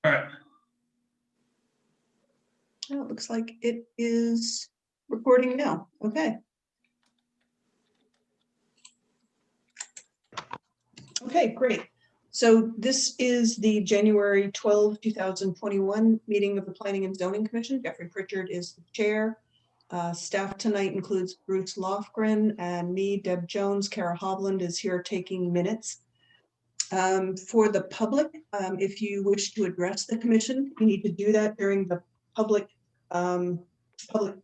All right. Oh, it looks like it is recording now. Okay. Okay, great. So this is the January 12, 2021 meeting of the Planning and Zoning Commission. Jeffrey Pritchard is the chair. Staff tonight includes Bruce Lofgren and me, Deb Jones. Kara Hovland is here taking minutes. For the public, if you wish to address the commission, you need to do that during the public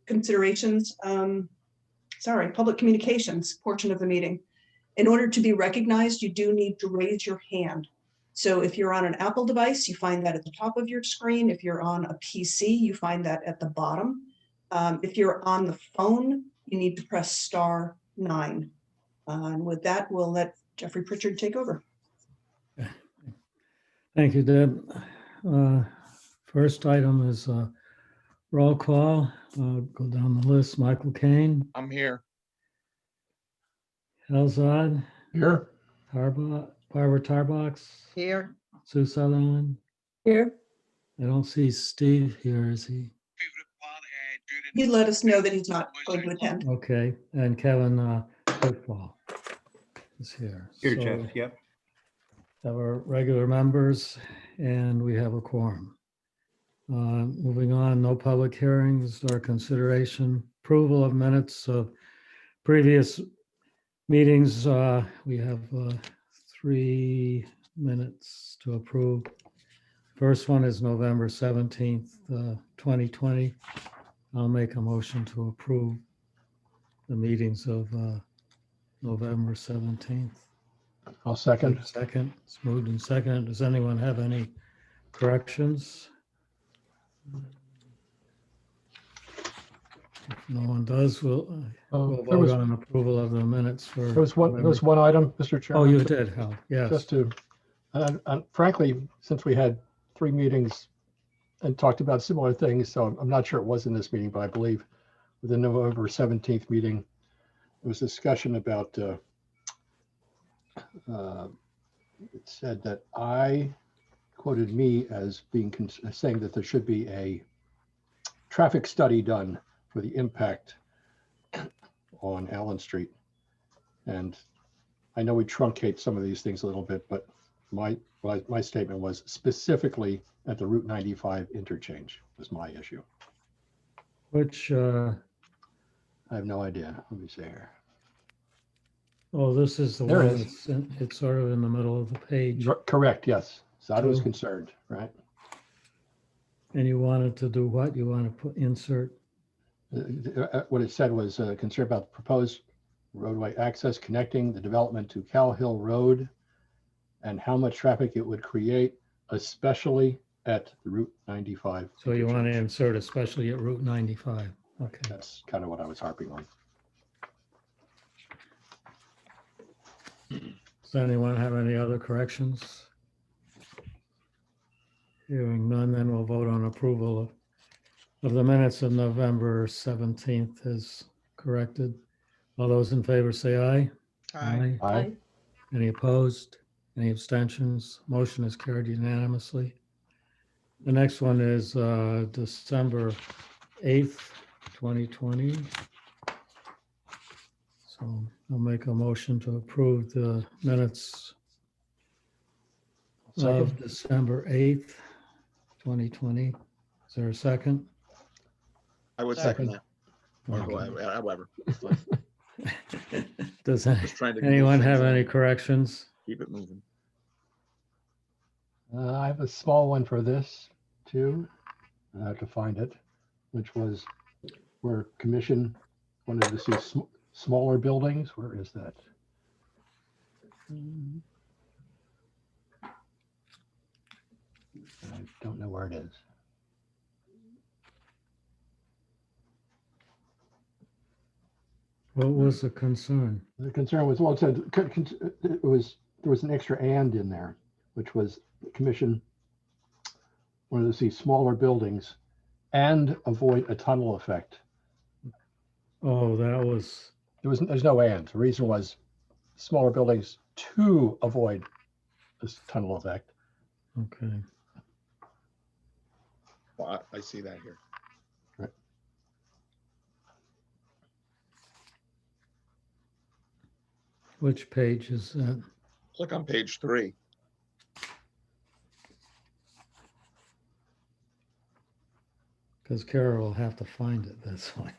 considerations, public communications portion of the meeting. In order to be recognized, you do need to raise your hand. So if you're on an Apple device, you find that at the top of your screen. If you're on a PC, you find that at the bottom. If you're on the phone, you need to press *9. And with that, we'll let Jeffrey Pritchard take over. Thank you, Deb. First item is roll call. Go down the list. Michael Kane, I'm here. Elzad, Here. Barbara Tarbox, Here. Sue Sutherland. Here. I don't see Steve here, is he? He let us know that he's not going to attend. Okay, and Kevin Football is here. Here, So Jeff. Yep. have our regular members, and we have a quorum. Moving on, no public hearings or consideration. Approval of minutes of previous meetings. We have 3 minutes to approve. First one is November 17th, 2020. I'll make a motion to approve the meetings of November 17th. I'll second. Second, it's moved and seconded. Does anyone have any corrections? If no one does, we'll There vote was, on approval of the minutes for. there was one item, Mr. Chairman. Oh, you did, Hal, yes. Just to, and frankly, since we had 3 meetings and talked about similar things, so I'm not sure it was in this meeting, but I believe with the November 17th meeting, there was discussion about, it said that I quoted me as being, saying that there should be a traffic study done for the impact on Allen Street. And I know we truncate some of these things a little bit, but my statement was specifically at the Route 95 interchange was my issue. Which, I have no idea. Let me see here. oh, this is the There one it is. that's, it's sort of in the middle of the page. Correct, yes. So I was True. concerned, right? And you wanted to do what? You want to put insert? What it said was concerned about the proposed roadway access connecting the development to Cow Hill Road and how much traffic it would create, especially at the Route 95. So you want to interchange. insert especially at Route 95. Okay. That's kind of what I was harping on. Does anyone have any other corrections? Hearing none, then we'll vote on approval of the minutes of November 17th as corrected. All those in favor say aye. Aye. Aye. Any opposed? Any abstentions? Motion is carried unanimously. The next one is December 8th, 2020. So I'll make a motion to approve the minutes Second. of December 8th, 2020. Is there a second? I would second that. Or however. It's fine. Does Just trying to anyone move have things any along. corrections? Keep it moving. I have a small one for this too. I have to find it, which was where commission wanted to see smaller buildings. Where is that? I don't know where it is. What was the concern? The concern was, well, it said, it was, there was an extra "and" in there, which was the commission wanted to see smaller buildings and avoid a tunnel effect. Oh, that was, There's no "and." The reason was smaller buildings to avoid this tunnel effect. okay. Well, I see that here. Which page is that? Click on page 3. Because Kara will have to find it this way.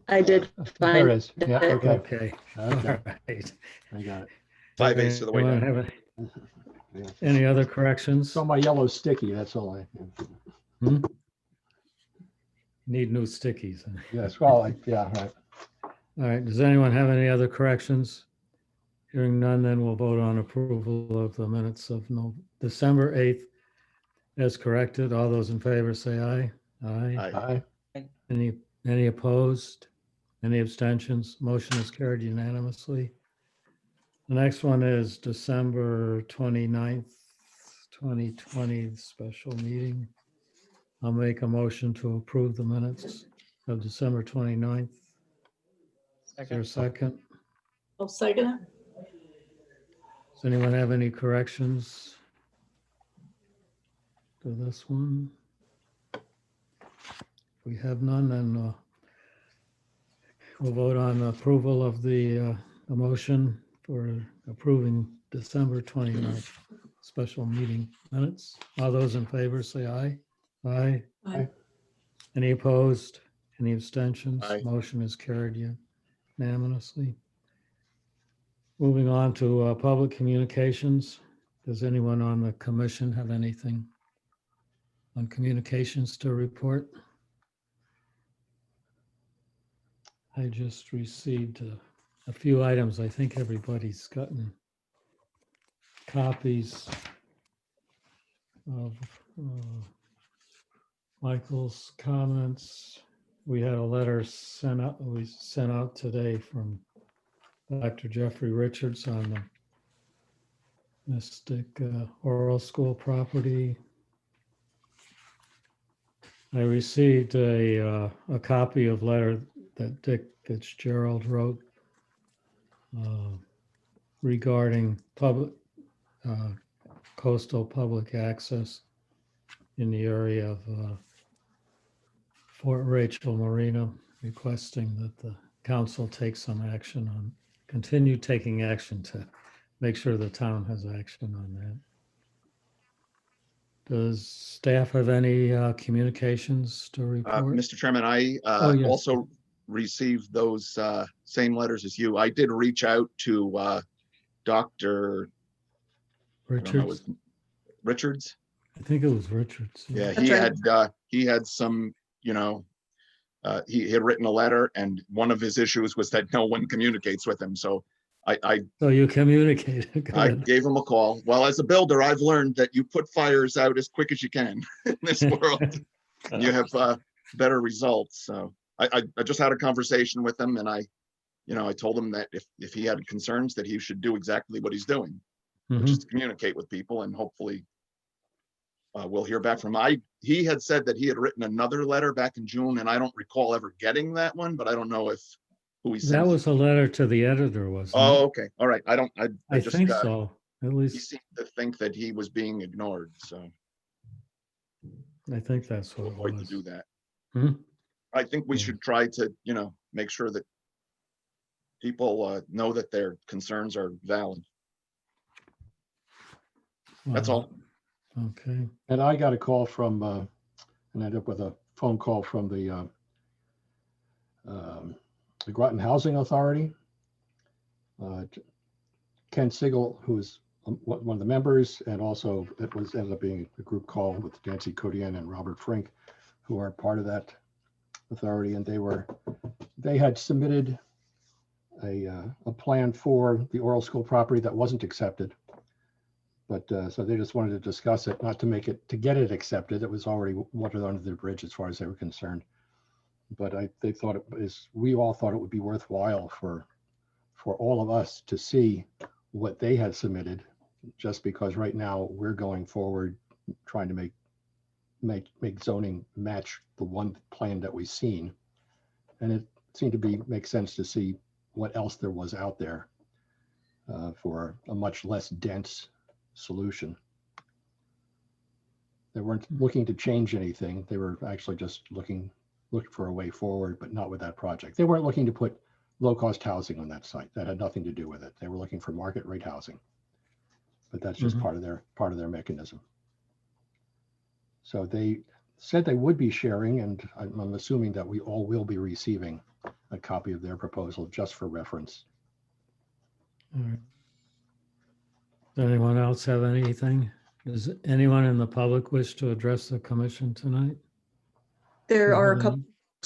I did There it find is. Yeah, it. okay. Okay, all Okay, right. I got it. 5/8 of the way Anyone down. have Yeah. any other corrections? So my yellow sticky, that's all I, Hmm? Need new stickies. yes, well, yeah, right. All right, does anyone have any other corrections? Hearing none, then we'll vote on approval of the minutes of December 8th as corrected. All those in favor say aye. Aye. Aye. Any opposed? Any abstentions? Motion is carried unanimously. The next one is December 29th, 2020, special meeting. I'll make a motion to approve the minutes of December 29th. Is there a second? I'll second it. Does anyone have any corrections to this one? If we have none, then we'll vote on approval of the motion for approving December 29th special meeting minutes. All those in favor say aye. Aye. Aye. Any opposed? Any abstentions? Aye. Motion is carried unanimously. Moving on to public communications. Does anyone on the commission have anything on communications to report? I just received a few items. I think everybody's gotten copies of Michael's comments. We had a letter sent out today from Dr. Jeffrey Richardson on the Mystic Oral School property. I received a copy of letter that Dick Fitzgerald wrote regarding coastal public access in the area of Fort Rachel Marina, requesting that the council take some action continue taking action to make sure the town has action on that. Does staff have any communications to report? Mr. Chairman, I Oh, yes. also received those same letters as you. I did reach out to Dr. Richards? Richards. I think it was Richards. Yeah, That's he had some, he had written a letter, and one of his issues was that no one communicates with him. So I So you communicated. I Good. gave him a call. Well, as a builder, I've learned that you put fires out as quick as you can in this world. You have better results. So I just had a conversation with him, and I told him that if he had concerns, that he should do exactly what he's doing, which is to communicate with people, and hopefully we'll hear back from him. He had said that he had written another letter back in June, and I don't recall ever getting that one, but I don't know who he sent. That was a letter to the editor, wasn't it? Oh, okay. All right. I just think so. At he least seemed to think that he was being ignored, so I think that's we'll what it avoid to was. do that. Hmm? I think we Yeah. should try to, make sure that people know that their concerns are valid. That's all. Okay. And I got a call from, and ended up with a phone call from the Groton Housing Authority. Ken Siegel, who is one of the members, and also it ended up being a group call with Nancy Codian and Robert Frink, who are part of that authority, and they had submitted a plan for the oral school property that wasn't accepted. But so they just wanted to discuss it, not to get it accepted. It was already water under the bridge as far as they were concerned. But we all thought it would be worthwhile for all of us to see what they had submitted, just because right now we're going forward trying to make zoning match the one plan that we've seen. And it seemed to make sense to see what else there was out there for a much less dense solution. They weren't looking to change anything. They were actually just looking for a way forward, but not with that project. They weren't looking to put low-cost housing on that site. That had nothing to do with it. They were looking for market rate housing, but that's just part of their mechanism. So they said they would be sharing, and I'm assuming that we all will be receiving a copy of their proposal just for reference. All right. Does anyone else have anything? Does anyone in the public wish to address the commission tonight? There Do you are a have couple.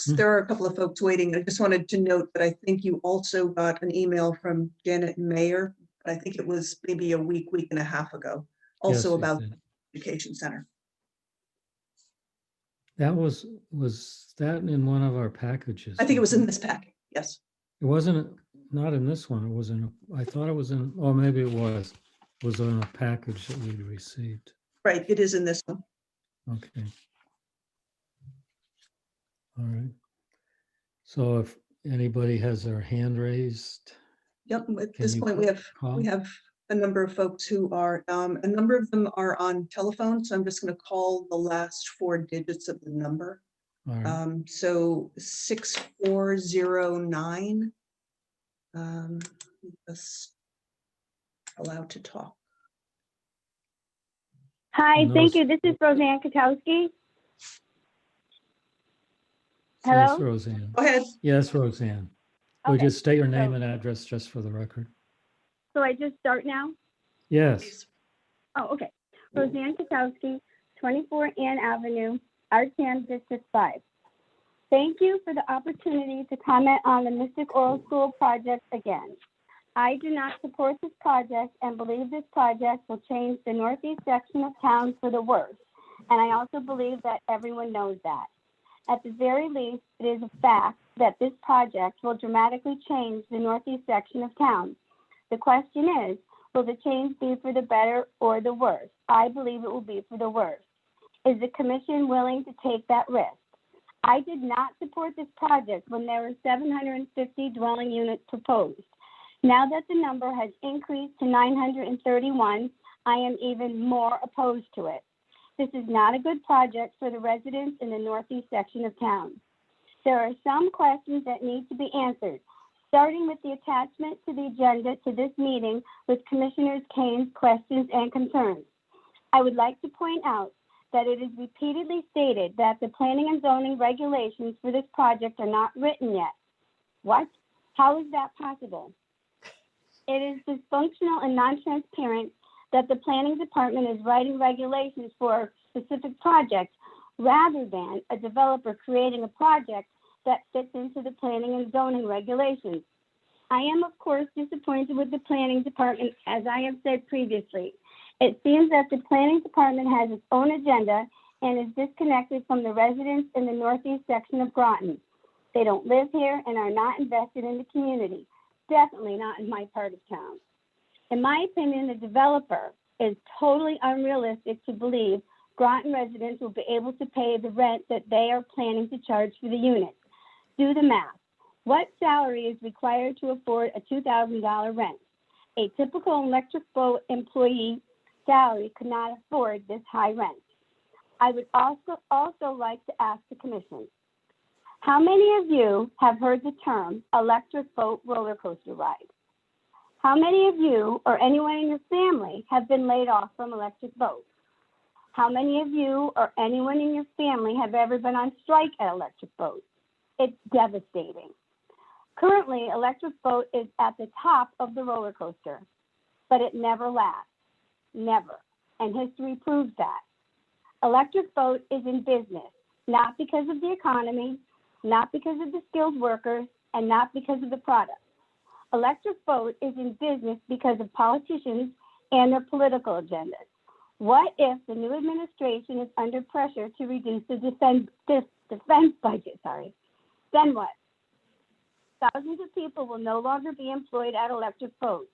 any? There are a couple of folks waiting. I just wanted to note that I think you also got an email from Janet Mayer. I think it was maybe a week and a half ago, also Yes, we about did. the education center. That was that in one of our packages? I think it was in this packet. Yes. It wasn't, not in this one. It was in, I thought it was in, or maybe it was in a package that we'd received. Right. It is in this one. Okay. All right. So if anybody has their hand raised, Yep. At Can this you point, call? we have a number of folks who are, a number of them are on telephone. So I'm just going to call the last 4 digits of the number. all right. So 6409. Just allowed to talk. Hi, And thank those- you. This is Roseanne Katowski. Yes, Hello? Roseanne. Go ahead. Yes, Roseanne. Would Okay, you state your name so- and address just for the record? So I just start now? Yes. Oh, okay. Roseanne Katowski, 24 Ann Avenue, R10 District 5. Thank you for the opportunity to comment on the Mystic Oral School project again. I do not support this project and believe this project will change the northeast section of town for the worse. And I also believe that everyone knows that. At the very least, it is a fact that this project will dramatically change the northeast section of town. The question is, will the change be for the better or the worse? I believe it will be for the worse. Is the commission willing to take that risk? I did not support this project when there were 750 dwelling units proposed. Now that the number has increased to 931, I am even more opposed to it. This is not a good project for the residents in the northeast section of town. There are some questions that need to be answered, starting with the attachment to the agenda to this meeting with Commissioners Kane's questions and concerns. I would like to point out that it is repeatedly stated that the planning and zoning regulations for this project are not written yet. What? How is that possible? It is dysfunctional and non-transparent that the planning department is writing regulations for a specific project rather than a developer creating a project that fits into the planning and zoning regulations. I am, of course, disappointed with the planning department, as I have said previously. It seems that the planning department has its own agenda and is disconnected from the residents in the northeast section of Groton. They don't live here and are not invested in the community, definitely not in my part of town. In my opinion, the developer is totally unrealistic to believe Groton residents will be able to pay the rent that they are planning to charge for the unit. Do the math. What salary is required to afford a $2,000 rent? A typical electric boat employee salary could not afford this high rent. I would also like to ask the commission, how many of you have heard the term electric boat roller coaster ride? How many of you or anyone in your family have been laid off from electric boats? How many of you or anyone in your family have ever been on strike at electric boats? It's devastating. Currently, electric boat is at the top of the roller coaster, but it never lasts, never, and history proves that. Electric boat is in business, not because of the economy, not because of the skilled workers, and not because of the product. Electric boat is in business because of politicians and their political agendas. What if the new administration is under pressure to reduce the defense budget? Then what? Thousands of people will no longer be employed at electric boats.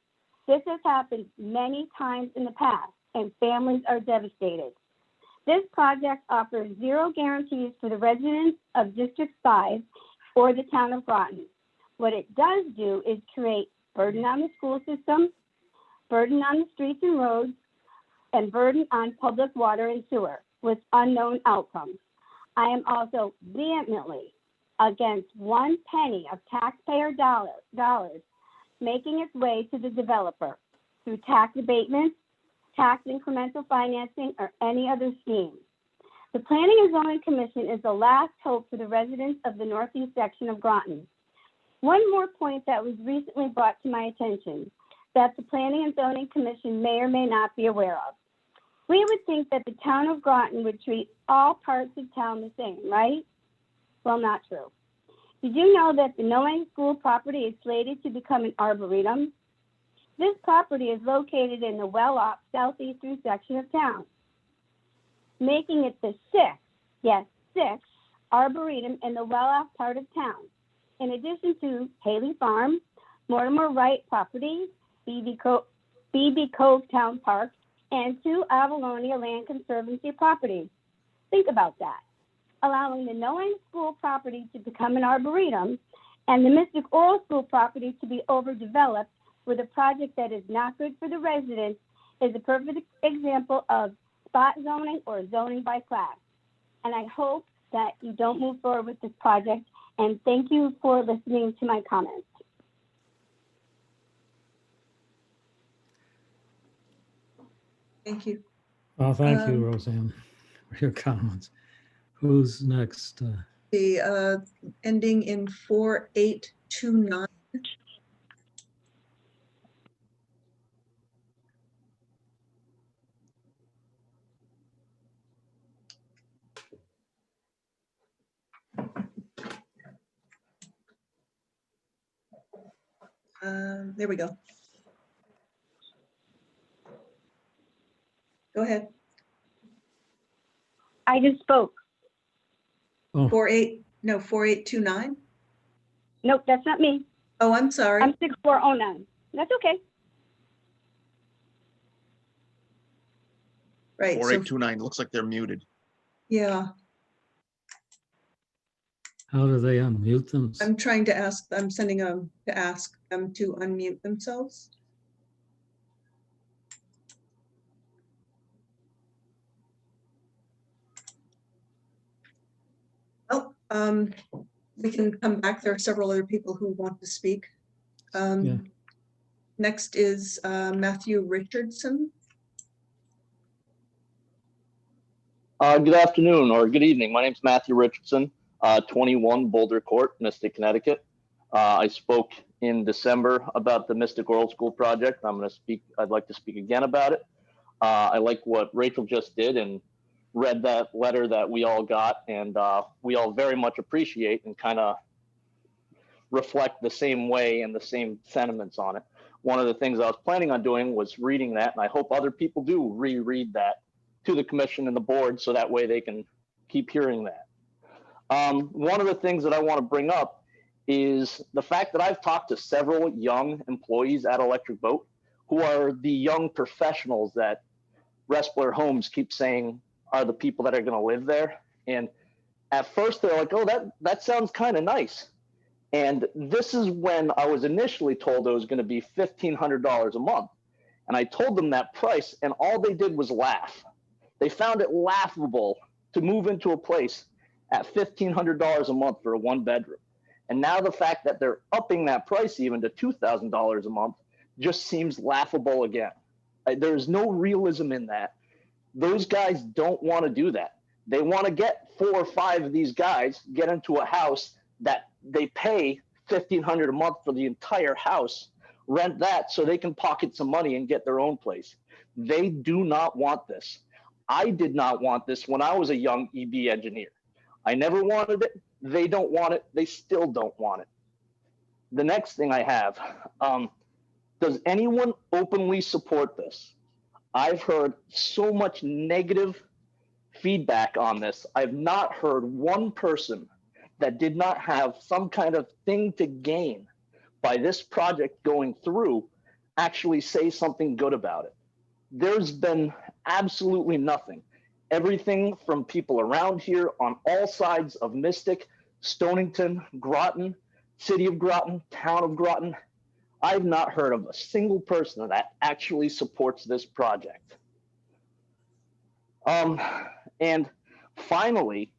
This has happened many times in the past, and families are devastated. This project offers zero guarantees for the residents of District 5 or the town of Groton. What it does do is create burden on the school system, burden on the streets and roads, and burden on public water and sewer with unknown outcomes. I am also vehemently against 1 penny of taxpayer dollars making its way to the developer through tax abatements, tax incremental financing, or any other scheme. The Planning and Zoning Commission is the last hope for the residents of the northeast section of Groton. One more point that was recently brought to my attention that the Planning and Zoning Commission may or may not be aware of. We would think that the town of Groton would treat all parts of town the same, right? Well, not true. Did you know that the Knowing School property is slated to become an arboretum? This property is located in the well-off southeastern section of town, making it the sixth arboretum in the well-off part of town. In addition to Haley Farm, Mortimer Wright properties, BB Cove Town Park, and 2 Avalonia Land Conservancy properties. Think about that. Allowing the Knowing School property to become an arboretum and the Mystic Oral School property to be overdeveloped with a project that is not good for the residents is a perfect example of spot zoning or zoning by class. And I hope that you don't move forward with this project. And thank you for listening to my comments. Thank you. Well, thank you, Um, Roseanne, for your comments. Who's next? The ending in 4829. There we go. Go ahead. I just spoke. Oh, 4829. Nope, that's not me. Oh, I'm sorry. I'm 6409. That's okay. Right. So 4829, looks like they're muted. yeah, how do they unmute them? I'm trying to ask, I'm sending them to ask them to unmute themselves. Oh, we can come back. There are several other people who want to speak. Yeah. Next is Matthew Richardson. Good afternoon or good evening. My name's Matthew Richardson, 21 Boulder Court, Mystic, Connecticut. I spoke in December about the Mystic Oral School project. I'd like to speak again about it. I like what Rachel just did and read that letter that we all got, and we all very much appreciate and kind of reflect the same way and the same sentiments on it. One of the things I was planning on doing was reading that, and I hope other people do reread that to the commission and the board so that way they can keep hearing that. One of the things that I want to bring up is the fact that I've talked to several young employees at Electric Boat who are the young professionals that Respler Homes keeps saying are the people that are going to live there. And at first they're like, oh, that sounds kind of nice. And this is when I was initially told it was going to be $1,500 a month. And I told them that price, and all they did was laugh. They found it laughable to move into a place at $1,500 a month for a 1-bedroom. And now the fact that they're upping that price even to $2,000 a month just seems laughable again. There's no realism in that. Those guys don't want to do that. They want to get 4 or 5 of these guys, get into a house that they pay $1,500 a month for the entire house, rent that so they can pocket some money and get their own place. They do not want this. I did not want this when I was a young EB engineer. I never wanted it. They don't want it. They still don't want it. The next thing I have, does anyone openly support this? I've heard so much negative feedback on this. I've not heard one person that did not have some kind of thing to gain by this project going through actually say something good about it. There's been absolutely nothing. Everything from people around here on all sides of Mystic, Stonington, Groton, City of Groton, Town of Groton. I've not heard of a single person that actually supports this project. And finally,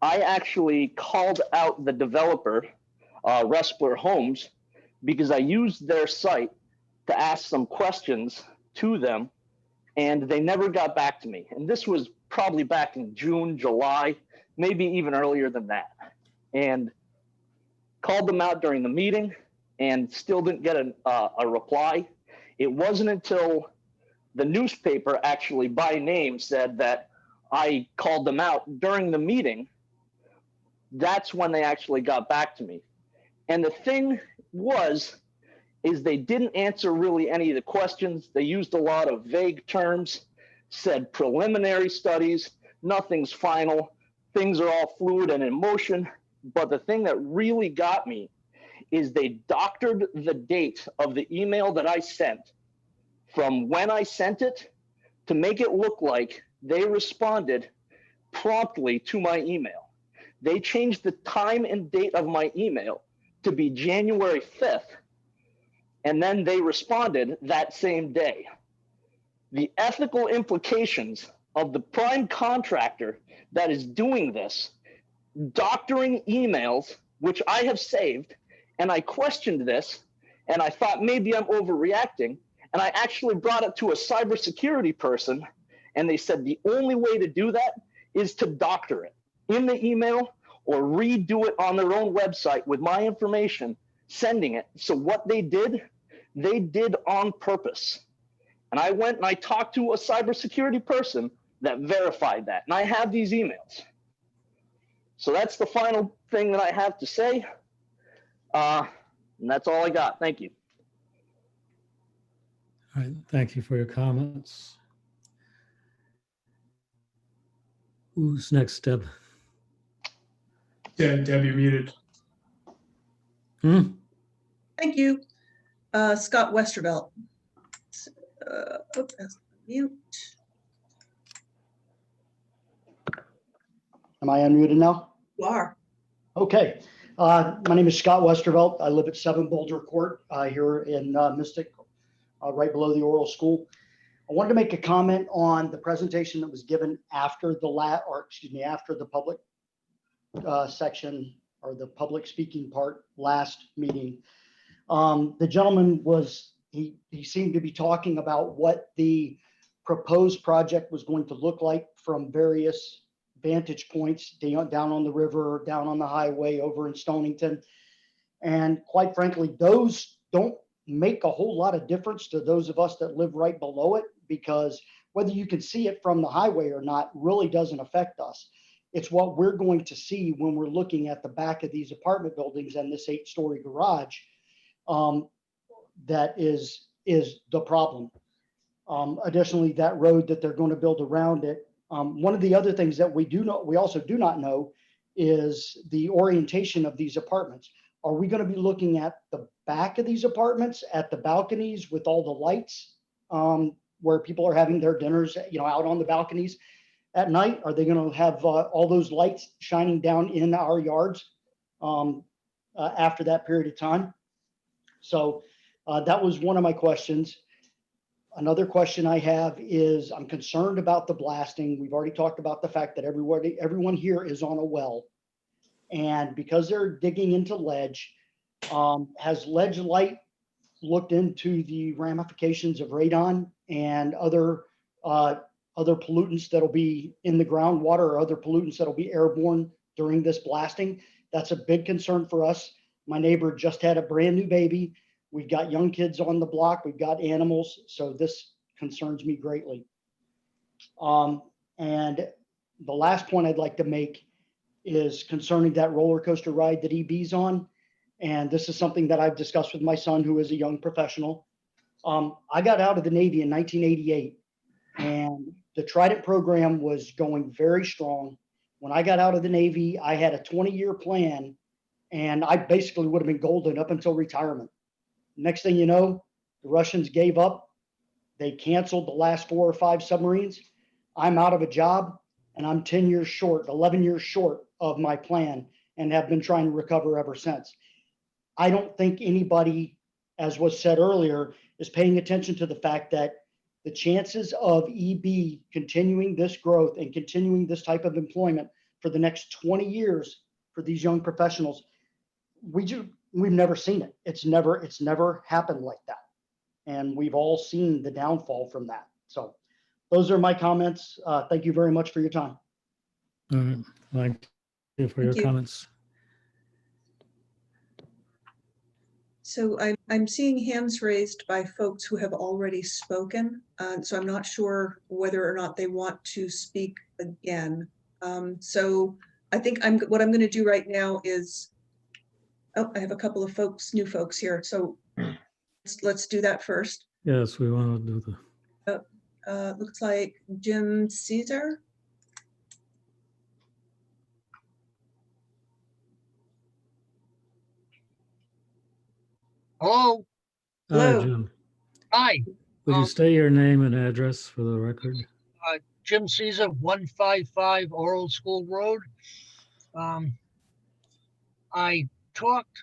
I actually called out the developer, Respler Homes, because I used their site to ask some questions to them, and they never got back to me. And this was probably back in June, July, maybe even earlier than that. And called them out during the meeting and still didn't get a reply. It wasn't until the newspaper actually by name said that I called them out during the meeting. That's when they actually got back to me. And the thing is they didn't answer really any of the questions. They used a lot of vague terms, said preliminary studies, nothing's final, things are all fluid and in motion. But the thing that really got me is they doctored the date of the email that I sent from when I sent it to make it look like they responded promptly to my email. They changed the time and date of my email to be January 5th, and then they responded that same day. The ethical implications of the prime contractor that is doing this, doctoring emails, which I have saved, and I questioned this, and I thought maybe I'm overreacting, and I actually brought it to a cybersecurity person, and they said the only way to do that is to doctor it in the email or redo it on their own website with my information, sending it. So what they did on purpose. And I went and I talked to a cybersecurity person that verified that, and I have these emails. So that's the final thing that I have to say. And that's all I got. Thank you. All right, thank you for your comments. Who's next, Deb? Deb, you're muted. Thank you. Scott Westervelt. Mute. Am I unmuted now? You are. Okay. My name is Scott Westervelt. I live at 7 Boulder Court here in Mystic, right below the Oral School. I wanted to make a comment on the presentation that was given after after the public section or the public speaking part last meeting. The gentleman he seemed to be talking about what the proposed project was going to look like from various vantage points down on the river, down on the highway, over in Stonington. And quite frankly, those don't make a whole lot of difference to those of us that live right below it, because whether you can see it from the highway or not really doesn't affect us. It's what we're going to see when we're looking at the back of these apartment buildings and this 8-story garage that is the problem. Additionally, that road that they're going to build around it. One of the other things that we also do not know is the orientation of these apartments. Are we going to be looking at the back of these apartments, at the balconies with all the lights, where people are having their dinners, out on the balconies at night? Are they going to have all those lights shining down in our yards after that period of time? So that was one of my questions. Another question I have is I'm concerned about the blasting. We've already talked about the fact that everyone here is on a well. And because they're digging into ledge, has Ledge Light looked into the ramifications of radon and other pollutants that'll be in the groundwater or other pollutants that'll be airborne during this blasting? That's a big concern for us. My neighbor just had a brand new baby. We've got young kids on the block. We've got animals. So this concerns me greatly. And the last point I'd like to make is concerning that roller coaster ride that EB's on. And this is something that I've discussed with my son, who is a young professional. I got out of the Navy in 1988, and the Trident program was going very strong. When I got out of the Navy, I had a 20-year plan, and I basically would have been golden up until retirement. Next thing you know, the Russians gave up. They canceled the last 4 or 5 submarines. I'm out of a job, and I'm 10 years short, 11 years short of my plan, and have been trying to recover ever since. I don't think anybody, as was said earlier, is paying attention to the fact that the chances of EB continuing this growth and continuing this type of employment for the next 20 years for these young professionals, we've never seen it. It's never happened like that. And we've all seen the downfall from that. So those are my comments. Thank you very much for your time. All right. Thank you for your Thank you. comments. So I'm seeing hands raised by folks who have already spoken. So I'm not sure whether or not they want to speak again. So I think what I'm going to do right now is, oh, I have a couple of new folks here. So let's do that first. Yes, we want to do the, Looks like Jim Caesar. Hello, hi, Hello. Jim. hi, Would you state your name and address for the record? Jim Caesar, 155 Oral School Road. I talked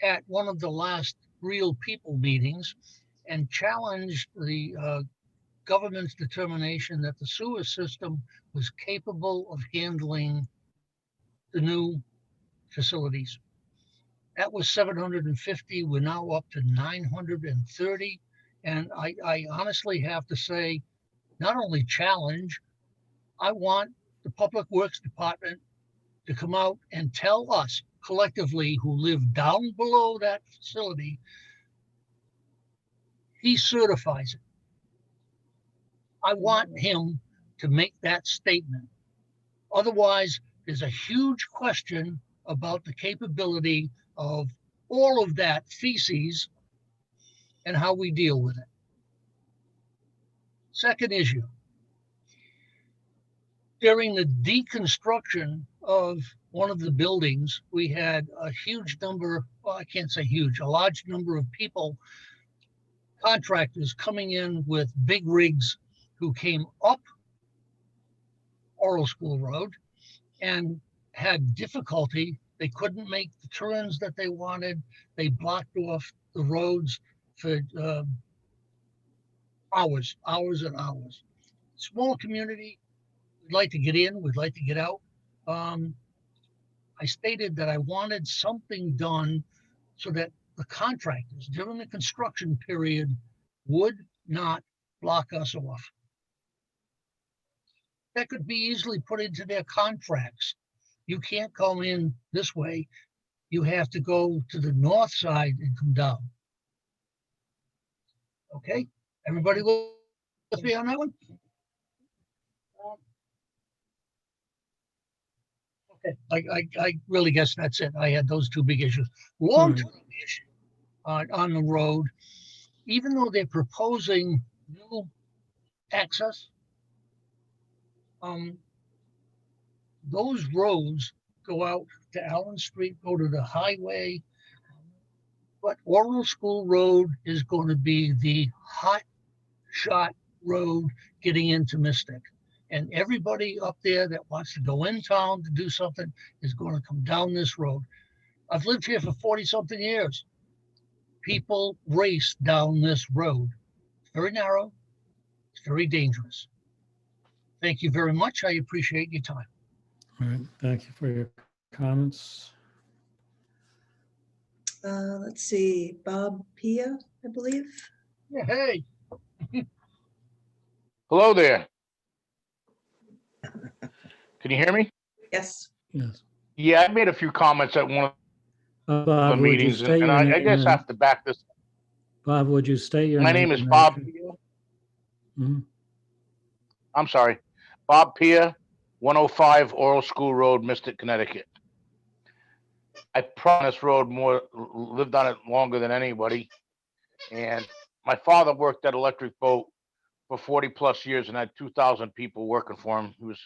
at one of the last Real People meetings and challenged the government's determination that the sewer system was capable of handling the new facilities. That was 750. We're now up to 930. And I honestly have to say, not only challenge, I want the Public Works Department to come out and tell us collectively who live down below that facility, he certifies it. I want him to make that statement. Otherwise, there's a huge question about the capability of all of that feces and how we deal with it. Second issue. During the deconstruction of one of the buildings, we had a huge number, well, I can't say huge, a large number of people, contractors coming in with big rigs who came up Oral School Road and had difficulty. They couldn't make the turns that they wanted. They blocked off the roads for hours and hours. Small community, we'd like to get in, we'd like to get out. I stated that I wanted something done so that the contractors during the construction period would not block us off. That could be easily put into their contracts. You can't come in this way. You have to go to the north side and come down. Okay, everybody with me on that one? Okay, I really guess that's it. I had those two big issues. Long-term issue on the road, even though they're proposing new access, those roads go out to Allen Street, go to the highway, but Oral School Road is going to be the hot shot road getting into Mystic. And everybody up there that wants to go in town to do something is going to come down this road. I've lived here for 40 something years. People race down this road. It's very narrow. It's very dangerous. Thank you very much. I appreciate your time. All right. Thank you for your comments. Let's see, Bob Pia, I believe. Yeah, hey. Hello there. Can you hear me? Yes. Yes. Yeah, I made a few comments at one of the Bob, would you meetings, state and your I name guess I and- have to back this. Bob, would you state your My name? name is and Bob. address? Mhm. I'm sorry, Bob Pia, 105 Oral School Road, Mystic, Connecticut. I promised this road lived on it longer than anybody. And my father worked at Electric Boat for 40 plus years and had 2,000 people working for him. He was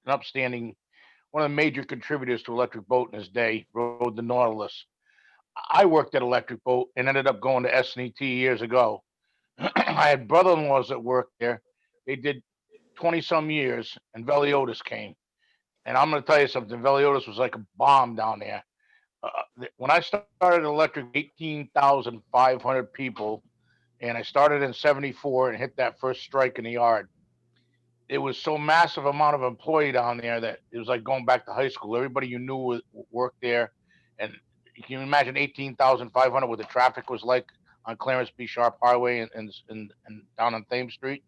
an upstanding, one of the major contributors to Electric Boat in his day, rode the Nautilus. I worked at Electric Boat and ended up going to S&ET years ago. I had brother-in-laws that worked there. They did 20 some years, and Veliotis came. And I'm going to tell you something, Veliotis was like a bomb down there. When I started Electric, 18,500 people, And I started in 74 and hit that first strike in the yard. It was so massive amount of employee down there that it was like going back to high school. Everybody you knew worked there. And you can imagine 18,500 what the traffic was like on Clarence B. Sharp Highway and down on Thames Street.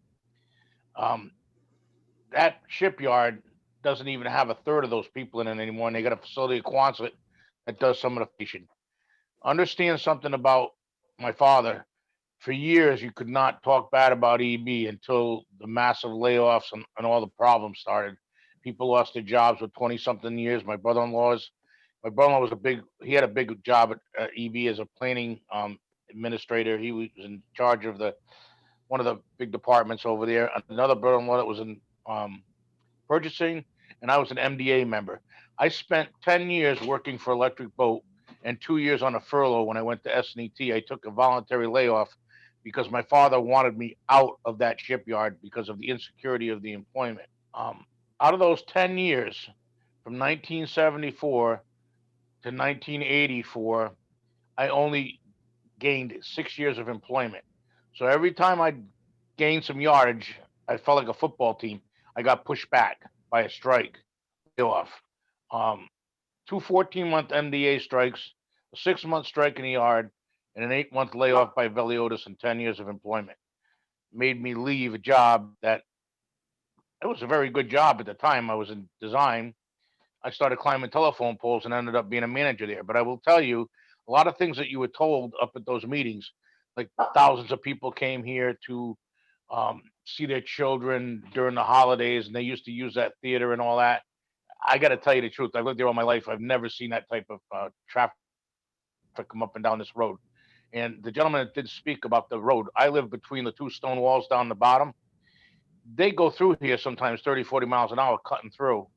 That shipyard doesn't even have a third of those people in it anymore. And they got a facility at Quonset that does some of the fishing. Understand something about my father. For years, you could not talk bad about EB until the massive layoffs and all the problems started. People lost their jobs with 20 something years. My brother-in-law was he had a big job at EB as a planning administrator. He was in charge of one of the big departments over there. Another brother-in-law that was in purchasing, and I was an MDA member. I spent 10 years working for Electric Boat and 2 years on a furlough when I went to SNET. I took a voluntary layoff because my father wanted me out of that shipyard because of the insecurity of the employment. Out of those 10 years, from 1974 to 1984, I only gained 6 years of employment. So every time I gained some yardage, I felt like a football team. I got pushed back by a strike, layoff. 2 14-month MDA strikes, a 6-month strike in the yard, and an 8-month layoff by Veliotis and 10 years of employment. Made me leave a job that it was a very good job at the time. I was in design. I started climbing telephone poles and ended up being a manager there. But I will tell you, a lot of things that you were told up at those meetings, like thousands of people came here to see their children during the holidays, and they used to use that theater and all that. I got to tell you the truth. I've lived there all my life. I've never seen that type of traffic come up and down this road. And the gentleman that did speak about the road, I live between the two stone walls down the bottom. They go through here sometimes 30, 40 miles an hour cutting through.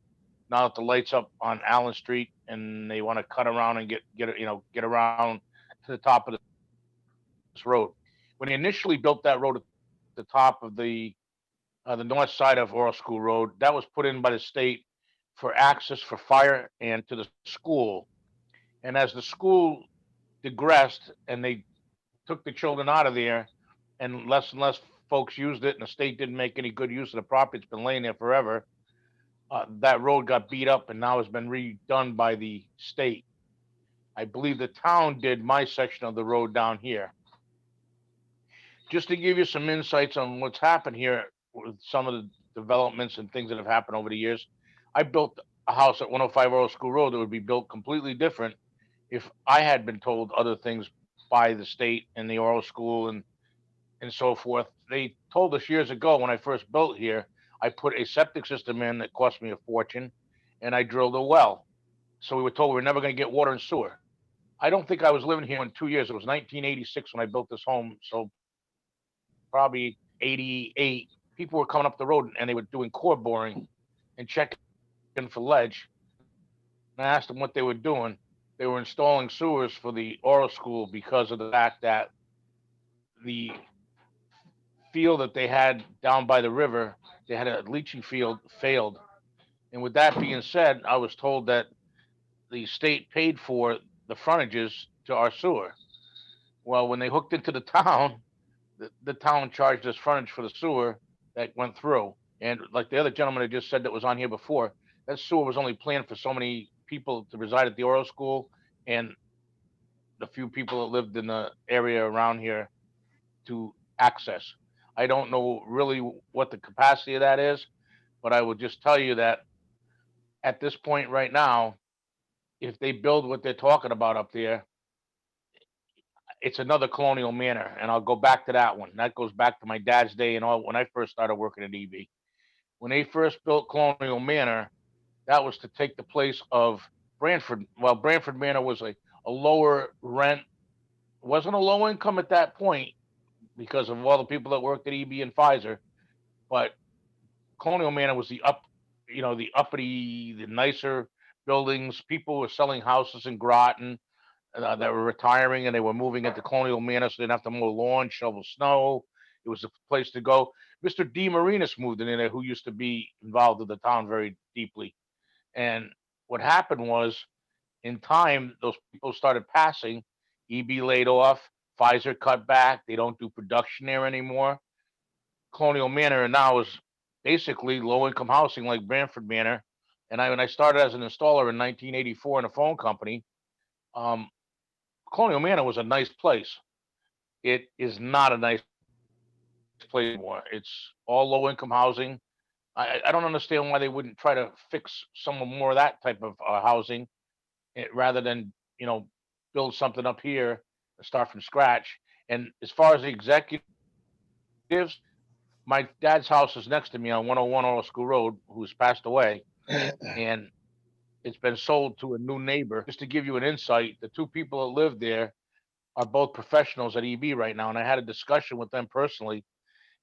Now that the lights up on Allen Street and they want to cut around and get around to the top of this road. When they initially built that road at the top of the north side of Oral School Road, that was put in by the state for access for fire and to the school. And as the school digressed and they took the children out of there and less folks used it and the state didn't make any good use of the property, it's been laying there forever. That road got beat up and now has been redone by the state. I believe the town did my section of the road down here. Just to give you some insights on what's happened here with some of the developments and things that have happened over the years, I built a house at 105 Oral School Road that would be built completely different if I had been told other things by the state and the Oral School and so forth. They told us years ago when I first built here, I put a septic system in that cost me a fortune, and I drilled a well. So we were told we were never going to get water and sewer. I don't think I was living here in 2 years. It was 1986 when I built this home. So probably 88, people were coming up the road and they were doing core boring and checking for ledge. And I asked them what they were doing. They were installing sewers for the Oral School because of the fact that the field that they had down by the river, they had a leaching field, failed. And with that being said, I was told that the state paid for the frontages to our sewer. Well, when they hooked into the town, the town charged us frontage for the sewer that went through. And like the other gentleman that just said that was on here before, that sewer was only planned for so many people to reside at the Oral School and the few people that lived in the area around here to access. I don't know really what the capacity of that is, but I will just tell you that at this point right now, if they build what they're talking about up there, it's another colonial manor. And I'll go back to that one. That goes back to my dad's day and all when I first started working at EB. When they first built Colonial Manor, that was to take the place of Branford. Well, Branford Manor was a lower rent, wasn't a low income at that point because of all the people that worked at EB and Pfizer, but Colonial Manor was the uppity, the nicer buildings. People were selling houses in Groton that were retiring and they were moving into Colonial Manor so they didn't have to mow lawn, shovel snow. It was a place to go. Mr. D. Marinas moved in there, who used to be involved with the town very deeply. And what happened was, in time, those people started passing. EB laid off. Pfizer cut back. They don't do production there anymore. Colonial Manor now is basically low-income housing like Branford Manor. And when I started as an installer in 1984 in a phone company, Colonial Manor was a nice place. It is not a nice place anymore. It's all low-income housing. I don't understand why they wouldn't try to fix some more of that type of housing rather than, build something up here and start from scratch. And as far as the executives, my dad's house is next to me on 101 Oral School Road, who's passed away, and it's been sold to a new neighbor. Just to give you an insight, the two people that live there are both professionals at EB right now, and I had a discussion with them personally,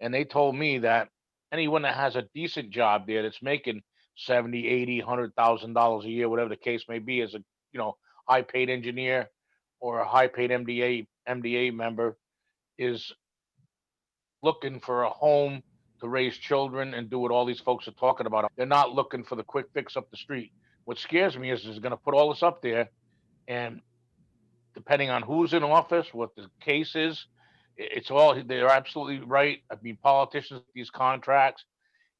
and they told me that anyone that has a decent job there that's making 70, 80, $100,000 a year, whatever the case may be, as a high paid engineer or a high paid MDA member, is looking for a home to raise children and do what all these folks are talking about. They're not looking for the quick fix up the street. What scares me is going to put all this up there, and depending on who's in office, what the case is, it's all, they're absolutely right. I mean, politicians, these contracts,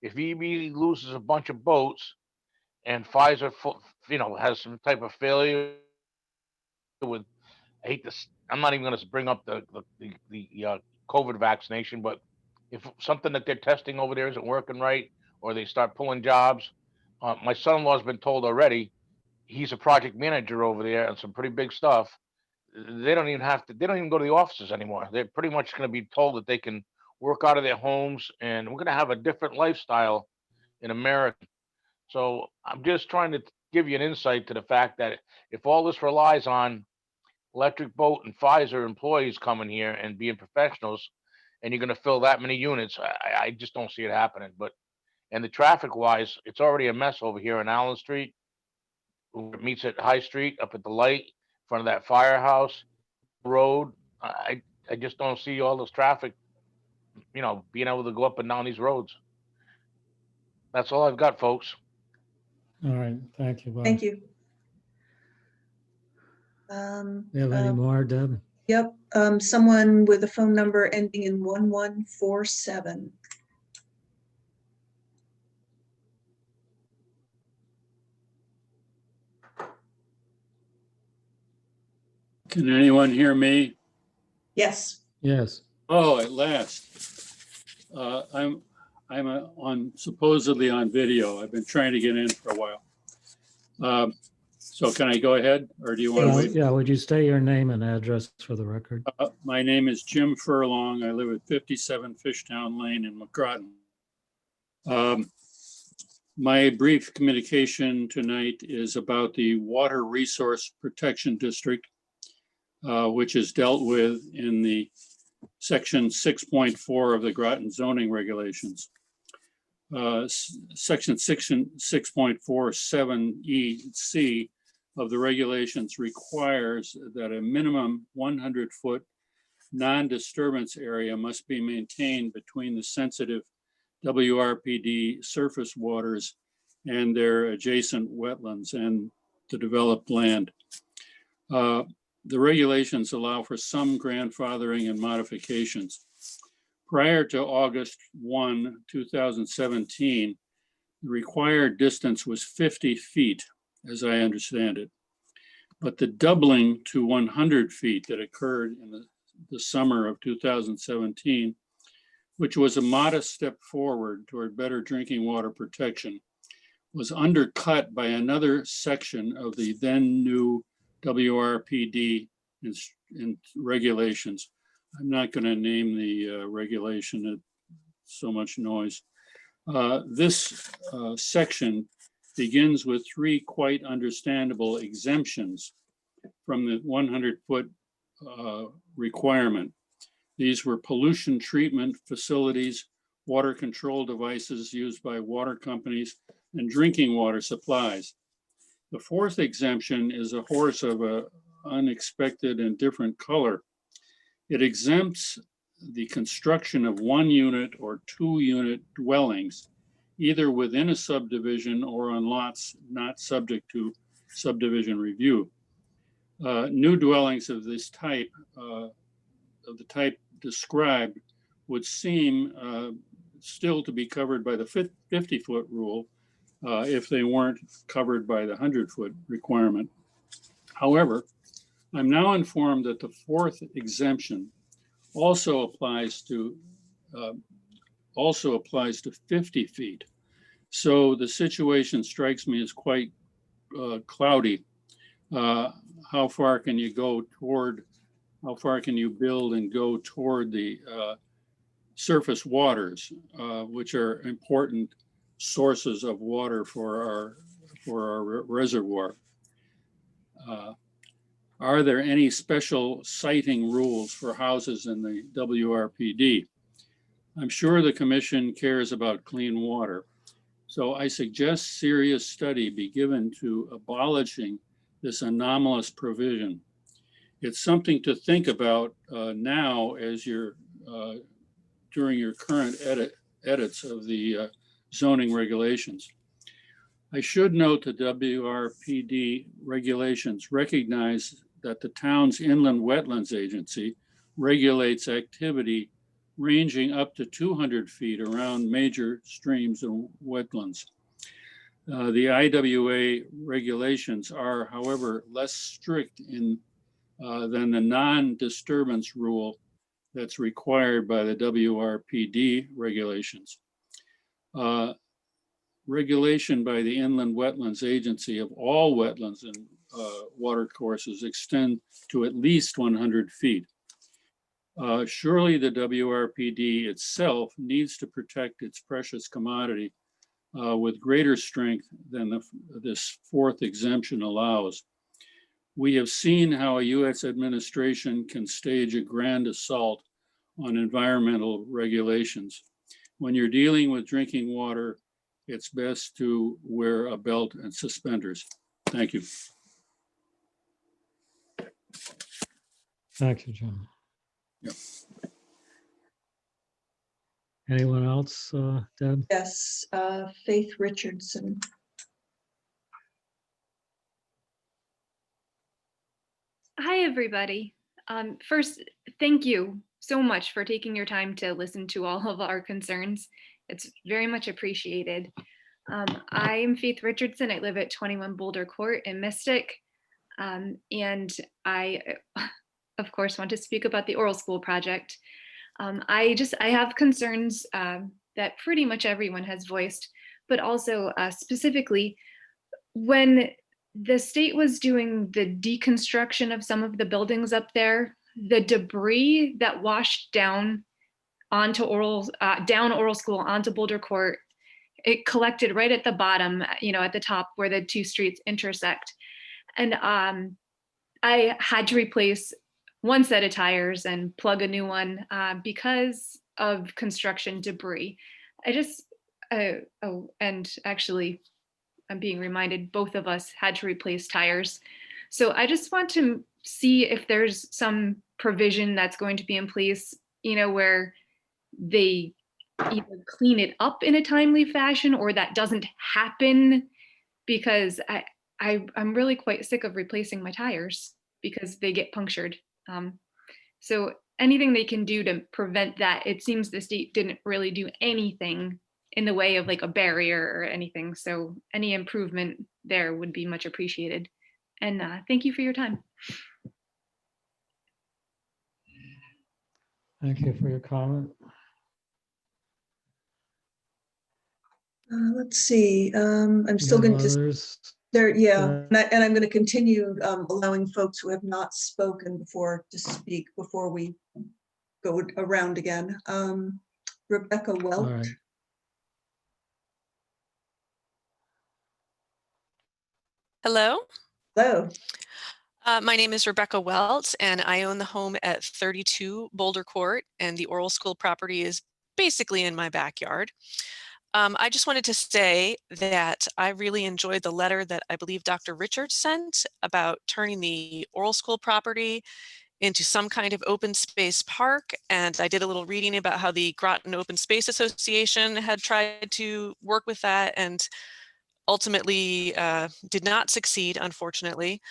if EB loses a bunch of boats and Pfizer, has some type of failure with, I'm not even going to bring up the COVID vaccination, but if something that they're testing over there isn't working right, or they start pulling jobs, my son-in-law's been told already, he's a project manager over there and some pretty big stuff. They don't even go to the offices anymore. They're pretty much going to be told that they can work out of their homes, and we're going to have a different lifestyle in America. So I'm just trying to give you an insight to the fact that if all this relies on Electric Boat and Pfizer employees coming here and being professionals, and you're going to fill that many units, I just don't see it happening. And the traffic wise, it's already a mess over here on Allen Street. It meets at High Street up at the light in front of that firehouse road. I just don't see all this traffic, being able to go up and down these roads. That's all I've got, folks. All right, thank you, Bob. Thank you. Do you have any more, Deb? Yep, someone with a phone number ending in 1147. Can anyone hear me? Yes. Yes. Oh, at last. I'm supposedly on video. I've been trying to get in for a while. So can I go ahead, or do you want to wait? Yeah, would you state your name and address for the record? My name is Jim Furlong. I live at 57 Fishtown Lane in Groton. My brief communication tonight is about the Water Resource Protection District, which is dealt with in the section 6.4 of the Groton zoning regulations. Section 6.47E(c) of the regulations requires that a minimum 100-foot non-disturbance area must be maintained between the sensitive WRPD surface waters and their adjacent wetlands and the developed land. The regulations allow for some grandfathering and modifications. Prior to August 1, 2017, the required distance was 50 feet, as I understand it. But the doubling to 100 feet that occurred in the summer of 2017, which was a modest step forward toward better drinking water protection, was undercut by another section of the then new WRPD in regulations. I'm not going to name the regulation, it's so much noise. This section begins with three quite understandable exemptions from the 100-foot requirement. These were pollution treatment facilities, water control devices used by water companies, and drinking water supplies. The fourth exemption is a horse of an unexpected and different color. It exempts the construction of 1 unit or 2 unit dwellings, either within a subdivision or on lots not subject to subdivision review. New dwellings of this type of the type described would seem still to be covered by the 50-foot rule if they weren't covered by the 100-foot requirement. However, I'm now informed that the fourth exemption also applies to 50 feet. So the situation strikes me as quite cloudy. How far can you build and go toward the surface waters, which are important sources of water for our reservoir? Are there any special siting rules for houses in the WRPD? I'm sure the commission cares about clean water. So I suggest serious study be given to abolishing this anomalous provision. It's something to think about now as you're during your current edits of the zoning regulations. I should note the WRPD regulations recognize that the town's inland wetlands agency regulates activity ranging up to 200 feet around major streams and wetlands. The IWA regulations are, however, less strict than the non-disturbance rule that's required by the WRPD regulations. Regulation by the Inland Wetlands Agency of all wetlands and water courses extend to at least 100 feet. Surely the WRPD itself needs to protect its precious commodity with greater strength than this fourth exemption allows. We have seen how a US administration can stage a grand assault on environmental regulations. When you're dealing with drinking water, it's best to wear a belt and suspenders. Thank you. Thank you, Jim. Yep. Anyone else, Deb? Yes, Faith Richardson. Hi, everybody. First, thank you so much for taking your time to listen to all of our concerns. It's very much appreciated. I am Faith Richardson. I live at 21 Boulder Court in Mystic. And I, of course, want to speak about the oral school project. I have concerns that pretty much everyone has voiced, but also specifically when the state was doing the deconstruction of some of the buildings up there, the debris that washed down onto down Oral School onto Boulder Court, it collected right at the bottom, at the top where the two streets intersect. And I had to replace one set of tires and plug a new one because of construction debris. And actually, I'm being reminded both of us had to replace tires. So I just want to see if there's some provision that's going to be in place, where they either clean it up in a timely fashion or that doesn't happen, because I'm really quite sick of replacing my tires because they get punctured. So anything they can do to prevent that. It seems the state didn't really do anything in the way of like a barrier or anything. So any improvement there would be much appreciated. And thank you for your time. Thank you for your comment. Let's see. I'm still going to Others? there. Yeah, and I'm going to continue allowing folks who have not spoken before to speak before we go around again. Rebecca Welt. All right. Hello. Hello. My name is Rebecca Welt, and I own the home at 32 Boulder Court, and the oral school property is basically in my backyard. I just wanted to say that I really enjoyed the letter that I believe Dr. Richard sent about turning the oral school property into some kind of open space park. And I did a little reading about how the Groton Open Space Association had tried to work with that and ultimately did not succeed, unfortunately.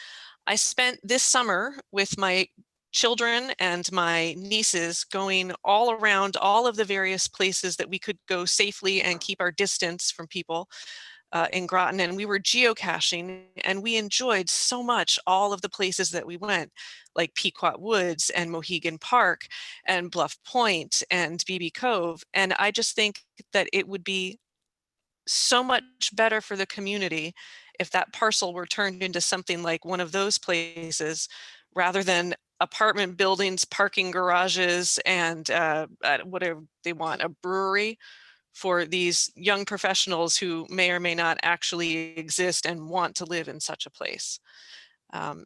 I spent this summer with my children and my nieces going all around all of the various places that we could go safely and keep our distance from people in Groton, and we were geocaching, and we enjoyed so much all of the places that we went, like Pequot Woods and Mohegan Park and Bluff Point and BB Cove. And I just think that it would be so much better for the community if that parcel were turned into something like one of those places rather than apartment buildings, parking garages, and whatever they want, a brewery for these young professionals who may or may not actually exist and want to live in such a place.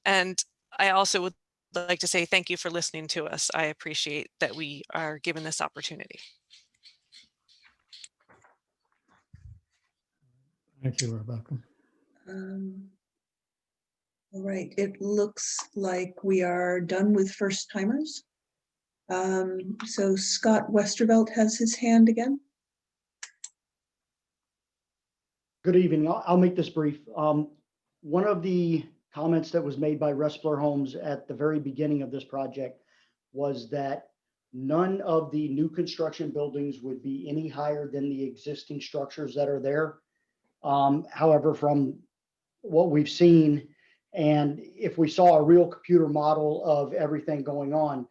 And I also would like to say thank you for listening to us. I appreciate that we are given this opportunity. Thank you, Rebecca. All right, it looks like we are done with first timers. So Scott Westervelt has his hand again. Good evening. I'll make this brief. One of the comments that was made by Ressler Homes at the very beginning of this project was that none of the new construction buildings would be any higher than the existing structures that are there. However, from what we've seen, and if we saw a real computer model of everything going on,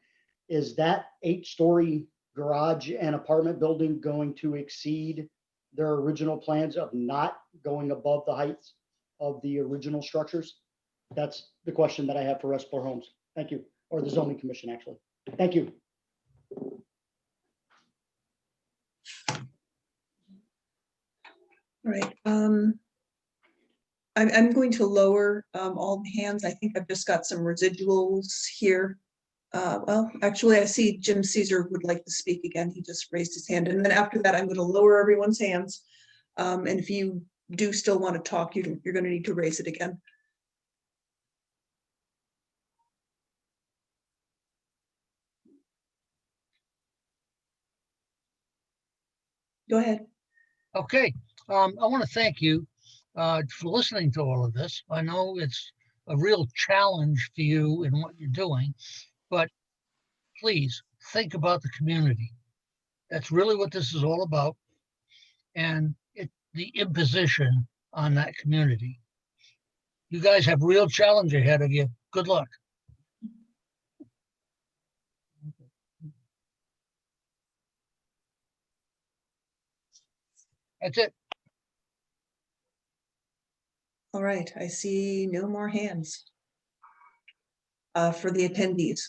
is that 8-story garage and apartment building going to exceed their original plans of not going above the heights of the original structures? That's the question that I have for Ressler Homes. Thank you. Or the zoning commission, actually. Thank you. All right. I'm going to lower all the hands. I think I've just got some residuals here. Well, actually, I see Jim Caesar would like to speak again. He just raised his hand. And then after that, I'm going to lower everyone's hands. And if you do still want to talk, you're going to need to raise it again. Go ahead. Okay, I want to thank you for listening to all of this. I know it's a real challenge for you in what you're doing, but please think about the community. That's really what this is all about. And the imposition on that community. You guys have real challenge ahead of you. Good luck. That's it. All right, I see no more hands for the attendees.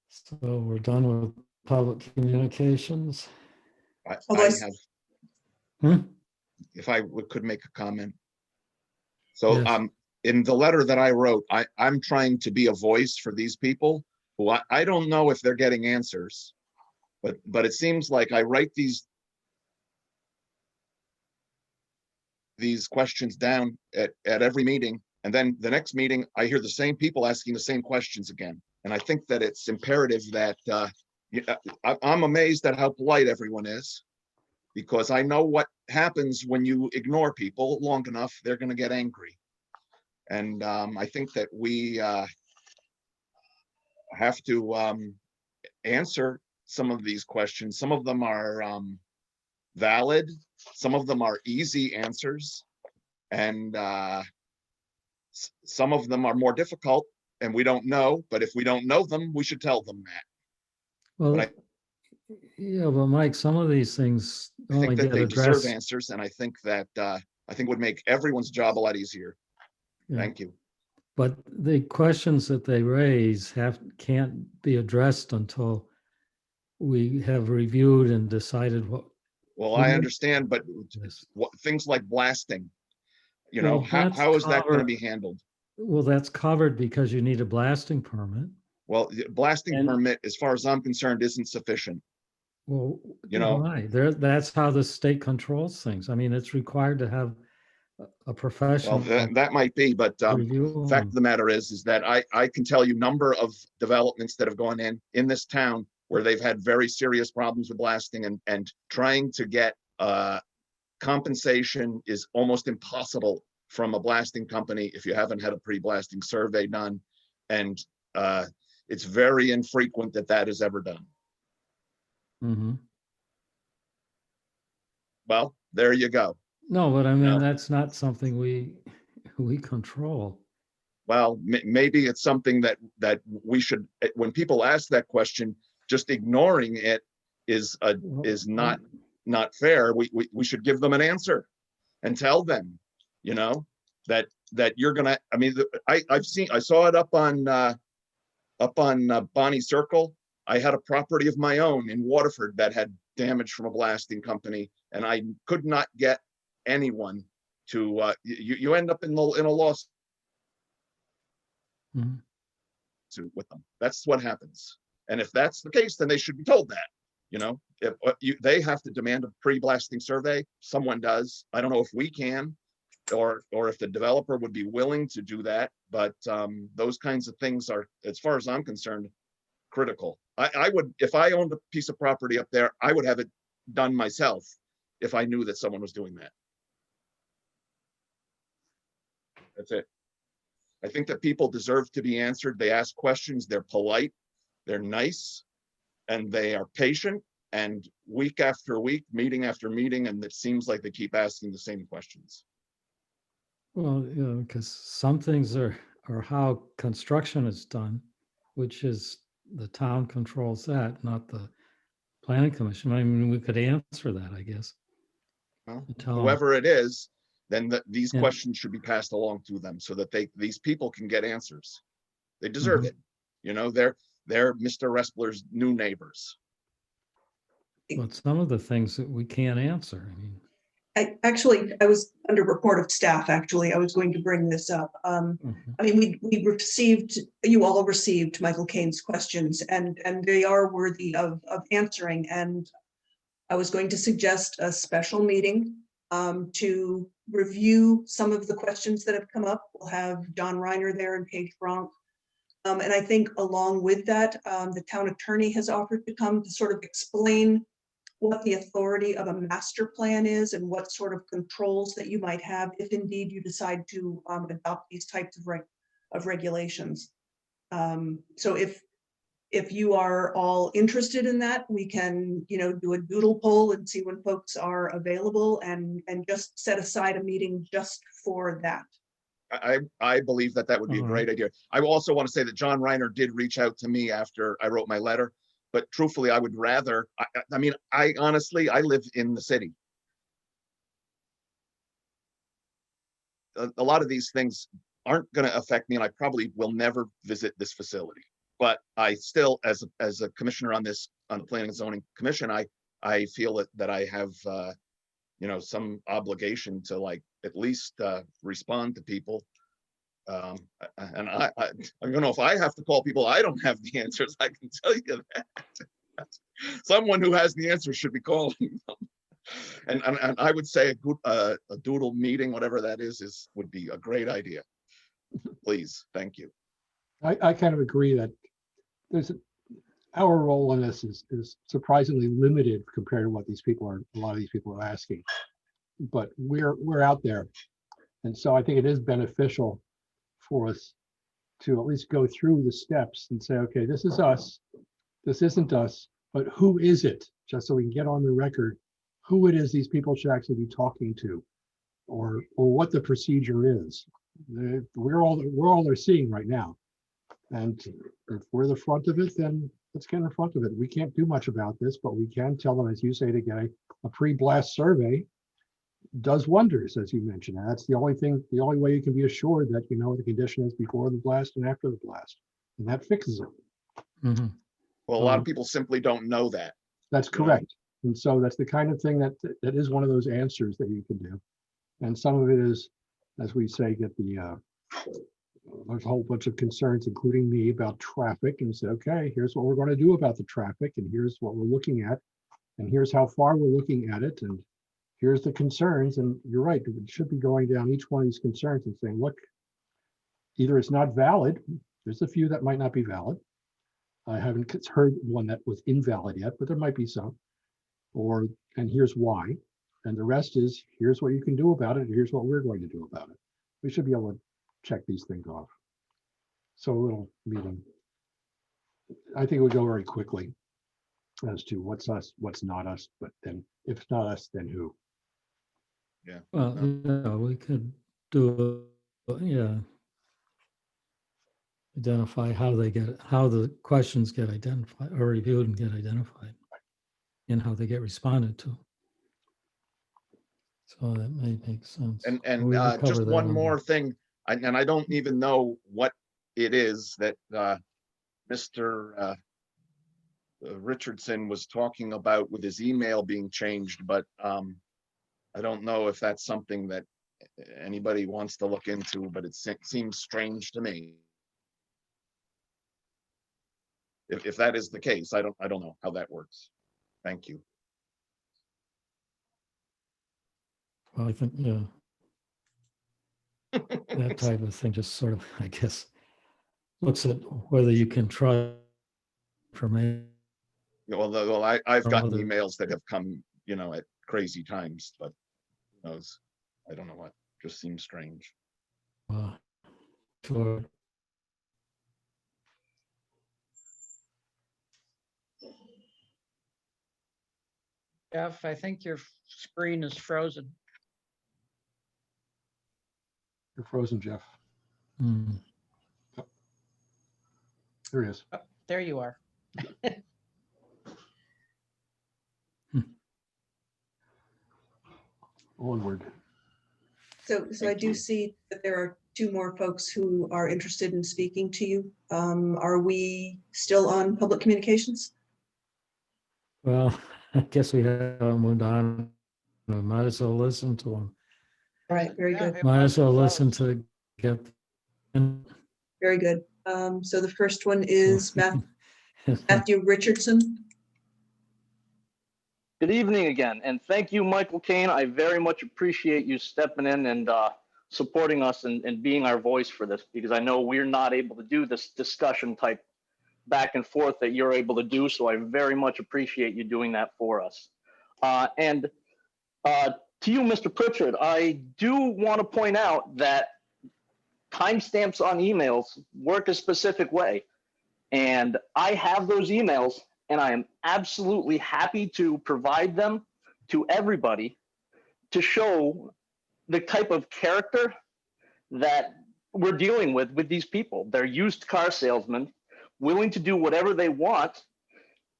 So we're done with public communications. I Otherwise- have, if I could make a comment. So Yes. in the letter that I wrote, I'm trying to be a voice for these people who I don't know if they're getting answers, but it seems like I write these questions down at every meeting, and then the next meeting I hear the same people asking the same questions again. And I think that it's imperative that I'm amazed at how polite everyone is, because I know what happens when you ignore people long enough, they're going to get angry. And I think that we have to answer some of these questions. Some of them are valid, some of them are easy answers, and some of them are more difficult and we don't know, but if we don't know them, we should tell them that. Well, yeah, but Mike, some of these things I only think that get they deserve addressed. answers, and I think that would make everyone's job a lot easier. Yeah. Thank you. But the questions that they raise can't be addressed until we have reviewed and decided what. Well, I understand, but things like blasting, Well, how is that going to covered. be handled? Well, that's covered because you need a blasting permit. Well, the blasting permit, as far as I'm concerned, isn't sufficient. Well, why? That's how the state controls things. I mean, it's required to have a professional. Well, that might be, but the fact of the matter is that I can tell you number of developments that have gone in this town where they've had very serious problems with blasting, and trying to get compensation is almost impossible from a blasting company if you haven't had a pre-blasting survey done. And it's very infrequent that that is ever done. Mhm. Well, there you go. No, but I mean, No. that's not something we control. Well, maybe it's something that we should, when people ask that question, just ignoring it is not fair. We should give them an answer and tell them, you know, that you're gonna. I mean, I saw it up on Bonnie Circle. I had a property of my own in Waterford that had damage from a blasting company, and I could not get anyone to. You end up in a lawsuit. Mhm. With them. That's what happens. And if that's the case, then they should be told that, you know, if they have to demand a pre-blasting survey, someone does. I don't know if we can, or if the developer would be willing to do that. But those kinds of things are, as far as I'm concerned, critical. I would, if I owned a piece of property up there, I would have it done myself if I knew that someone was doing that. That's it. I think that people deserve to be answered. They ask questions, they're polite, they're nice, and they are patient. And week after week, meeting after meeting, and it seems like they keep asking the same questions. Well, you know, because some things are how construction is done, which is the town controls that, not the planning commission. I mean, we could answer that, I guess. Well, Tell 'em. whoever it is, then these Yeah. questions should be passed along to them so that these people can get answers. They deserve it. You know, they're Mr. Ressler's new neighbors. But some of the things that we can't answer. I mean, I was under report of staff, actually. I was going to bring this up. mhm. I mean, you all received Michael Cain's questions, and they are worthy of answering. And I was going to suggest a special meeting to review some of the questions that have come up. We'll have John Reiner there and Paige Bronk. And I think along with that, the town attorney has offered to come to sort of explain what the authority of a master plan is and what sort of controls that you might have if indeed you decide to adopt these types of regulations. So if you are all interested in that, we can, you know, do a doodle poll and see when folks are available and just set aside a meeting just for that. I believe that would be a great idea. I also want to say that John Reiner did reach out to me after I wrote my letter, but truthfully, I would rather, I mean, I honestly live in the city. A lot of these things aren't going to affect me, and I probably will never visit this facility. But I still, as a commissioner on the Planning and Zoning Commission, I feel that I have, you know, some obligation to, like, at least respond to people. And I don't know if I have to call people. I don't have the answers. I can tell you that. Someone who has the answers should be calling them. And I would say a doodle meeting, whatever that is would be a great idea. Please, thank you. I kind of agree that our role in this is surprisingly limited compared to what a lot of these people are asking. But we're out there, and so I think it is beneficial for us to at least go through the steps and say, okay, this is us, this isn't us, but who is it? Just so we can get on the record who it is these people should actually be talking to, or what the procedure is. We're all they're seeing right now. And if we're the front of it, then let's get in front of it. We can't do much about this, but we can tell them, as you say, to get a pre-blast survey does wonders, as you mentioned. And that's the only way you can be assured that you know what the condition is before the blast and after the blast. And that fixes it. Mhm. Well, a lot of people simply don't know that. That's correct. And so that's the kind of thing that is one of those answers that you can do. And some of it is, as we say, there's a whole bunch of concerns, including me, about traffic, and say, okay, here's what we're going to do about the traffic, and here's what we're looking at, and here's how far we're looking at it, and here's the concerns. And you're right, it should be going down each one of these concerns and saying, look, either it's not valid, there's a few that might not be valid. I haven't heard one that was invalid yet, but there might be some, and here's why. And the rest is, here's what you can do about it, and here's what we're going to do about it. we should be able to check these things off. So a little meeting. I think it would go very quickly as to what's us, what's not us, but then if it's not us, then who? Yeah. Well, yeah, we could do, yeah. Identify how they get, how the questions get identified or reviewed and get identified and how they get responded to. So that may make sense. And We can just cover that one on more thing, and I don't even know what it is that Mr. Richardson was talking about with his email being changed, but I don't know if that's something that anybody wants to look into, but it seems strange to me. If that is the case, I don't know how that works. Thank you. Well, I think, yeah. That type of thing just sort of, I guess, looks at whether you can trust information. Well, I've From gotten other- emails that have come, at crazy times, but who knows? I don't know what, just seems strange. For Jeff, I think your screen is frozen. You're frozen, Jeff. hmm. There he is. Oh, there you are. Onward. So I do see that there are two more folks who are interested in speaking to you. Are we still on public communications? Well, I guess we haven't moved on. We might as well listen to them. All right, very good. Might as well listen to get. Very good. So the first one is Matthew Richardson. Good evening again, and thank you, Michael Kane. I very much appreciate you stepping in and supporting us and being our voice for this, because I know we're not able to do this discussion type back and forth that you're able to do. So I very much appreciate you doing that for us. And to you, Mr. Pritchard, I do want to point out that timestamps on emails work a specific way. And I have those emails, and I am absolutely happy to provide them to everybody to show the type of character that we're dealing with these people. They're used car salesmen, willing to do whatever they want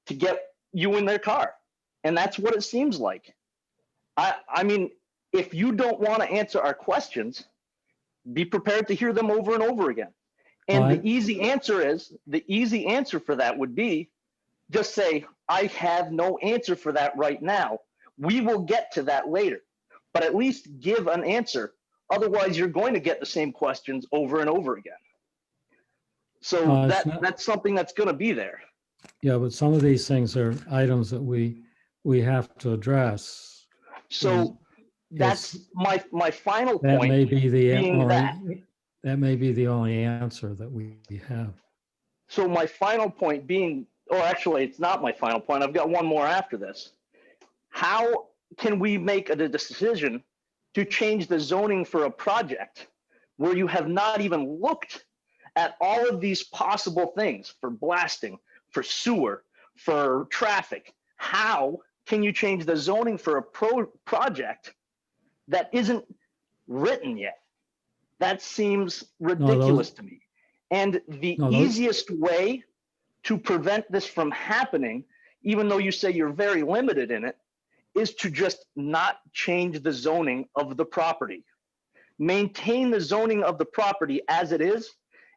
to get you in their car. And that's what it seems like. I mean, if you don't want to answer our questions, be prepared to hear them over and over again. And the easy answer for that would be just say, I have no answer for that right now. We will get to that later, but at least give an answer. Otherwise, you're going to get the same questions over and over again. So that's something that's going to be there. Yeah, but some of these things are items that we have to address. So that's my final that point. May be the being that may be the only answer that we have. So my final point being, or actually it's not my final point, I've got one more after this. How can we make a decision to change the zoning for a project where you have not even looked at all of these possible things for blasting, for sewer, for traffic? How can you change the zoning for a project that isn't written yet? That seems ridiculous to me. And the easiest way to prevent this from happening, even though you say you're very limited in it, is to just not change the zoning of the property. Maintain the zoning of the property as it is,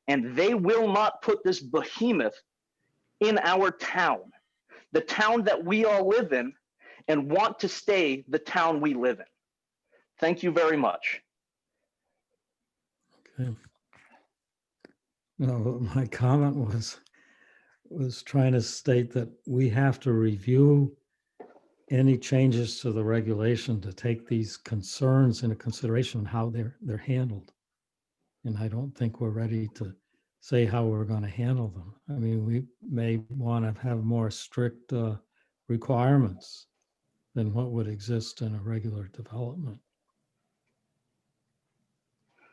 and they will not put this behemoth in our town, the town that we all live in and want to stay the town we live in. Thank you very much. Okay. No, my comment was trying to state that we have to review any changes to the regulation to take these concerns into consideration, how they're handled. And I don't think we're ready to say how we're going to handle them. I mean, we may want to have more strict requirements than what would exist in a regular development.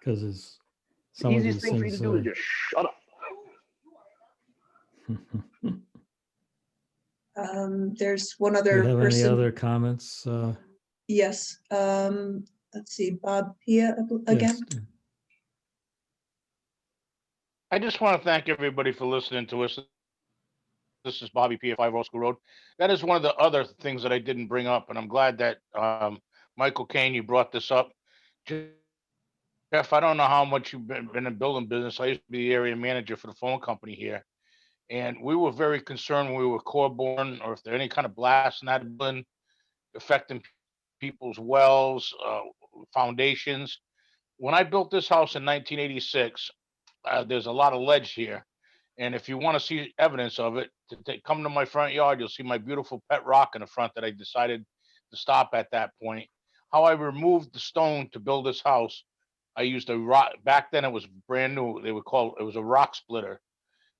because it's The some of easiest these thing for you to things do is are. just shut up. There's one Do other you have any person. other comments? Yes. Let's see, Bob Pia again. Yes. I just want to thank everybody for listening to us. This is Bobby P. at 5 Old School Road. That is one of the other things that I didn't bring up, and I'm glad that Michael Kane, you brought this up. Jeff, I don't know how much you've been in building business. I used to be the area manager for the phone company here, and we were very concerned when we were core born or if there any kind of blast in that building affecting people's wells, foundations. When I built this house in 1986, there's a lot of ledge here. And if you want to see evidence of it, come to my front yard, you'll see my beautiful pet rock in the front that I decided to stop at that point. How I removed the stone to build this house, I used a rock. Back then it was brand new. They would call it was a rock splitter,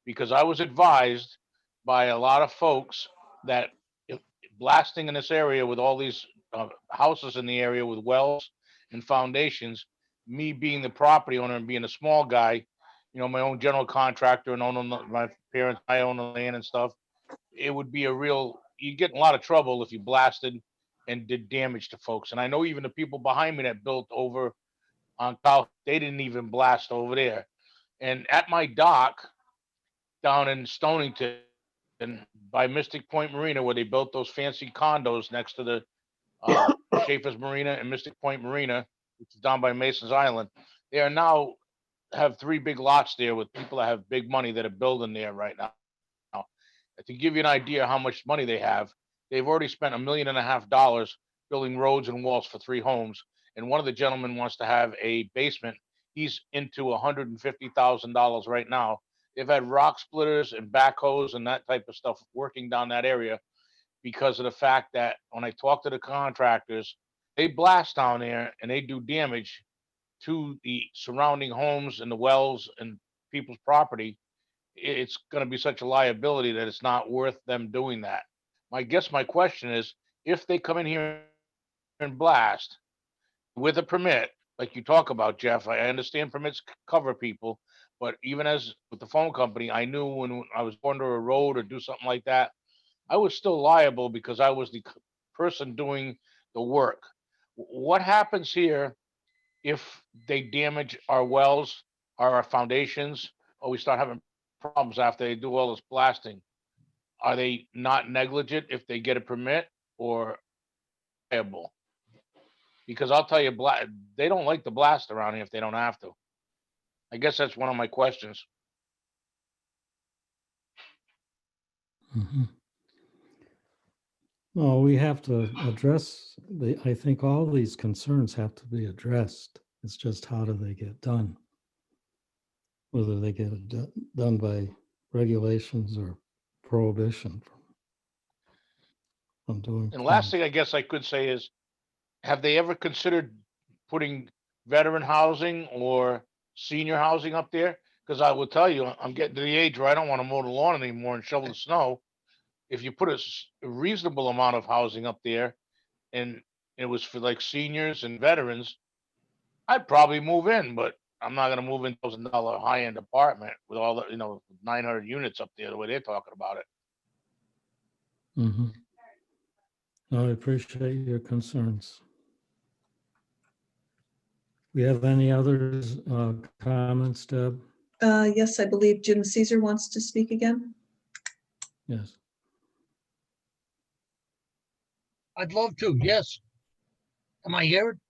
because I was advised by a lot of folks that if blasting in this area with all these houses in the area with wells and foundations, me being the property owner and being a small guy, my own general contractor and owning my parents, I own the land and stuff, it would be you'd get in a lot of trouble if you blasted and did damage to folks. And I know even the people behind me that built over on South, they didn't even blast over there. And at my dock down in Stonington by Mystic Point Marina, where they built those fancy condos next to the Schaefer's Marina and Mystic Point Marina, which is down by Mason's Island, they are now have 3 big lots there with people that have big money that are building there right now. To give you an idea how much money they have, they've already spent $1.5 million building roads and walls for 3 homes. And one of the gentlemen wants to have a basement. He's into $150,000 right now. They've had rock splitters and backhoes and that type of stuff working down that area because of the fact that when I talk to the contractors, they blast down there and they do damage to the surrounding homes and the wells and people's property. It's going to be such a liability that it's not worth them doing that. My question is, if they come in here and blast with a permit, like you talk about, Jeff, I understand permits cover people, but even as with the phone company, I knew when I was going to a road or do something like that, I was still liable because I was the person doing the work. What happens here if they damage our wells, our foundations, or we start having problems after they do all this blasting? Are they not negligent if they get a permit, or liable? Because I'll tell you, they don't like to blast around here if they don't have to. I guess that's one of my questions. Mhm. Well, we have to address I think all these concerns have to be addressed. It's just how do they get done? Whether they get done by regulations or prohibition from doing And last things. thing I guess I could say is, have they ever considered putting veteran housing or senior housing up there? Because I will tell you, I'm getting to the age where I don't want to mow the lawn anymore and shovel the snow. If you put a reasonable amount of housing up there and it was for like seniors and veterans, I'd probably move in, but I'm not going to move in $1,000 high-end apartment with all the, 900 units up there, the way they're talking about it. Mhm. I appreciate your concerns. We have any other comments, Deb? Yes, I believe Jim Caesar wants to speak again. Yes. I'd love to, yes. Am I here? Can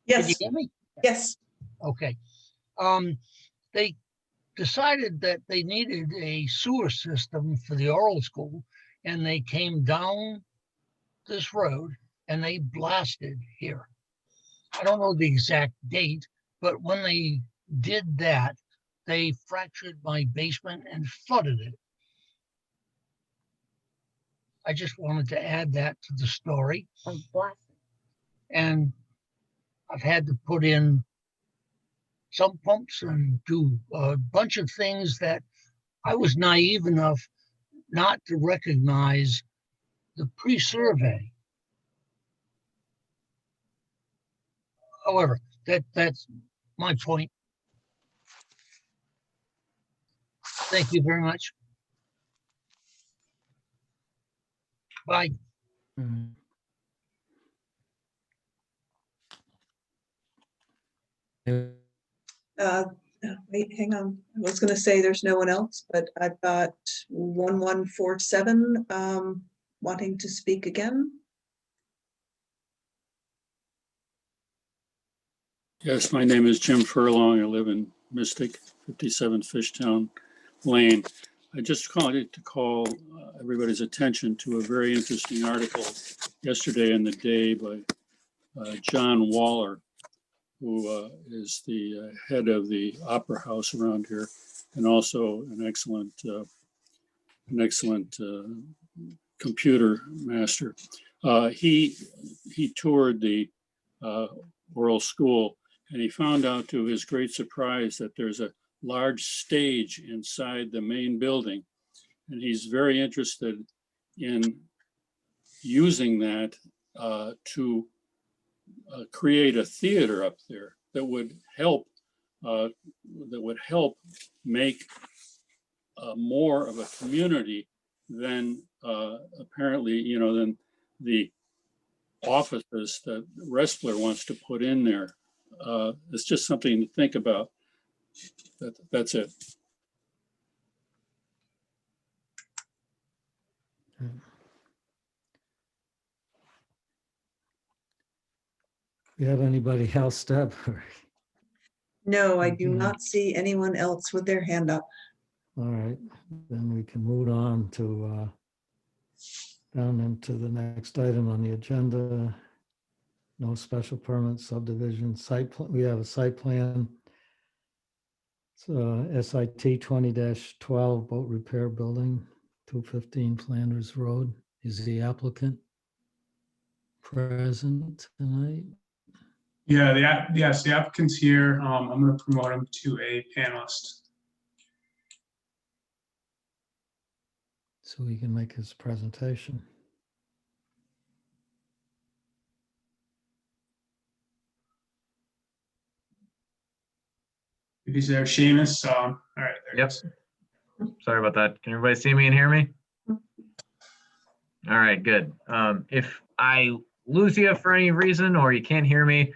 you Yes, hear me? yes. Okay. They decided that they needed a sewer system for the oral school, and they came down this road and they blasted here. I don't know the exact date, but when they did that, they fractured my basement and flooded it. I just wanted to add that to the story. And I've had to put in some pumps and do a bunch of things that I was naive enough not to recognize the pre-survey. However, that's my point. Thank you very much. Bye. Mm. Wait, hang on. I was gonna say there's no one else, but I've got 1147 wanting to speak again. Yes, my name is Jim Furlong. I live in Mystic, 57 Fishtown Lane. I just wanted to call everybody's attention to a very interesting article yesterday in the Day by John Waller, who is the head of the Opera House around here, and also an excellent computer master. He toured the Oral School, and he found out to his great surprise that there's a large stage inside the main building, and he's very interested in using that to create a theater up there that would help make more of a community than apparently, than the offices that Restler wants to put in there. It's just something to think about. That's it. You have anybody else, Deb? No, I do not see anyone else with their hand up. All right, then we can move on to down into the next item on the agenda. No special permit subdivision site. We have a site plan. It's SIT 20-12 boat repair building, 215 Flanders Road. Is the applicant present tonight? Yeah, yes, the applicant's here. I'm going to promote him to a panelist. So he can make his presentation. If he's there, Seamus. All right. Yep. Sorry about that. Can everybody see me and hear me? All right, good. If I lose you for any reason or you can't hear me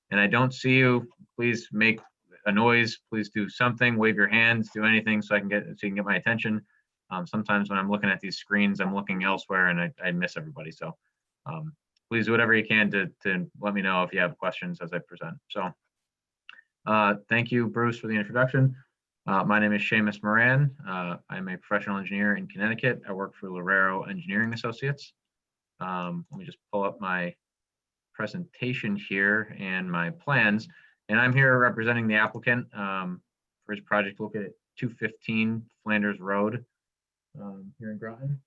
and I don't see you, please make a noise. Please do something, wave your hands, do anything so you can get my attention. Sometimes when I'm looking at these screens, I'm looking elsewhere and I miss everybody. So please do whatever you can to let me know if you have questions as I present. So thank you, Bruce, for the introduction. My name is Seamus Moran. I'm a professional engineer in Connecticut. I work for Lorero Engineering Associates. Let me just pull up my presentation here and my plans. And I'm here representing the applicant for his project located at 215 Flanders Road here in Groton.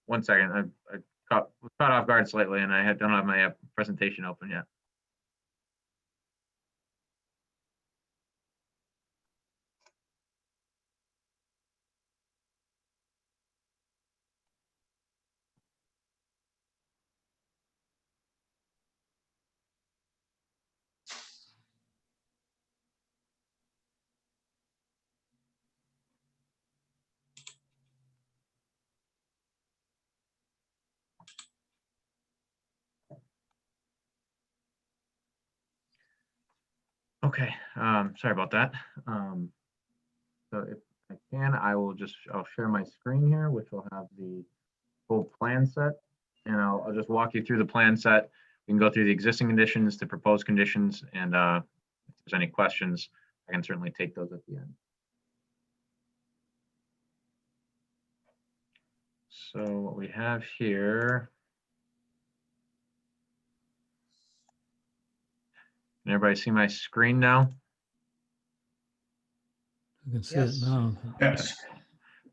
One second, I was caught off guard slightly and I don't have my presentation open yet. Okay, sorry about that. So if I can, I'll share my screen here, which will have the full plan set. And I'll just walk you through the plan set. We can go through the existing conditions, the proposed conditions, and if there's any questions, I can certainly take those at the end. So what we have here. Can everybody see my screen now? You can see it now. Yes.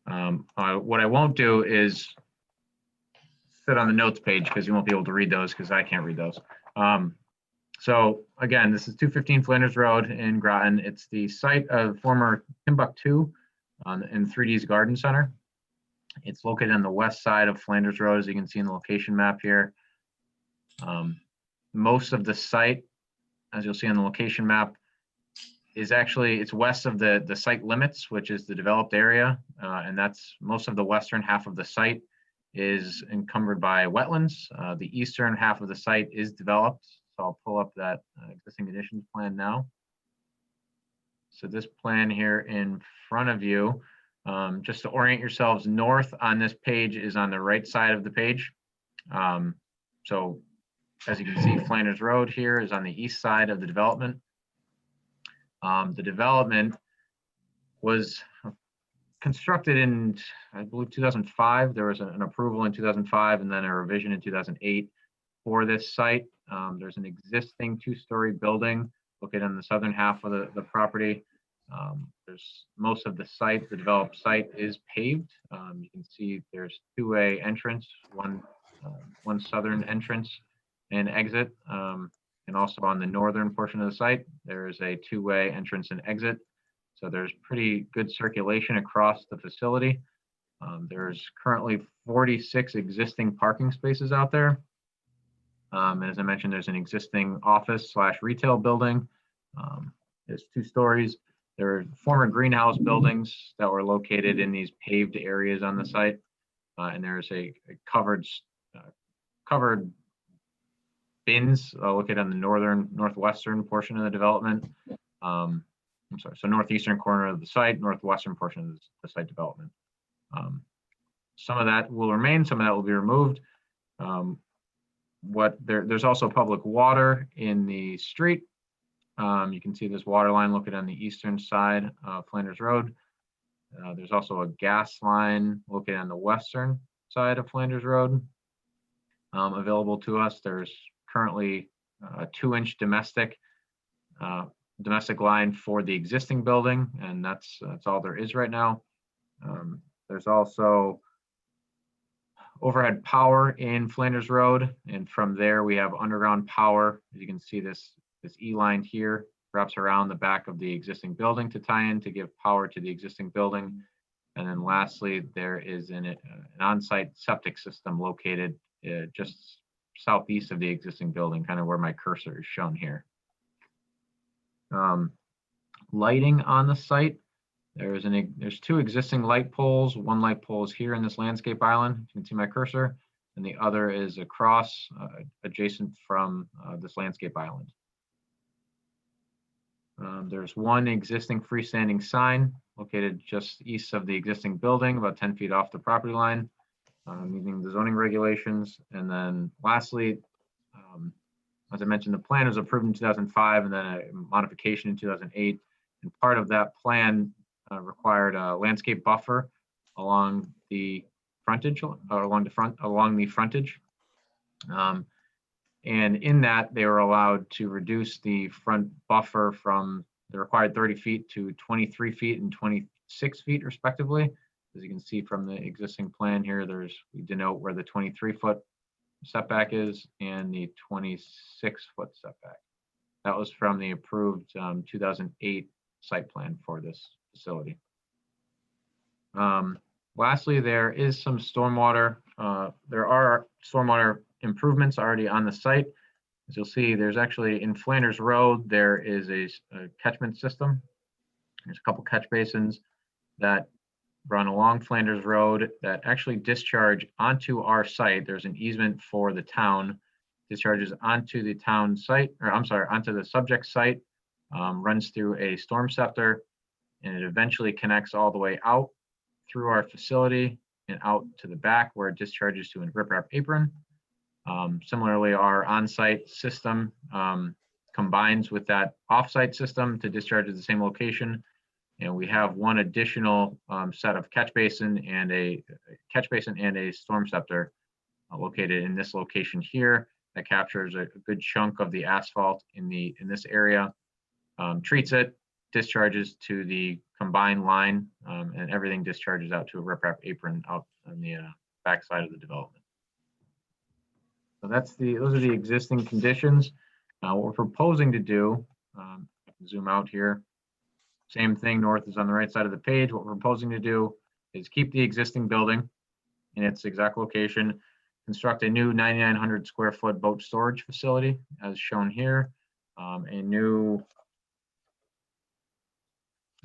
What I won't do is sit on the notes page because you won't be able to read those because I can't read those. So again, this is 215 Flanders Road in Groton. It's the site of former Timbuktu in 3D's Garden Center. It's located on the west side of Flanders Road, as you can see in the location map here. Most of the site, as you'll see on the location map, is actually, it's west of the site limits, which is the developed area. And that's most of the western half of the site is encumbered by wetlands. The eastern half of the site is developed. So I'll pull up that existing conditions plan now. So this plan here in front of you, just to orient yourselves, north on this page is on the right side of the page. So as you can see, Flanders Road here is on the east side of the development. The development was constructed in, I believe, 2005. There was an approval in 2005 and then a revision in 2008 for this site. There's an existing two-story building located on the southern half of the property. There's most of the site, the developed site is paved. You can see there's two-way entrance, one southern entrance and exit. And also on the northern portion of the site, there is a two-way entrance and exit. So there's pretty good circulation across the facility. There's currently 46 existing parking spaces out there. And as I mentioned, there's an existing office / retail building. There's 2 stories. There are former greenhouse buildings that were located in these paved areas on the site. And there's a covered bins located on the northwestern portion of the development. I'm sorry, so northeastern corner of the site, northwestern portion of the site development. Some of that will remain, some of that will be removed. There's also public water in the street. You can see this water line located on the eastern side of Flanders Road. There's also a gas line located on the western side of Flanders Road available to us. There's currently a 2-inch domestic line for the existing building, and that's all there is right now. There's also overhead power in Flanders Road, and from there we have underground power. As you can see, this E-line here wraps around the back of the existing building to tie in to give power to the existing building. And then lastly, there is an on-site septic system located just southeast of the existing building, kind of where my cursor is shown here. Lighting on the site, there's 2 existing light poles. One light pole is here in this landscape island. You can see my cursor, and the other is across adjacent from this landscape island. There's one existing freestanding sign located just east of the existing building, about 10 feet off the property line, meeting the zoning regulations. And then lastly, as I mentioned, the plan was approved in 2005 and then a modification in 2008. And part of that plan required a landscape buffer along the frontage, along the frontage. And in that, they were allowed to reduce the front buffer from the required 30 feet to 23 feet and 26 feet respectively. As you can see from the existing plan here, we denote where the 23-foot setback is and the 26-foot setback. That was from the approved 2008 site plan for this facility. Lastly, there is some stormwater. There are stormwater improvements already on the site. As you'll see, there's actually in Flanders Road, there is a catchment system. There's a couple catch basins that run along Flanders Road that actually discharge onto our site. There's an easement for the town, discharges onto the town site, or I'm sorry, onto the subject site, runs through a storm scepter, and it eventually connects all the way out through our facility and out to the back where it discharges to a riprap apron. Similarly, our on-site system combines with that off-site system to discharge at the same location. And we have one additional set of catch basin and a storm scepter located in this location here that captures a good chunk of the asphalt in this area, treats it, discharges to the combined line, and everything discharges out to a riprap apron out on the back side of the development. So those are the existing conditions. What we're proposing to do, I can zoom out here. Same thing, north is on the right side of the page. What we're proposing to do is keep the existing building in its exact location, construct a new 9,900 square foot boat storage facility as shown here, a new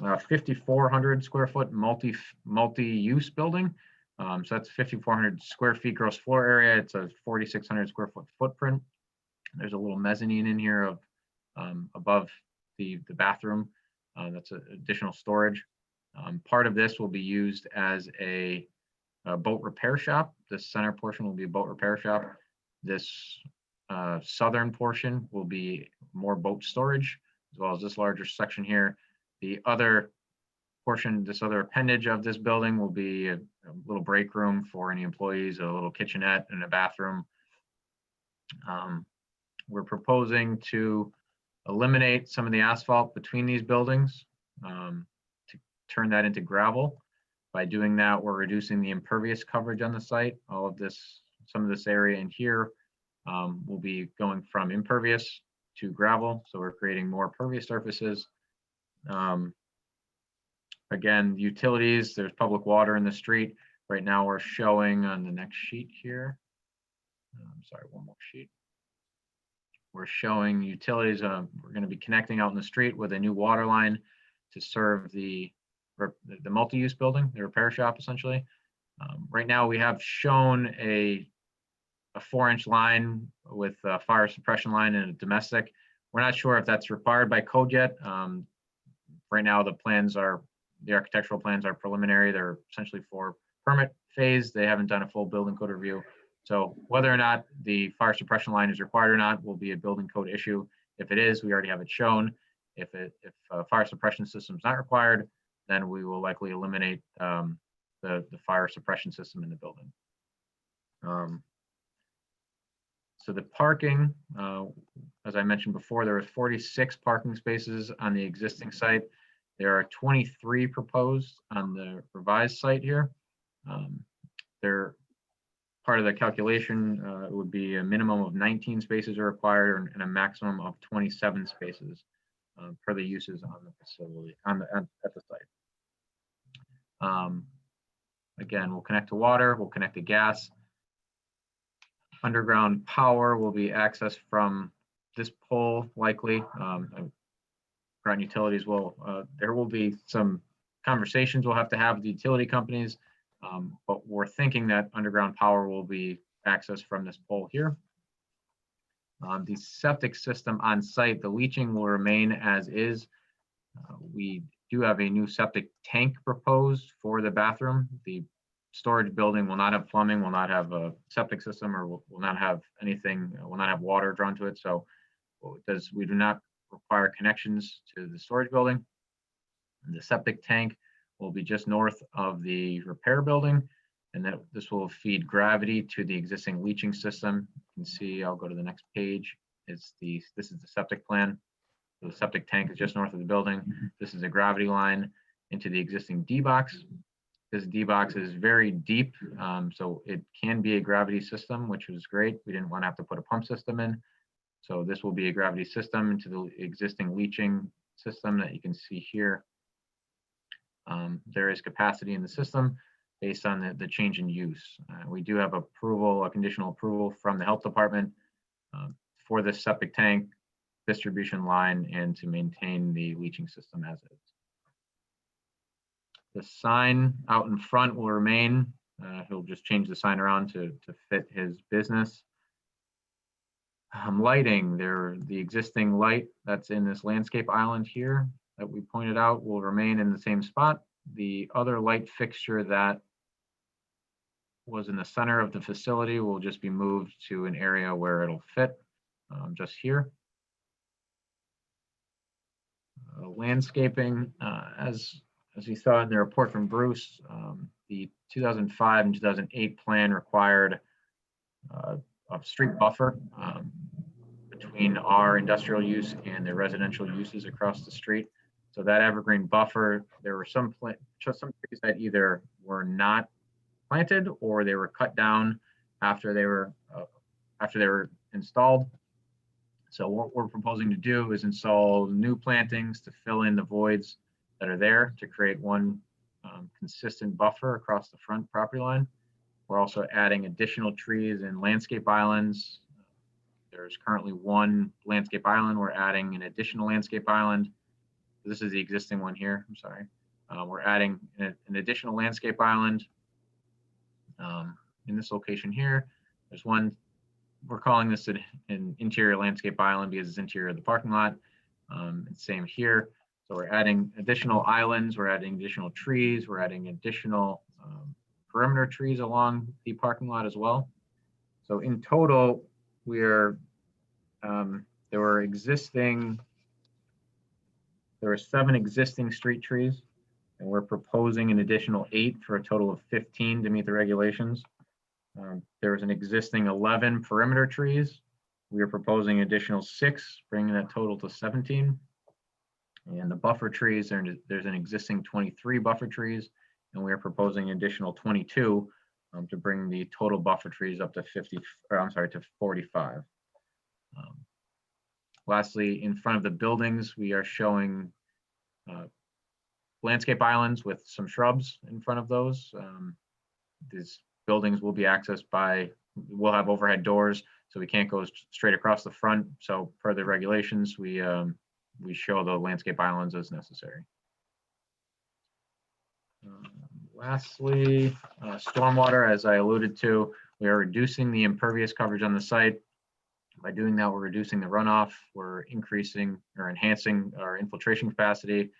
5,400 square foot multi-use building. So that's 5,400 square feet gross floor area. It's a 4,600 square foot footprint. There's a little mezzanine in here of above the bathroom. That's additional storage. Part of this will be used as a boat repair shop. This center portion will be a boat repair shop. This southern portion will be more boat storage, as well as this larger section here. The other portion, this other appendage of this building will be a little break room for any employees, a little kitchenette and a bathroom. We're proposing to eliminate some of the asphalt between these buildings, to turn that into gravel. By doing that, we're reducing the impervious coverage on the site. All of this, some of this area in here will be going from impervious to gravel. So we're creating more pervious surfaces. Again, utilities, there's public water in the street. Right now we're showing on the next sheet here. I'm sorry, one more sheet. We're showing utilities. We're going to be connecting out in the street with a new water line to serve the multi-use building, the repair shop, essentially. Right now, we have shown a 4-inch line with a fire suppression line and a domestic. We're not sure if that's required by code yet. Right now, the architectural plans are preliminary. They're essentially for permit phase. They haven't done a full building code review. So whether or not the fire suppression line is required or not will be a building code issue. If it is, we already have it shown. If fire suppression system is not required, then we will likely eliminate the fire suppression system in the building. So the parking, as I mentioned before, there are 46 parking spaces on the existing site. There are 23 proposed on the revised site here. They're part of the calculation. It would be a minimum of 19 spaces are required and a maximum of 27 spaces per the uses on the facility at the site. Again, we'll connect to water, we'll connect to gas. Underground power will be accessed from this pole, likely. Groton Utilities will, there will be some conversations we'll have to have with the utility companies, but we're thinking that underground power will be accessed from this pole here. The septic system on site, the leaching will remain as is. We do have a new septic tank proposed for the bathroom. The storage building will not have plumbing, will not have a septic system, or will not have anything, will not have water drawn to it. So we do not require connections to the storage building. And the septic tank will be just north of the repair building, and that this will feed gravity to the existing leaching system. You can see, I'll go to the next page. This is the septic plan. So the septic tank is just north of the building. This is a gravity line into the existing D box. This D box is very deep, so it can be a gravity system, which was great. We didn't want to have to put a pump system in. So this will be a gravity system into the existing leaching system that you can see here. There is capacity in the system based on the change in use. We do have approval, a conditional approval from the health department for the septic tank, distribution line, and to maintain the leaching system as is. The sign out in front will remain. He'll just change the sign around to fit his business. Lighting, the existing light that's in this landscape island here that we pointed out will remain in the same spot. The other light fixture that was in the center of the facility will just be moved to an area where it'll fit, just here. Landscaping, as you saw in the report from Bruce, the 2005 and 2008 plan required a street buffer between our industrial use and the residential uses across the street. So that evergreen buffer, there were some trees that either were not planted or they were cut down after they were installed. So what we're proposing to do is install new plantings to fill in the voids that are there to create one consistent buffer across the front property line. We're also adding additional trees and landscape islands. There's currently one landscape island. We're adding an additional landscape island. this is the existing one here, I'm sorry. We're adding an additional landscape island in this location here. There's one, we're calling this an interior landscape island because it's interior of the parking lot. Same here. So we're adding additional islands, we're adding additional trees, we're adding additional perimeter trees along the parking lot as well. So in total, there were 7 existing street trees, and we're proposing an additional 8 for a total of 15 to meet the regulations. There was an existing 11 perimeter trees. We are proposing an additional 6, bringing that total to 17. And the buffer trees, there's an existing 23 buffer trees, and we are proposing an additional 22 to bring the total buffer trees up to 45. Lastly, in front of the buildings, we are showing landscape islands with some shrubs in front of those. These buildings will be accessed we'll have overhead doors, so we can't go straight across the front. So per the regulations, we show the landscape islands as necessary. Lastly, stormwater, as I alluded to, we are reducing the impervious coverage on the site. By doing that, we're reducing the runoff, we're increasing or enhancing our infiltration capacity,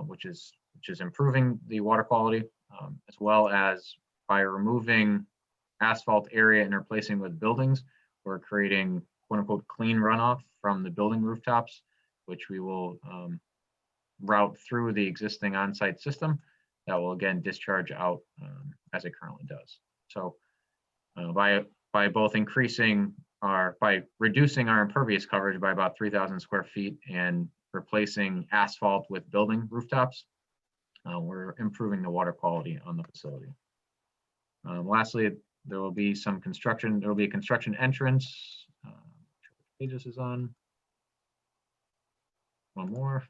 which is improving the water quality, as well as by removing asphalt area and replacing with buildings, we're creating quote unquote clean runoff from the building rooftops, which we will route through the existing on-site system that will again discharge out as it currently does. So by both by reducing our impervious coverage by about 3,000 square feet and replacing asphalt with building rooftops, we're improving the water quality on the facility. Lastly, there will be some construction. There will be a construction entrance. Page this is on. One more.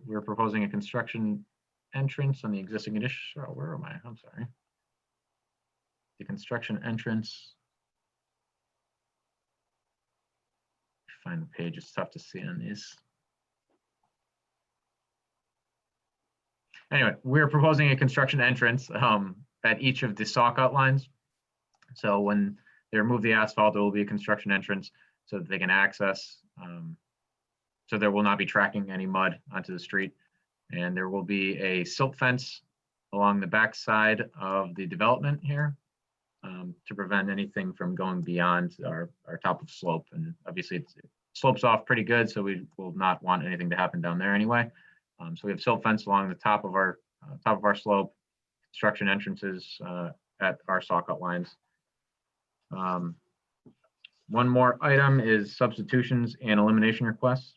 We're proposing a construction entrance on the existing addition. Oh, where am I? I'm sorry. The construction entrance. Find the page. It's tough to see on these. Anyway, we're proposing a construction entrance at each of the saw cut lines. So when they remove the asphalt, there will be a construction entrance so that they can access. So there will not be tracking any mud onto the street. And there will be a silt fence along the back side of the development here to prevent anything from going beyond our top of slope. And obviously it slopes off pretty good, so we will not want anything to happen down there anyway. So we have silt fence along the top of our slope, construction entrances at our saw cut lines. One more item is substitutions and elimination requests.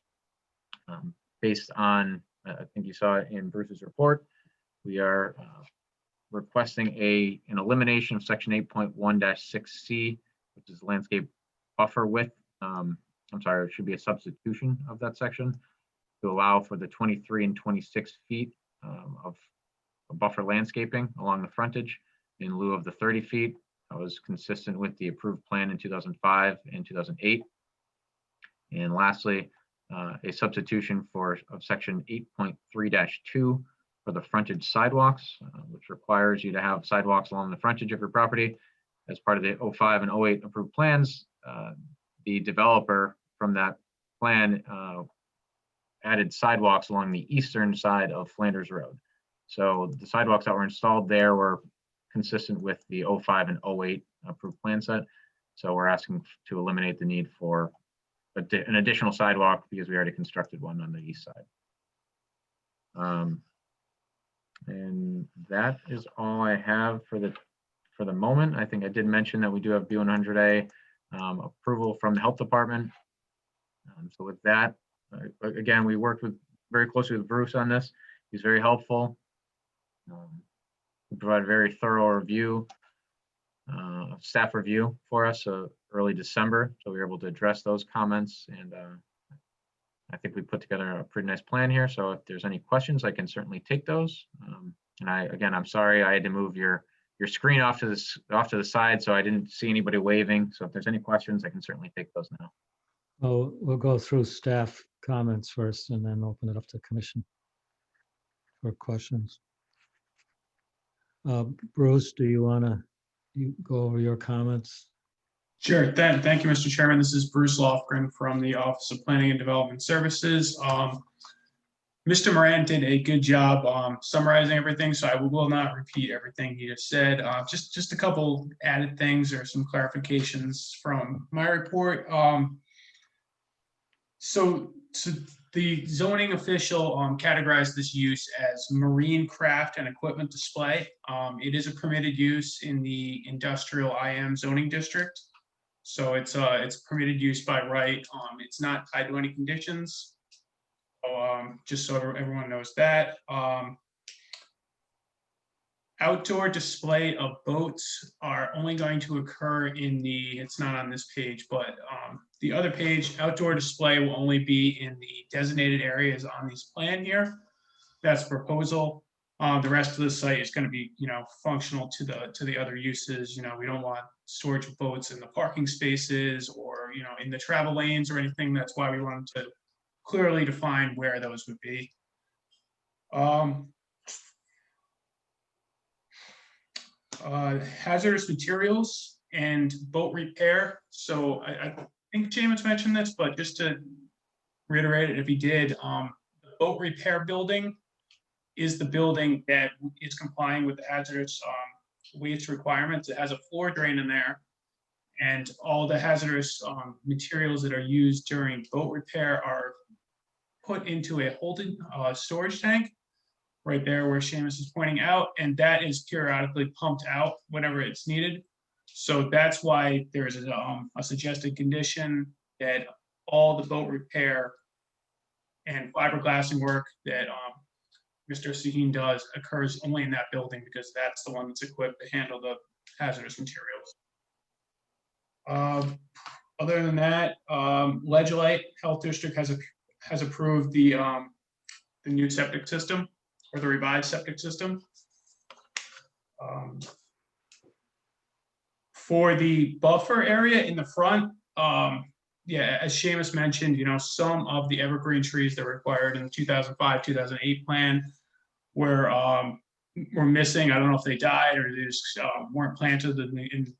Based on, I think you saw it in Bruce's report, we are requesting an elimination of section 8.1-6C, which is landscape buffer width. I'm sorry, it should be a substitution of that section to allow for the 23 and 26 feet of buffer landscaping along the frontage in lieu of the 30 feet. That was consistent with the approved plan in 2005 and 2008. And lastly, a substitution of section 8.3-2 for the frontage sidewalks, which requires you to have sidewalks along the frontage of your property. As part of the 05 and 08 approved plans, the developer from that plan added sidewalks along the eastern side of Flanders Road. So the sidewalks that were installed there were consistent with the 05 and 08 approved plan set. So we're asking to eliminate the need for an additional sidewalk because we already constructed one on the east side. And that is all I have for the moment. I think I did mention that we do have B100A approval from the health department. So with that, again, we worked very closely with Bruce on this. He's very helpful. He provided a very thorough review, staff review for us early December. So we were able to address those comments, and I think we put together a pretty nice plan here. So if there's any questions, I can certainly take those. And I'm sorry I had to move your screen off to the side, so I didn't see anybody waving. So if there's any questions, I can certainly take those now. Oh, we'll go through staff comments first and then open it up to commission for questions. Bruce, do you want to go over your comments? Sure. Thank you, Mr. Chairman. This is Bruce Lofgren from the Office of Planning and Development Services. Mr. Moran did a good job summarizing everything, so I will not repeat everything he just said. Just a couple added things or some clarifications from my report. So the zoning official categorized this use as marine craft and equipment display. It is a permitted use in the industrial IM zoning district. So it's permitted use by right. It's not tied to any conditions. So, just so everyone knows that. Outdoor display of boats are only going to occur in it's not on this page, but the other page, outdoor display will only be in the designated areas on this plan here. That's proposal. The rest of the site is going to be, functional to the other uses. We don't want storage of boats in the parking spaces or, in the travel lanes or anything. That's why we wanted to clearly define where those would be. Hazardous materials and boat repair. So I think James mentioned this, but just to reiterate it, if he did, the boat repair building is the building that is complying with the hazardous waste requirements. It has a floor drain in there, and all the hazardous materials that are used during boat repair are put into a holding storage tank right there where Seamus is pointing out, and that is periodically pumped out whenever it's needed. So that's why there's a suggested condition that all the boat repair and fiberglassing work that Mr. Sahin does occurs only in that building, because that's the one that's equipped to handle the hazardous materials. Other than that, Ledgelight Health District has approved the new septic system, or the revised septic system. For the buffer area in the front, yeah, as Seamus mentioned, some of the evergreen trees that were required in the 2005, 2008 plan were missing. I don't know if they died or they just weren't planted in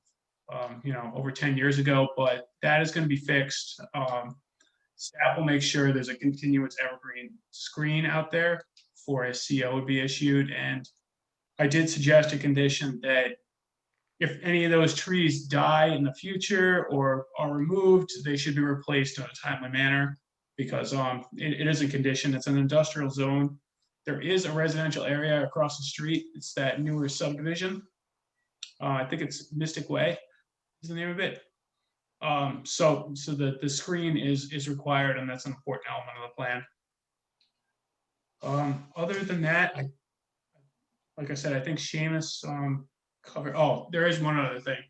over 10 years ago, but that is going to be fixed. Staff will make sure there's a continuous evergreen screen out there for a CO would be issued. And I did suggest a condition that if any of those trees die in the future or are removed, they should be replaced in a timely manner, because it is a condition. It's an industrial zone. There is a residential area across the street. It's that newer subdivision. I think it's Mystic Way is the name of it. So the screen is required, and that's an important element of the plan. Other than that, like I said, I think Seamus covered. Oh, there is one other thing.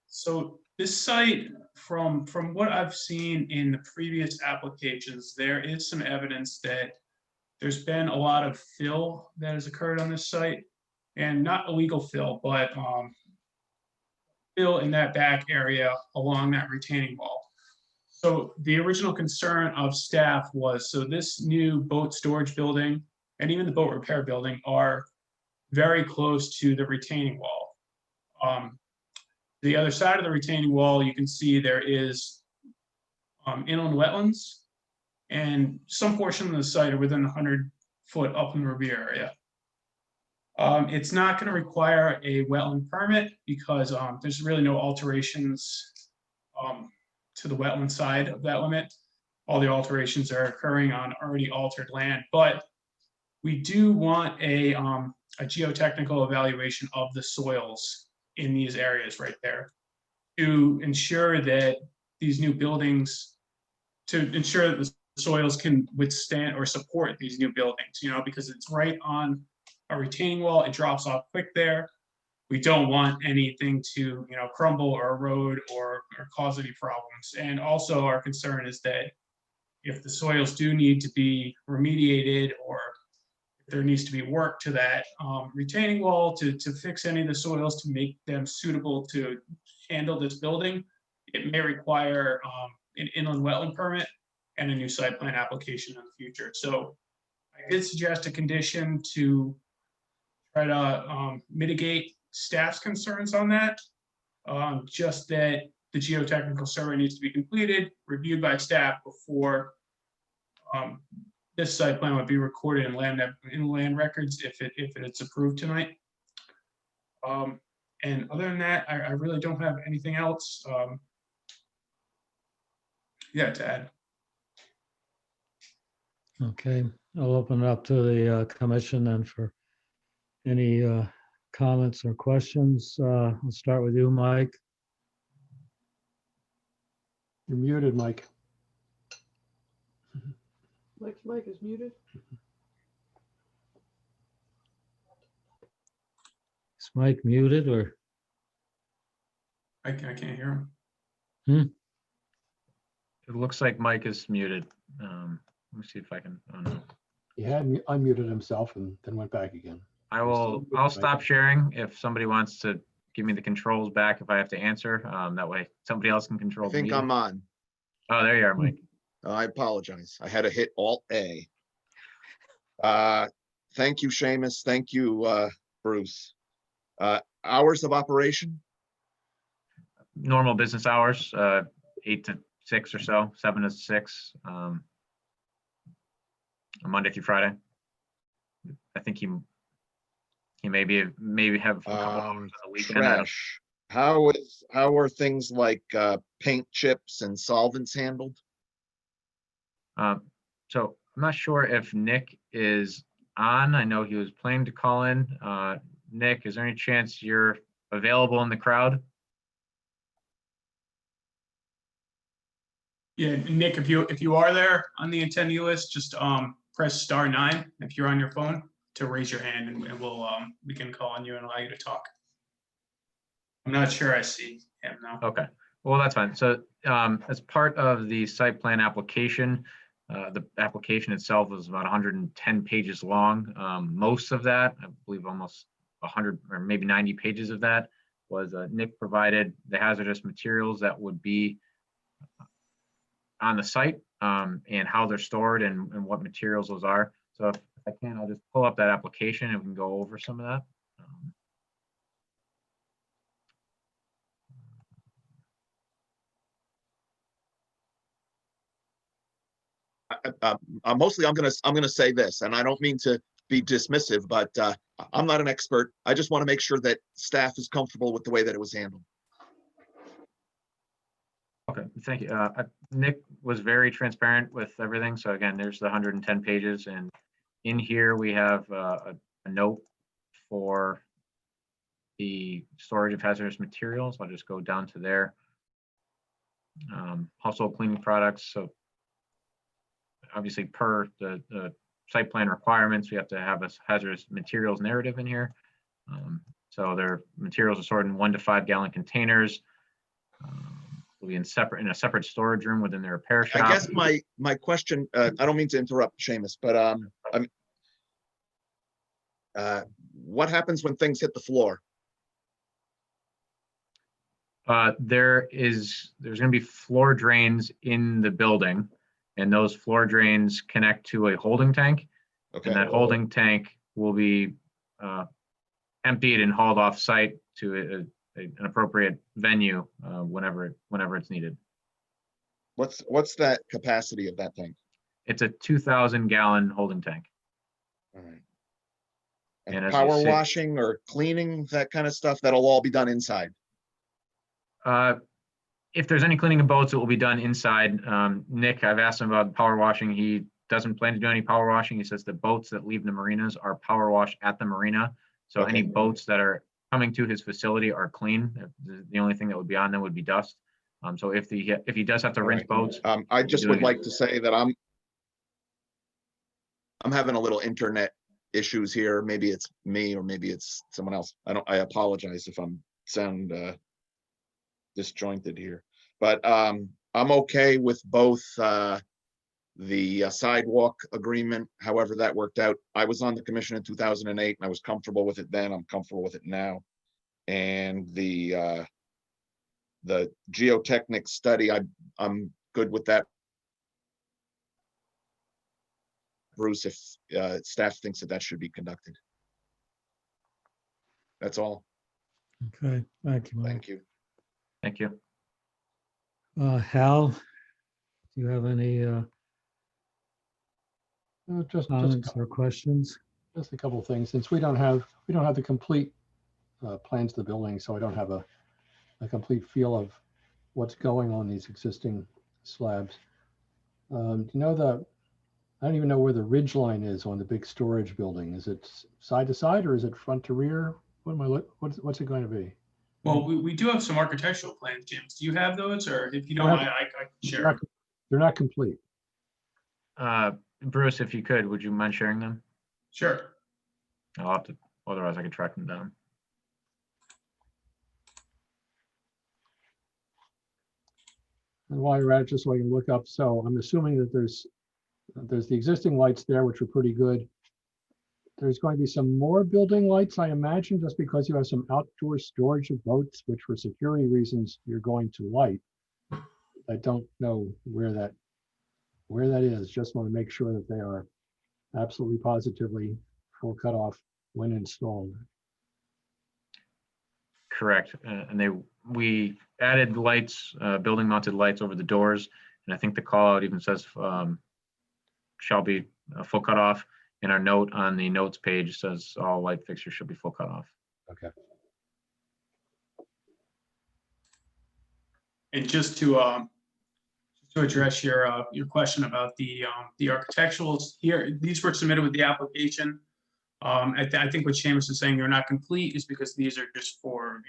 So this site, from what I've seen in the previous applications, there is some evidence that there's been a lot of fill that has occurred on this site, and not illegal fill, but fill in that back area along that retaining wall. So the original concern of staff was, so this new boat storage building and even the boat repair building are very close to the retaining wall. The other side of the retaining wall, you can see there is inland wetlands, and some portion of the site are within 100-foot upland review area. It's not going to require a wetland permit, because there's really no alterations to the wetland side of that limit. All the alterations are occurring on already altered land, but we do want a geotechnical evaluation of the soils in these areas right there to ensure that these new buildings, to ensure that the soils can withstand or support these new buildings, because it's right on a retaining wall. It drops off quick there. We don't want anything to, crumble or erode or cause any problems. And also our concern is that if the soils do need to be remediated, or if there needs to be work to that retaining wall to fix any of the soils to make them suitable to handle this building, it may require an inland wetland permit and a new site plan application in the future. So I did suggest a condition to try to mitigate staff's concerns on that. Just that the geotechnical survey needs to be completed, reviewed by staff before this site plan would be recorded in land records if it's approved tonight. And other than that, I really don't have anything else to add. Okay, I'll open it up to the commission then for any comments or questions. I'll start with you, Mike. You're muted, Mike. Mike's mic is muted. Is Mike muted or? I can't hear him. It looks like Mike is muted. Let me see if I can, oh no. He had unmuted himself and then went back again. I'll stop sharing if somebody wants to give me the controls back if I have to answer. That way somebody else can control I think me. I'm on. Oh, there you are, Mike. I apologize. I had to hit Alt-A. Thank you, Seamus. Thank you, Bruce. Hours of operation? Normal business hours, 8 to 6 or so, 7 to 6, Monday through Friday. I think he maybe have a couple hours on the weekend. Trash. How are things like paint chips and solvents handled? So I'm not sure if Nick is on. I know he was planning to call in. Nick, is there any chance you're available in the crowd? Yeah, Nick, if you are there on the attendee list, just press *9 if you're on your phone to raise your hand, and we can call on you and allow you to talk. I'm not sure I see him now. Okay, well, that's fine. So as part of the site plan application, the application itself was about 110 pages long. Most of that, I believe almost 100 or maybe 90 pages of that was Nick provided the hazardous materials that would be on the site and how they're stored and what materials those are. So if I can, I'll just pull up that application and we can go over some of that. Mostly, I'm gonna say this, and I don't mean to be dismissive, but I'm not an expert. I just want to make sure that staff is comfortable with the way that it was handled. Okay, thank you. Nick was very transparent with everything. So again, there's the 110 pages, and in here we have a note for the storage of hazardous materials. I'll just go down to there. Household cleaning products. So obviously per the site plan requirements, we have to have a hazardous materials narrative in here. So their materials are stored in 1 to 5 gallon containers. Will be in a separate storage room within the repair shop. I guess my question, I don't mean to interrupt, Seamus, but what happens when things hit the floor? There's going to be floor drains in the building, and those floor drains connect to a holding tank. Okay. And that holding tank will be emptied and hauled off site to an appropriate venue whenever it's needed. What's that capacity of that tank? It's a 2,000 gallon holding tank. All right. And as power we say- washing or cleaning, that kind of stuff, that'll all be done inside. If there's any cleaning of boats, it will be done inside. Nick, I've asked him about power washing. He doesn't plan to do any power washing. He says the boats that leave the marinas are power washed at the marina. So Okay. any boats that are coming to his facility are clean. The only thing that would be on them would be dust. So if he does have to rinse boats, I just would doing it. like to say that I'm having a little internet issues here. Maybe it's me or maybe it's someone else. I apologize if I'm sound disjointed here, but I'm okay with both the sidewalk agreement, however that worked out. I was on the commission in 2008 and I was comfortable with it then. I'm comfortable with it now. And the geotechnic study, I'm good with that, Bruce, if staff thinks that that should be conducted. That's all. Okay, thank you, Mike. Thank you. Thank you. Hal, do you have any Just comments or questions? a couple of things. Since we don't have the complete plans of the building, so I don't have a complete feel of what's going on these existing slabs. Do you know I don't even know where the ridge line is on the big storage building. Is it side to side or is it front to rear? What's it going to be? Well, we do have some architectural plans, James. Do you have those, or if you don't, I can share them. They're not complete. Bruce, if you could, would you mind sharing them? Sure. I'll have to, otherwise I could track them down. And while you're at it, just so I can look up, so I'm assuming that there's the existing lights there, which are pretty good. There's going to be some more building lights, I imagine, just because you have some outdoor storage of boats, which for security reasons, you're going to light. I don't know where that is. Just want to make sure that they are absolutely positively full cutoff when installed. Correct. And we added lights, building mounted lights over the doors. And I think the call out even says shall be a full cutoff. And our note on the notes page says all light fixtures should be full cutoff. Okay. And just to address your question about the architecturals here, these were submitted with the application. I think what Seamus is saying they're not complete is because these are just for,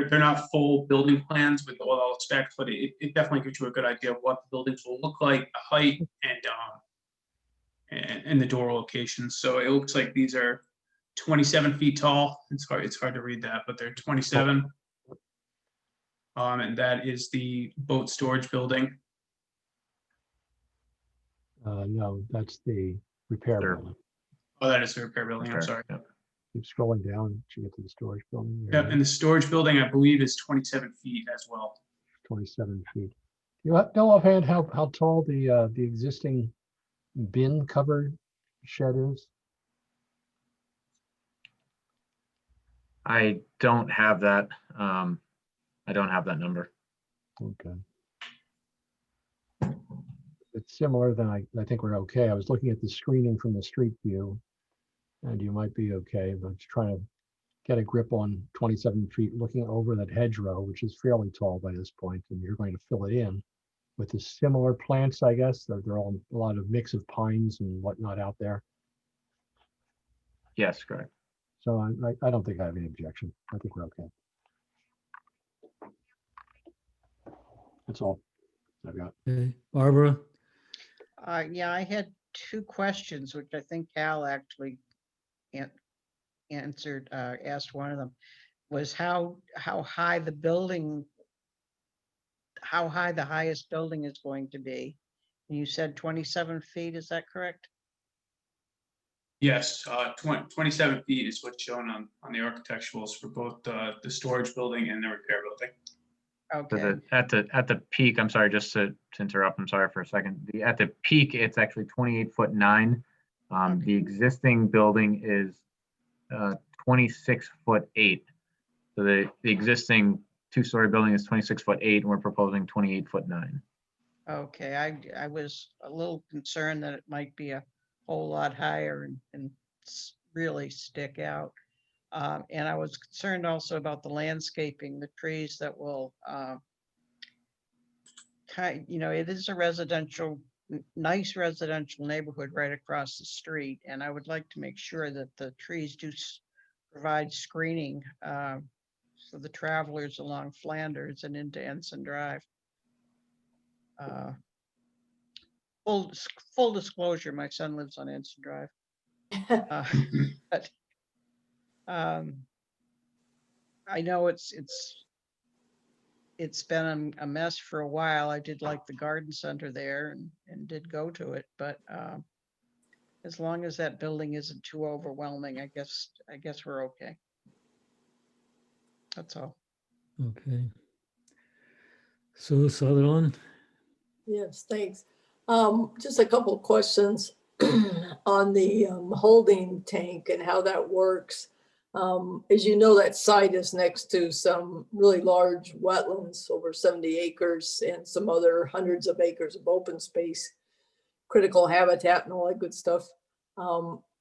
they're not full building plans with all specs, but it definitely gives you a good idea of what the buildings will look like, the height, and the door locations. So it looks like these are 27 feet tall. It's hard to read that, but they're 27. And that is the boat storage building. No, that's the repair building. Oh, that is the repair building. I'm sorry. Yep. Keep scrolling down to get to the storage building. Yep, and the storage building, I believe, is 27 feet as well. 27 feet. You know offhand how tall the existing bin covered shed is? I don't have that. I don't have that number. Okay. It's similar, then I think we're okay. I was looking at the screening from the street view, and you might be okay, but just trying to get a grip on 27 feet, looking over that hedgerow, which is fairly tall by this point, and you're going to fill it in with the similar plants, I guess. They're all a lot of mix of pines and whatnot out there. Yes, correct. So I don't think I have any objection. I think we're okay. That's all I've got. Okay, Barbara? Yeah, I had two questions, which I think Hal actually answered, asked one of them, was how high the building, how high the highest building is going to be. And you said 27 feet, is that correct? Yes, 27 feet is what's shown on the architecturals for both the storage building and the repair building. Okay. So at the peak, I'm sorry, just to interrupt, I'm sorry for a second. At the peak, it's actually 28'9". The existing building is 26'8". So the existing two-story building is 26'8", and we're proposing 28'9". Okay, I was a little concerned that it might be a whole lot higher and really stick out. And I was concerned also about the landscaping, the trees that will, it is a nice residential neighborhood right across the street. And I would like to make sure that the trees do provide screening for the travelers along Flanders and into Ensign Drive. Full disclosure, my son lives on Ensign Drive. But I know it's been a mess for a while. I did like the garden center there and did go to it, but as long as that building isn't too overwhelming, I guess we're okay. That's all. Okay. Sue Sutherland? Yes, thanks. Just a couple of questions on the holding tank and how that works. As you know, that site is next to some really large wetlands, over 70 acres, and some other hundreds of acres of open space, critical habitat and all that good stuff.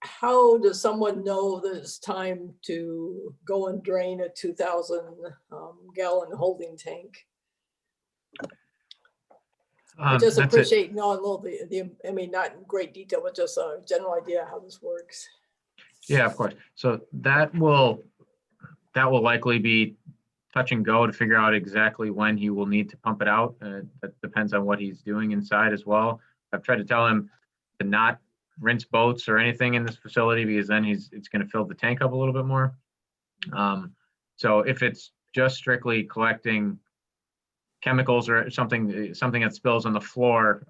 How does someone know that it's time to go and drain a 2,000 gallon holding tank? I just That's it. appreciate knowing a little bit, I mean, not in great detail, but just a general idea how this works. Yeah, of course. So that will likely be touch and go to figure out exactly when he will need to pump it out. That depends on what he's doing inside as well. I've tried to tell him to not rinse boats or anything in this facility because then it's going to fill the tank up a little bit more. So if it's just strictly collecting chemicals or something that spills on the floor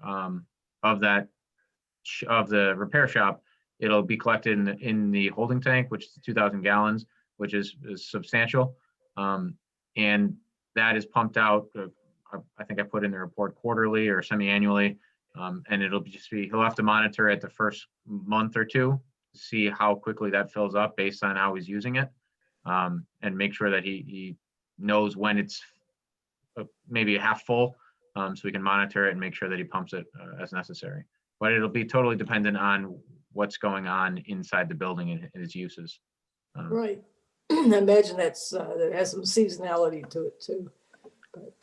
of the repair shop, it'll be collected in the holding tank, which is 2,000 gallons, which is substantial. And that is pumped out, I think I put in the report quarterly or semi-annually. And he'll have to monitor it the first month or two to see how quickly that fills up based on how he's using it. And make sure that he knows when it's maybe half full, so we can monitor it and make sure that he pumps it as necessary. But it'll be totally dependent on what's going on inside the building and its uses. Right. I imagine that has some seasonality to it too. But,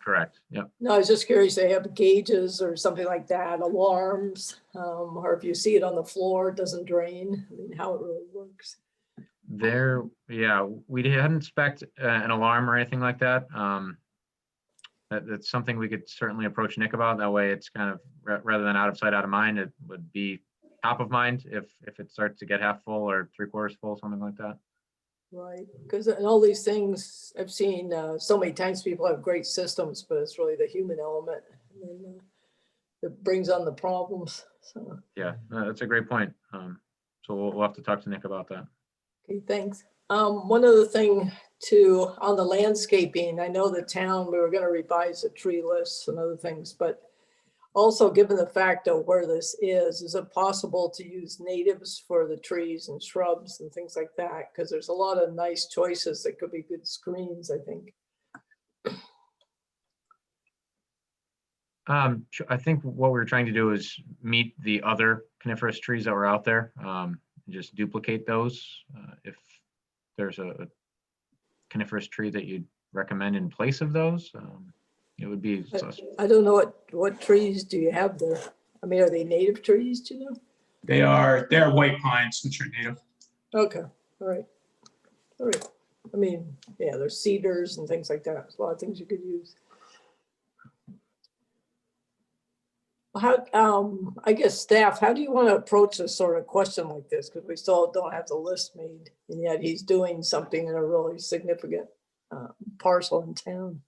correct. Yep. No, I was just curious. They have gauges or something like that, alarms, or if you see it on the floor, it doesn't drain. I mean, how it really works. We hadn't spec'd an alarm or anything like that. That's something we could certainly approach Nick about. That way it's kind of, rather than out of sight, out of mind, it would be top of mind if it starts to get half full or 3/4 full, something like that. Right, because in all these things I've seen so many times, people have great systems, but it's really the human element that brings on the problems. So Yeah, that's a great point. So we'll have to talk to Nick about that. okay, thanks. One other thing too, on the landscaping, I know the town, we were going to revise the tree lists and other things, but also given the fact of where this is it possible to use natives for the trees and shrubs and things like that? Because there's a lot of nice choices that could be good screens, I think. I think what we're trying to do is meet the other coniferous trees that were out there, and just duplicate those. If there's a coniferous tree that you'd recommend in place of those, it would be. I don't know what trees do you have there? I mean, are they native trees, do you know? They are white pines, which are native. Okay, all right. I mean, yeah, there's cedars and things like that. There's a lot of things you could use. How, I guess staff, how do you want to approach this sort of question like this? Because we still don't have the list made, and yet he's doing something in a really significant parcel in town.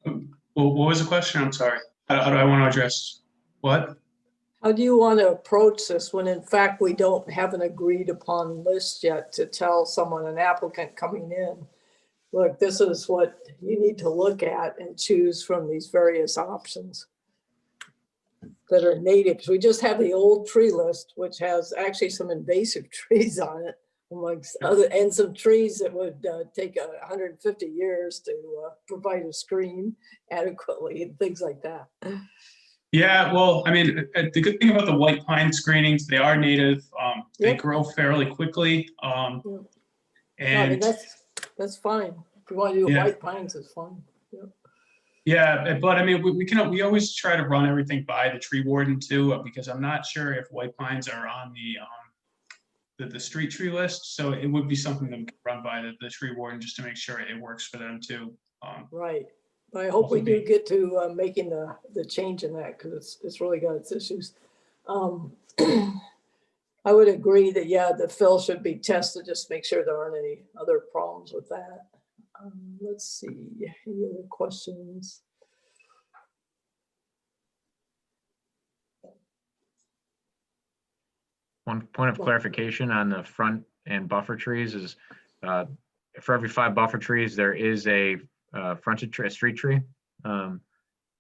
Well, what was the question? I'm sorry. How do I want to address what? How do you want to approach this when in fact we don't have an agreed upon list yet to tell someone, an applicant coming in, look, this is what you need to look at and choose from these various options that are natives. We just have the old tree list, which has actually some invasive trees on it, amongst other, and some trees that would take 150 years to provide a screen adequately and things like that. Yeah, well, I mean, the good thing about the white pine screenings, they are native. They grow fairly quickly. And no, I mean, that's fine. If you want to do white pines, it's fine. Yeah, but I mean, we always try to run everything by the tree warden too, because I'm not sure if white pines are on the street tree list. So it would be something that we could run by the tree warden just to make sure it works for them too. Right. But I hope we do get to making the change in that, because it's really got its issues. I would agree that, yeah, the fill should be tested, just make sure there aren't any other problems with that. Let's see, any other questions? One point of clarification on the front and buffer trees is for every 5 buffer trees, there is a frontage tree, a street tree.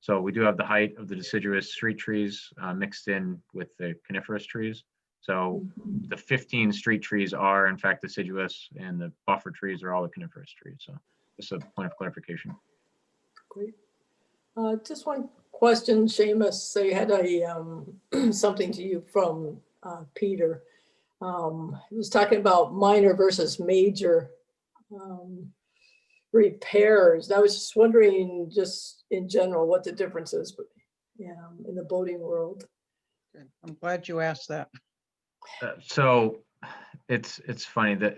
So we do have the height of the deciduous street trees mixed in with the coniferous trees. So the 15 street trees are in fact deciduous, and the buffer trees are all the coniferous trees. So just a point of clarification. Great. Just one question, Seamus. They had a something to you from Peter. He was talking about minor versus major repairs. I was just wondering, just in general, what the difference is, but in the boating world. I'm glad you asked that. So it's funny that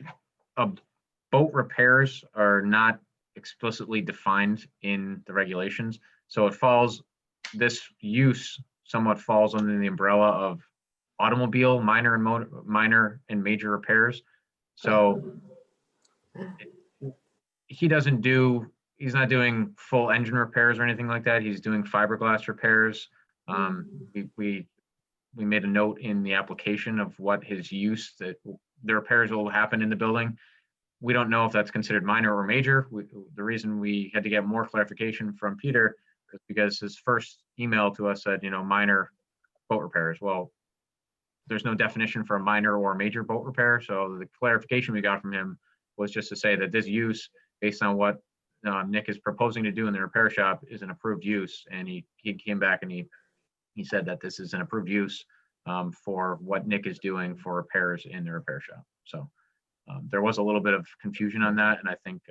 boat repairs are not explicitly defined in the regulations. So it falls, this use somewhat falls under the umbrella of automobile minor and major repairs. So he's not doing full engine repairs or anything like that. He's doing fiberglass repairs. We made a note in the application of what his use, that the repairs will happen in the building. We don't know if that's considered minor or major. The reason we had to get more clarification from Peter is because his first email to us said, minor boat repairs. Well, there's no definition for a minor or major boat repair. So the clarification we got from him was just to say that this use, based on what Nick is proposing to do in the repair shop, is an approved use. And he came back and he said that this is an approved use for what Nick is doing for repairs in the repair shop. So there was a little bit of confusion on that, and I think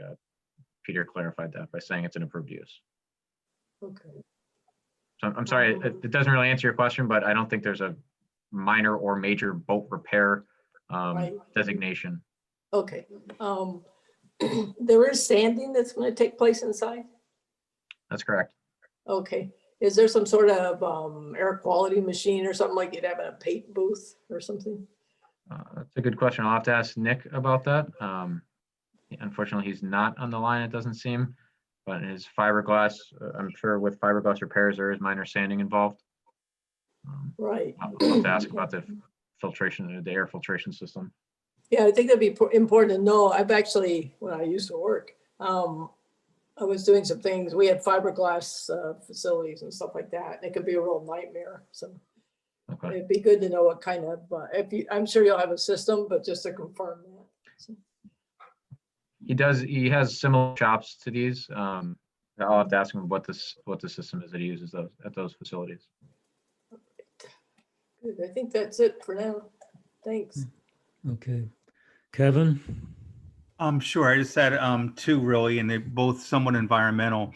Peter clarified that by saying it's an approved use. Okay. So I'm sorry, it doesn't really answer your question, but I don't think there's a minor or major boat repair Right. designation. Okay. There is sanding that's going to take place inside? That's correct. Okay. Is there some sort of air quality machine or something like you'd have in a paint booth or something? That's a good question. I'll have to ask Nick about that. Unfortunately, he's not on the line, it doesn't seem. But his fiberglass, I'm sure with fiberglass repairs, there is minor sanding involved. Right. I'll have to ask about the filtration, the air filtration system. Yeah, I think that'd be important to know. I've actually, when I used to work, I was doing some things. We had fiberglass facilities and stuff like that. And it could be a real nightmare. So Okay. it'd be good to know what kind of, I'm sure you'll have a system, but just to confirm that. So. He has similar shops to these. I'll have to ask him what the system is that he uses at those facilities. Good. I think that's it for now. Thanks. Okay. Kevin? Sure. I just had two really, and they're both somewhat environmental.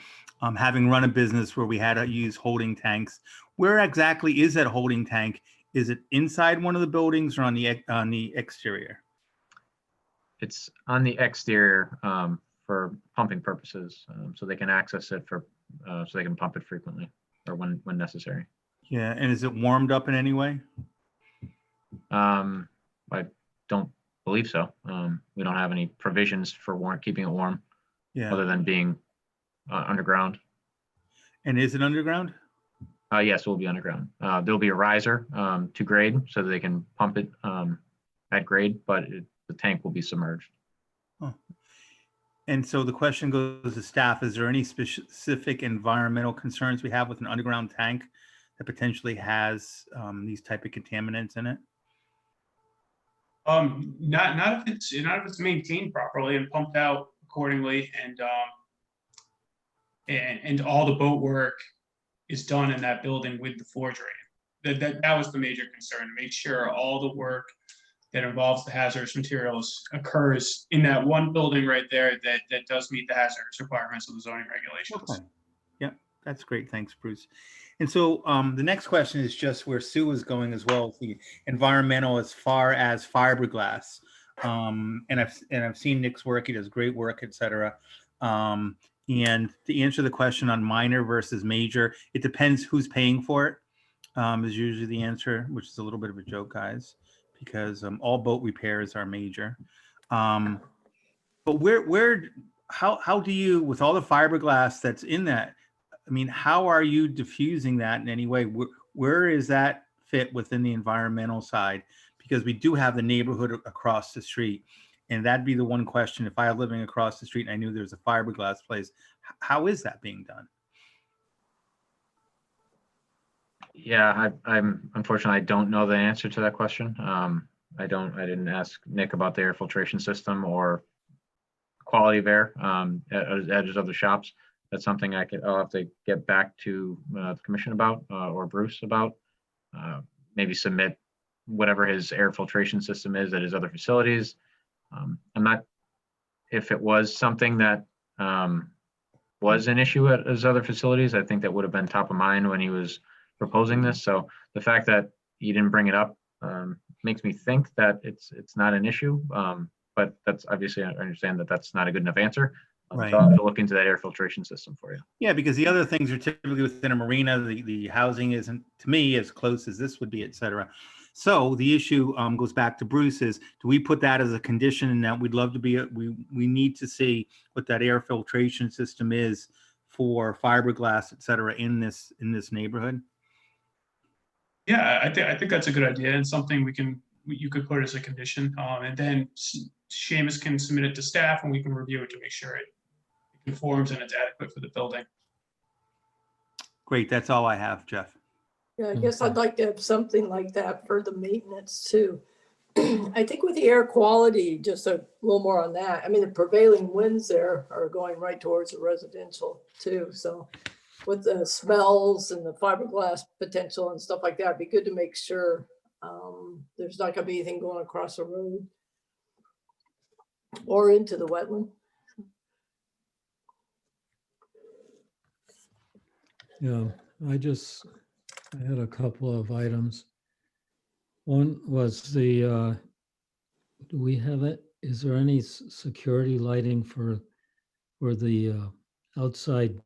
Having run a business where we had to use holding tanks, where exactly is that holding tank? Is it inside one of the buildings or on the exterior? It's on the exterior for pumping purposes, so they can access it so they can pump it frequently or when necessary. Yeah, and is it warmed up in any way? I don't believe so. We don't have any provisions for keeping it warm, other than being underground. And is it underground? Yes, it will be underground. There'll be a riser to grade so that they can pump it at grade, but the tank will be submerged. Oh. And so the question goes to staff, is there any specific environmental concerns we have with an underground tank that potentially has these type of contaminants in it? Not if it's maintained properly and pumped out accordingly, and all the boat work is done in that building with the floor drain. That was the major concern, to make sure all the work that involves the hazardous materials occurs in that one building right there that does meet the hazardous requirements of the zoning regulations. Okay. Yeah, that's great. Thanks, Bruce. And so the next question is just where Sue is going as well, the environmental as far as fiberglass. And I've seen Nick's work. He does great work, et cetera. And to answer the question on minor versus major, it depends who's paying for it, is usually the answer, which is a little bit of a joke, guys, because all boat repairs are major. But how do you, with all the fiberglass that's in that, I mean, how are you diffusing that in any way? Where is that fit within the environmental side? Because we do have the neighborhood across the street. And that'd be the one question. If I were living across the street and I knew there's a fiberglass place, how is that being done? Yeah, I'm unfortunately, I don't know the answer to that question. I didn't ask Nick about the air filtration system or quality of air at his other shops. That's something I'll have to get back to the commission about or Bruce about. Maybe submit whatever his air filtration system is at his other facilities. I'm not, if it was something that was an issue at his other facilities, I think that would have been top of mind when he was proposing this. So the fact that he didn't bring it up makes me think that it's not an issue. But that's obviously, I understand that that's not a good enough answer. Right. So I'll have to look into that air filtration system for you. Yeah, because the other things are typically within a marina. The housing isn't, to me, as close as this would be, et cetera. So the issue goes back to Bruce is, do we put that as a condition, and that we'd love to be, we need to see what that air filtration system is for fiberglass, et cetera, in this neighborhood? Yeah, I think that's a good idea, and something you could put as a condition, and then Seamus can submit it to staff, and we can review it to make sure it conforms and it's adequate for the building. Great, that's all I have, Jeff. Yeah, I guess I'd like to have something like that for the maintenance too. I think with the air quality, just a little more on that. I mean, the prevailing winds there are going right towards the residential too. So with the smells and the fiberglass potential and stuff like that, it'd be good to make sure there's not gonna be anything going across the road or into the wetland. Yeah, I had a couple of items. One was do we have it? Is there any security lighting for the outside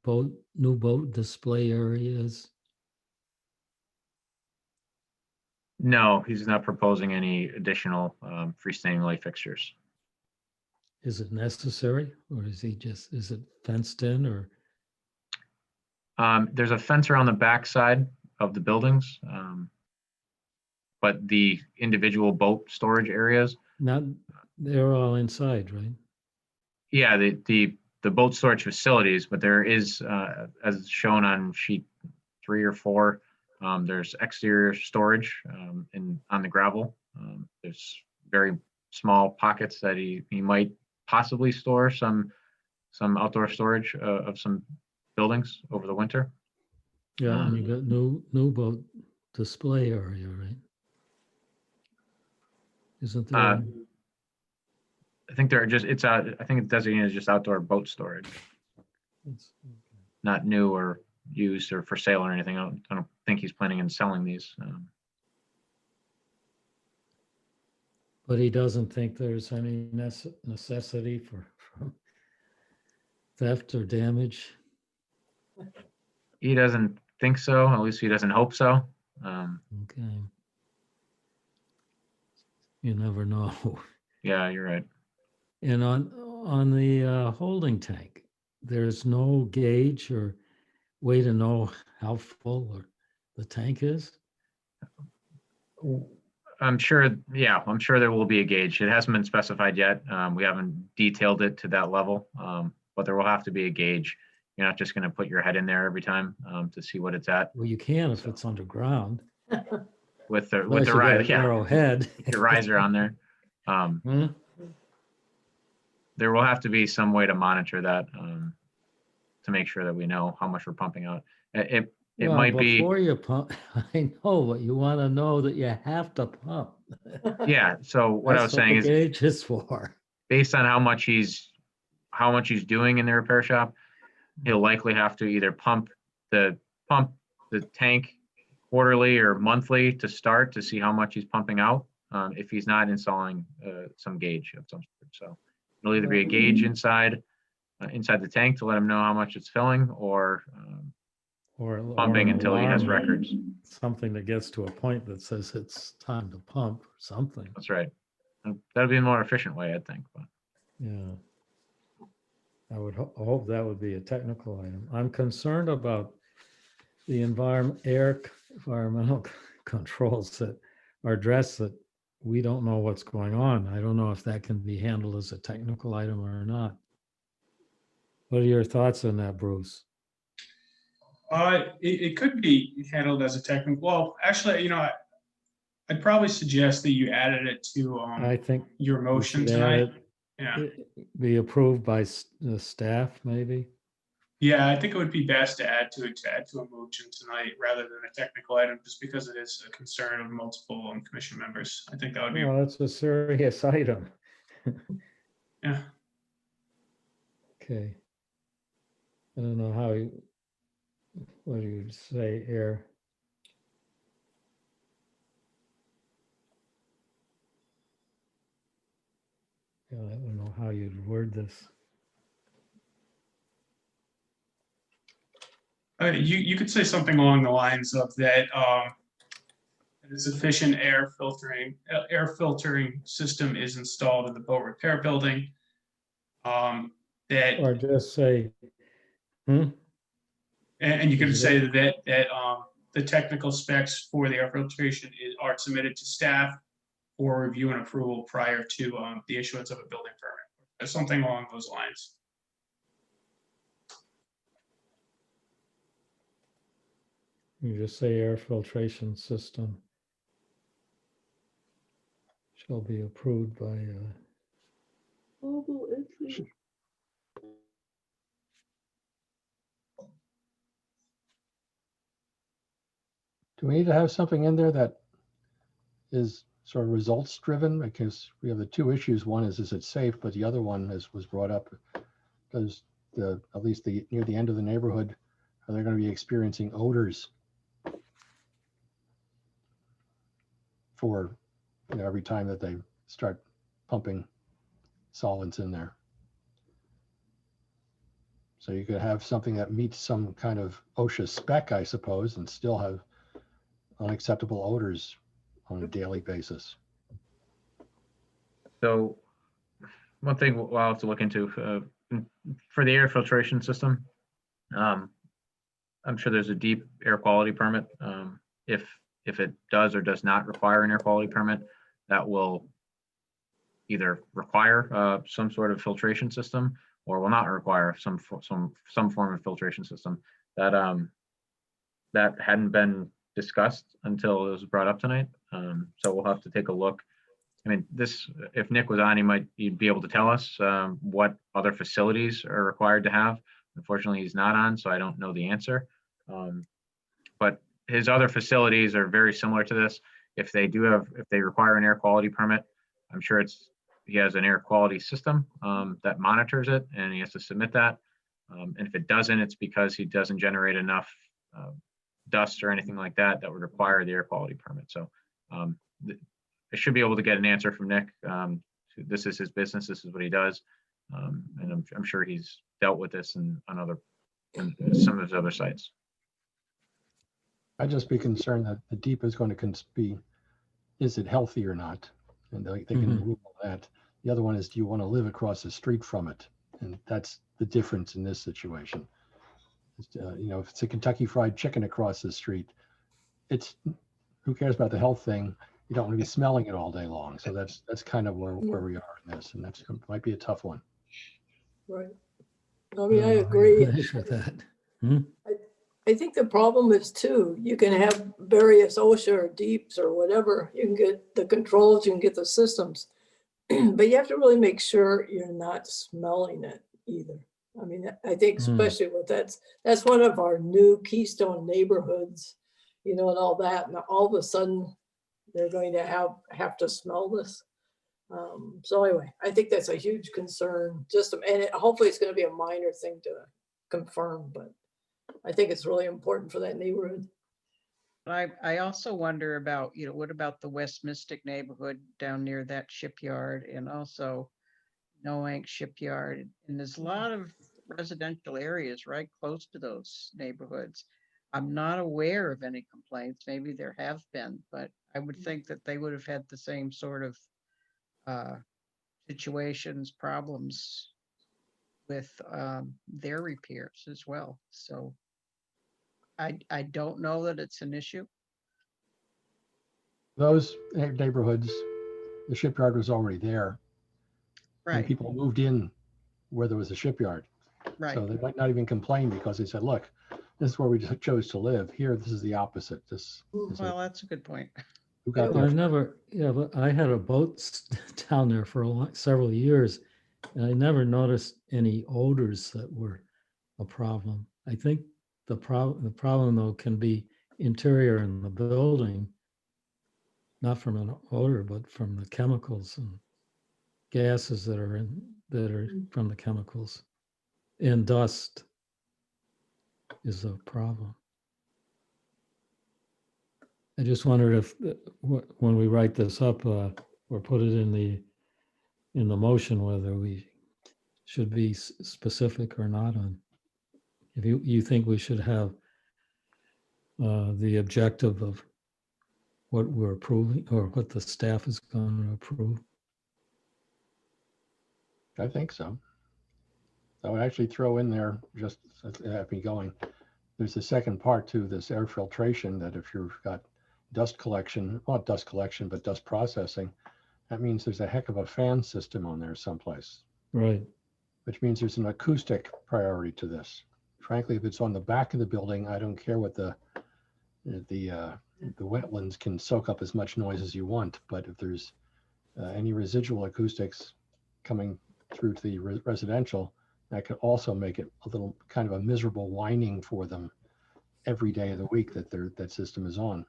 new boat display areas? No, he's not proposing any additional freestanding light fixtures. Is it necessary, or is it fenced in, or? There's a fence around the back side of the buildings, but the individual boat storage areas, They're all inside, right? yeah, the boat storage facilities, but there is, as shown on sheet 3 or 4, there's exterior storage on the gravel. There's very small pockets that he might possibly store some outdoor storage of some buildings over the winter. Yeah, and you got new boat display area, right? Isn't there? I think they're just, I think it's designated as just outdoor boat storage, not new or used or for sale or anything. I don't think he's planning on selling these. But he doesn't think there's any necessity for theft or damage? He doesn't think so, at least he doesn't hope so. Okay. You never know. Yeah, you're right. And on the holding tank, there's no gauge or way to know how full the tank is? I'm sure there will be a gauge. It hasn't been specified yet. We haven't detailed it to that level, but there will have to be a gauge. You're not just going to put your head in there every time to see what it's at. Well, you can if it's underground. With the Unless you got a narrow head. Your riser on there. There will have to be some way to monitor that to make sure that we know how much we're pumping out. It might be before you pump. I know, but you want to know that you have to pump. Yeah. So what I was saying is, gauge is for. Based on how much he's doing in the repair shop, he'll likely have to either pump the tank quarterly or monthly to start to see how much he's pumping out. If he's not installing some gauge of some sort. So it'll either be a gauge inside the tank to let him know how much it's filling, or pumping until he has records. Something that gets to a point that says it's time to pump or something. That's right. That'd be a more efficient way, I think. But yeah, I would hope that would be a technical item. I'm concerned about the environmental controls that are addressed that we don't know what's going on. I don't know if that can be handled as a technical item or not. What are your thoughts on that, Bruce? It could be handled as a technical, well, actually, I'd probably suggest that you added it to, I think your we motion should add tonight. it, Yeah, be approved by the staff, maybe. yeah, I think it would be best to add to a motion tonight rather than a technical item, just because it is a concern of multiple commission members. I think that would be, Well, it's a serious item. yeah. Okay. I don't know how you, what do you say here? Yeah, I don't know how you'd word this. You could say something along the lines of that, a sufficient air filtering system is installed in the boat repair building. That, Or just say, and you can Is say it- that the technical specs for the air filtration are submitted to staff for review and approval prior to the issuance of a building permit, or something along those lines. you just say air filtration system shall be approved by, Do we need to have something in there that is sort of results driven? Because we have the two issues. One is it safe? But the other one, as was brought up, does at least near the end of the neighborhood, are they going to be experiencing odors for every time that they start pumping solvents in there? So you could have something that meets some kind of OSHA spec, I suppose, and still have unacceptable odors on a daily basis. So one thing I'll have to look into for the air filtration system, I'm sure there's a deep air quality permit. If it does or does not require an air quality permit, that will either require some sort of filtration system or will not require some form of filtration system. That hadn't been discussed until it was brought up tonight. So we'll have to take a look. I mean, if Nick was on, he'd be able to tell us what other facilities are required to have. Unfortunately, he's not on, so I don't know the answer. But his other facilities are very similar to this. If they require an air quality permit, I'm sure he has an air quality system that monitors it, and he has to submit that. And if it doesn't, it's because he doesn't generate enough dust or anything like that would require the air quality permit. So I should be able to get an answer from Nick. This is his business. This is what he does. And I'm sure he's dealt with this on some of his other sites. I'd just be concerned that the deep is going to be, is it healthy or not? And they can rule that. The other one is, do you want to live across the street from it? And that's the difference in this situation. If it's a Kentucky Fried Chicken across the street, who cares about the health thing? You don't want to be smelling it all day long. So that's kind of where we are in this, and that's might be a tough one. Right. I mean, I agree. with that. I think the problem is too, you can have various OSHA or deeps or whatever. You can get the controls, you can get the systems, but you have to really make sure you're not smelling it either. I mean, I think especially with that's one of our new keystone neighborhoods, and all that. And all of a sudden they're going to have to smell this. So anyway, I think that's a huge concern. Hopefully it's going to be a minor thing to confirm, but I think it's really important for that neighborhood. I also wonder about, what about the West Mystic neighborhood down near that shipyard, and also Noank shipyard? And there's a lot of residential areas right close to those neighborhoods. I'm not aware of any complaints. Maybe there have been, but I would think that they would have had the same sort of situations, problems with their repairs as well. So I don't know that it's an issue. Those neighborhoods, the shipyard was already there. Right. And people moved in where there was a shipyard. Right. So they might not even complain because they said, look, This is where we just chose to live. Here, this is the opposite. This is Well, that's a good point. who got I there. never, yeah, but I had a boat down there for several years, and I never noticed any odors that were a problem. I think the problem though can be interior in the building, not from an odor, but from the chemicals and gases that are from the chemicals. And dust is a problem. I just wondered if, when we write this up, or put it in the motion, whether we should be specific or not on, if you think we should have the objective of what we're approving or what the staff is going to approve. I think so. I would actually throw in there, just have me going. There's the second part to this air filtration, that if you've got dust collection, not dust collection, but dust processing, that means there's a heck of a fan system on there someplace. Right. Which means there's an acoustic priority to this. Frankly, if it's on the back of the building, I don't care what the wetlands can soak up as much noise as you want, but if there's any residual acoustics coming through to the residential, that could also make it a little kind of a miserable whining for them every day of the week that that system is on.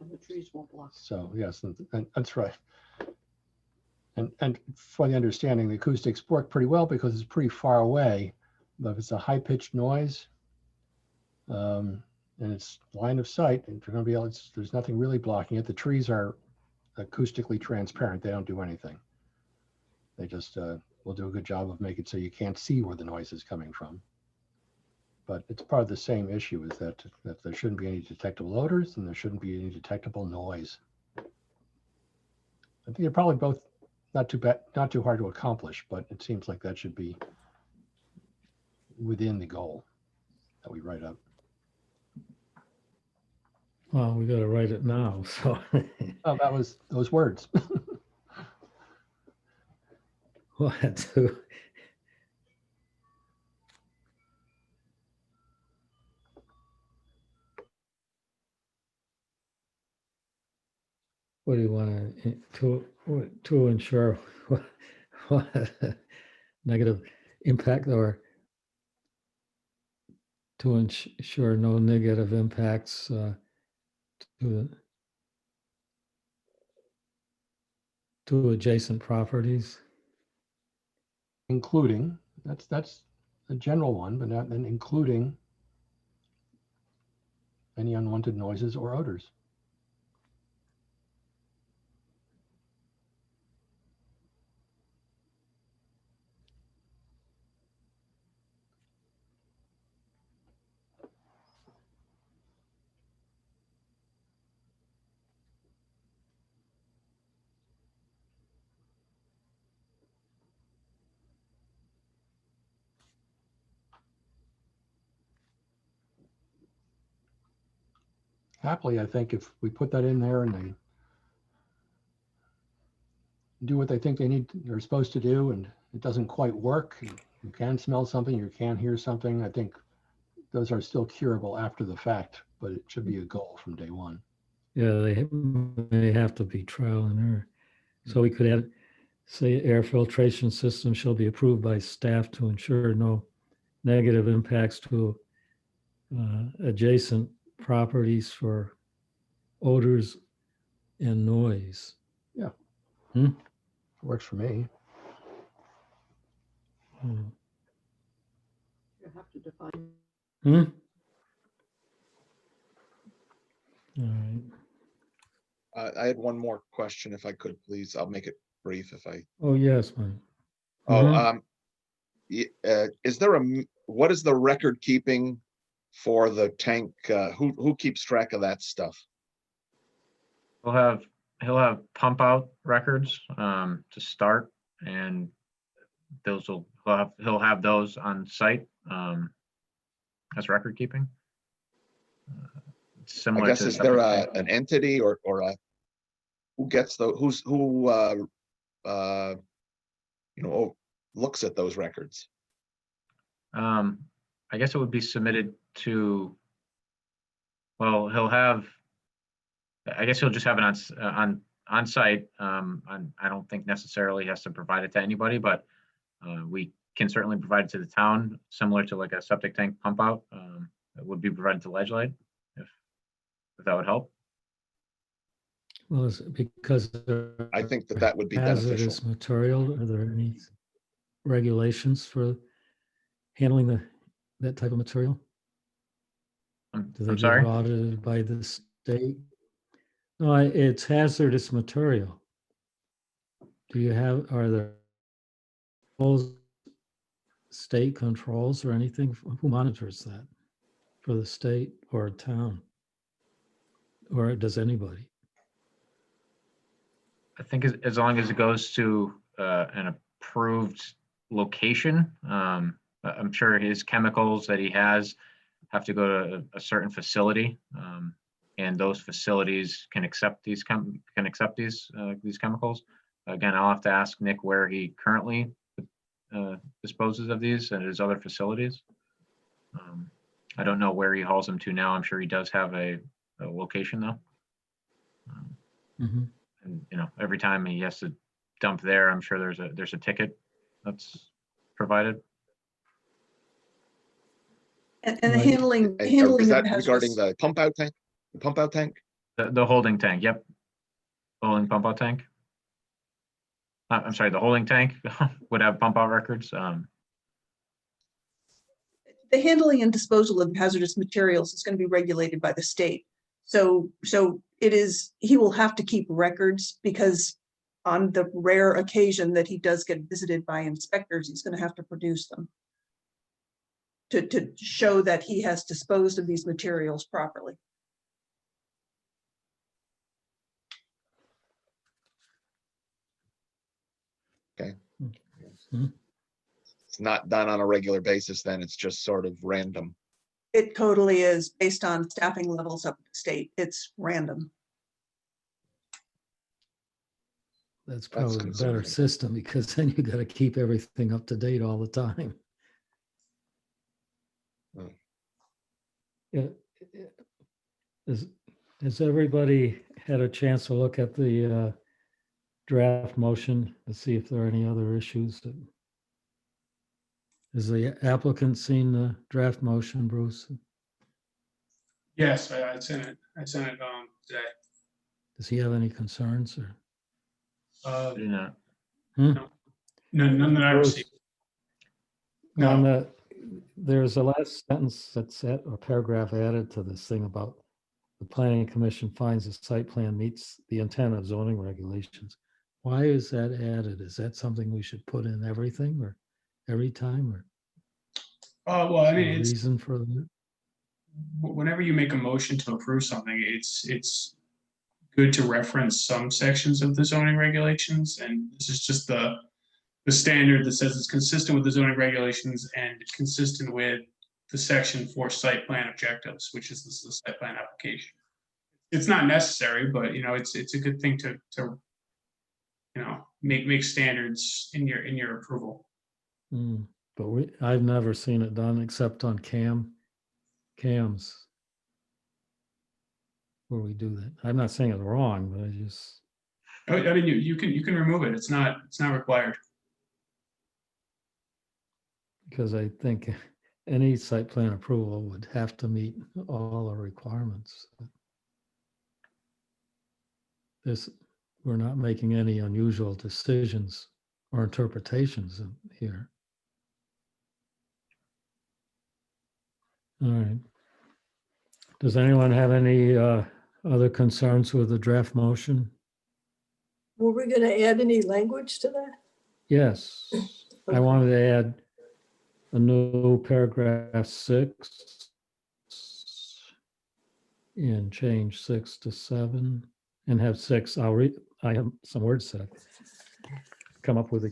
And the trees won't block. So yes, and that's right. And for the understanding, the acoustics work pretty well because it's pretty far away. But if it's a high-pitched noise, and it's line of sight, and you're going to be able, there's nothing really blocking it. The trees are acoustically transparent. They don't do anything. They just will do a good job of making it so you can't see where the noise is coming from. But it's part of the same issue, is that there shouldn't be any detectable odors and there shouldn't be any detectable noise. I think they're probably both not too bad, not too hard to accomplish, but it seems like that should be within the goal that we write up. Well, we got to write it now, so. Oh, that was those words. What? What do you want to ensure what negative impact, or to ensure no negative impacts to adjacent properties? Including, that's a general one, but not then including any unwanted noises or odors. Happily, I think if we put that in there and they do what they think they're supposed to do, and it doesn't quite work, you can smell something, you can hear something, I think those are still curable after the fact, but it should be a goal from day one. Yeah, they may have to be trial and error. So we could add, say, air filtration system shall be approved by staff to ensure no negative impacts to adjacent properties for odors and noise. Yeah. Hmm? Works for me. Hmm. You have to define. Hmm? All right. I had one more question, if I could, please. I'll make it brief if I. Oh, yes, man. Oh, is there what is the record keeping for the tank? Who keeps track of that stuff? He'll have pump out records to start, and he'll have those on site as record keeping. Similar I guess, to is there an entity or who gets who looks at those records? I guess it would be submitted to, well, he'll have, I guess he'll just have it on site. I don't think necessarily he has to provide it to anybody, but we can certainly provide it to the town, similar to like a septic tank pump out. That would be provided to Ledgelight, if that would help. Well, is it because I think that would be beneficial. hazardous material, are there any regulations for handling that type of material? Do they I'm get sorry? audited by the state? No, it's hazardous material. Are there full state controls or anything? Who monitors that for the state or town? Or does anybody? I think as long as it goes to an approved location, I'm sure his chemicals that he has have to go to a certain facility, and those facilities can accept these chemicals. Again, I'll have to ask Nick where he currently disposes of these at his other facilities. I don't know where he hauls them to now. I'm sure he does have a location though. Mhm. And every time he has to dump there, I'm sure there's a ticket that's provided. And the Right. handling And handling is of that regarding hazardous. the pump out tank? The pump out tank? The holding tank, yep. The holding pump out tank. I'm sorry, the holding tank would have pump out records. The handling and disposal of hazardous materials is going to be regulated by the state. So he will have to keep records, because on the rare occasion that he does get visited by inspectors, he's going to have to produce them to show that he has disposed of these materials properly. Okay. Hmm. It's not done on a regular basis, then it's just sort of random. It totally is based on staffing levels up at the state. It's random. That's probably a better concerning. system, because then you got to keep everything up to date all the time. Hmm. Yeah. Has everybody had a chance to look at the draft motion to see if there are any other issues? Has the applicant seen the draft motion, Bruce? Yes, I sent it today. Does he have any concerns or? Uh, Do not. Hmm? none that I Bruce, received. on there's a last sentence that's a paragraph added to this thing about the planning commission finds the site plan meets the intent of zoning regulations. Why is that added? Is that something we should put in everything or every time, or Well, I mean, a it's reason for that? whenever you make a motion to approve something, it's good to reference some sections of the zoning regulations, and this is just the standard that says it's consistent with the zoning regulations and consistent with the section for site plan objectives, which is the site plan application. It's not necessary, but it's a good thing to make standards in your approval. But I've never seen it done except on cams where we do that. I'm not saying it's wrong, but I just, I mean, you can remove it. It's not required. because I think any site plan approval would have to meet all the requirements. We're not making any unusual decisions or interpretations here. All right. Does anyone have any other concerns with the draft motion? Were we going to add any language to that? Yes, I wanted to add a new paragraph 6 and change 6 to 7 and have 6. I have some words that I've come up with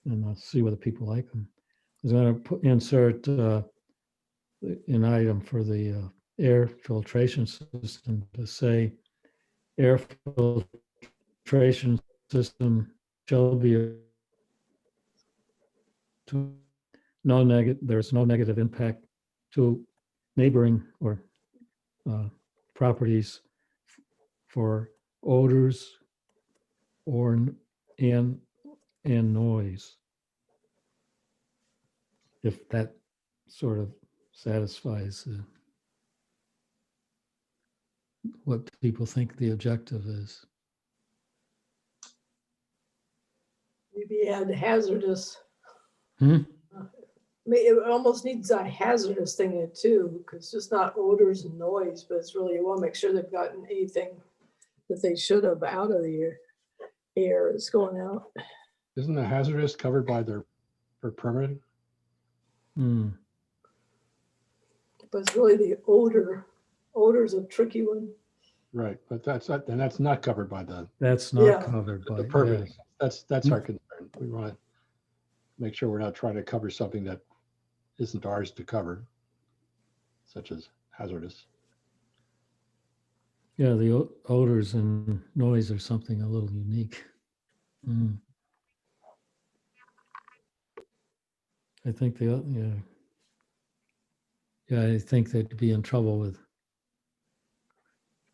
and I'll see whether people like them. I'm going to insert an item for the air filtration system to say air filtration system shall be there's no negative impact to neighboring or properties for odors or and noise. If that sort of satisfies what people think the objective is. Maybe add hazardous. Hmm? It almost needs a hazardous thing in it too, because it's just not odors and noise, but it's really, you want to make sure they've gotten anything that they should have out of the air that's going out. Isn't the hazardous covered by their permitting? Hmm. But it's really the odor. Odor's a tricky one. Right, but that's not covered by the That's not covered by permitting. yeah. That's our concern. We want to make sure we're not trying to cover something that isn't ours to cover, such as hazardous. Yeah, the odors and noise are something a little unique. Mm. I think I think they'd be in trouble with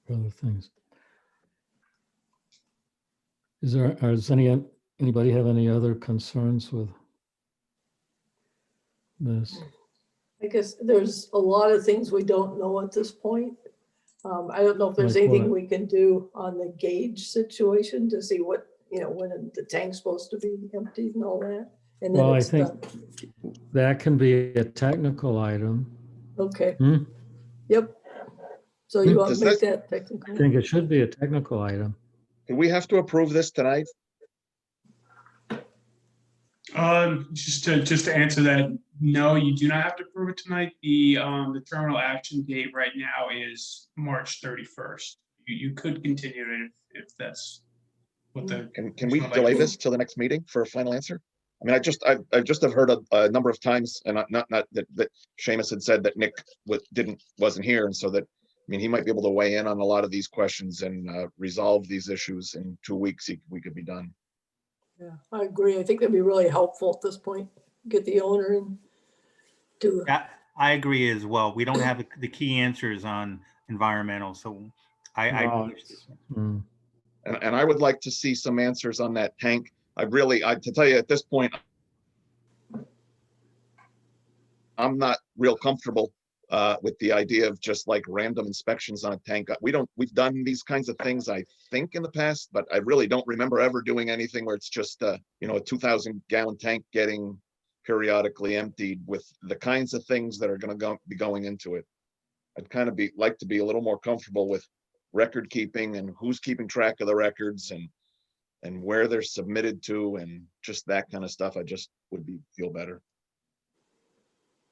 other things. Does anybody have any other concerns with this? I guess there's a lot of things we don't know at this point. I don't know if there's Like anything what? we can do on the gauge situation to see what, when the tank's supposed to be emptied and all that. And then Well, I it's think done. that can be a technical item. Okay. Hmm? Yep. So you Hmm. want Does to make that- that technical? I think it should be a technical item. Do we have to approve this tonight? Just to answer that, no, you do not have to approve it tonight. The terminal action date right now is March 31st. You could continue it if that's what the. Can we delay this till the next meeting for a final answer? I mean, I just have heard a number of times, and not that Seamus had said that Nick wasn't here, and so that, I mean, he might be able to weigh in on a lot of these questions and resolve these issues in 2 weeks. We could be done. Yeah, I agree. I think that'd be really helpful at this point. Get the owner in to. Yeah, I agree as well. We don't have the key answers on environmental, so No, mm. And I would like to see some answers on that tank. To tell you at this point, I'm not real comfortable with the idea of just like random inspections on a tank. We've done these kinds of things, I think, in the past, but I really don't remember ever doing anything where it's just a 2,000-gallon tank getting periodically emptied with the kinds of things that are going to be going into it. I'd kind of like to be a little more comfortable with record keeping and who's keeping track of the records and where they're submitted to and just that kind of stuff. I just would feel better.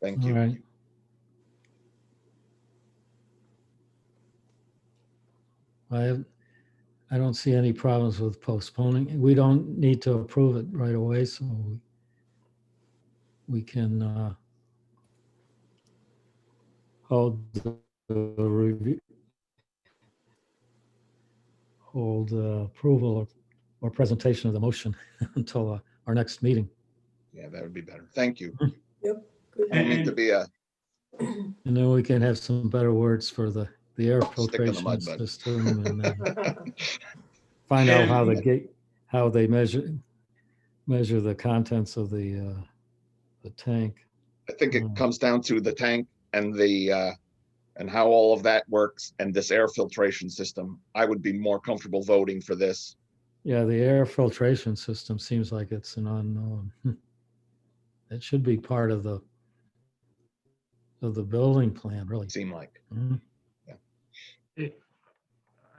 Thank you. All right. I don't see any problems with postponing. We don't need to approve it right away, so we can hold the review, hold approval or presentation of the motion until our next meeting. Yeah, that would be better. Thank you. Yep. I need to be And then we can have some better words for the air stick in the filtration mud, bud. system and find out how they measure the contents of the tank. I think it comes down to the tank and and how all of that works and this air filtration system. I would be more comfortable voting for this. Yeah, the air filtration system seems like it's an unknown. It should be part of the building plan, really. Seem like. Mhm. I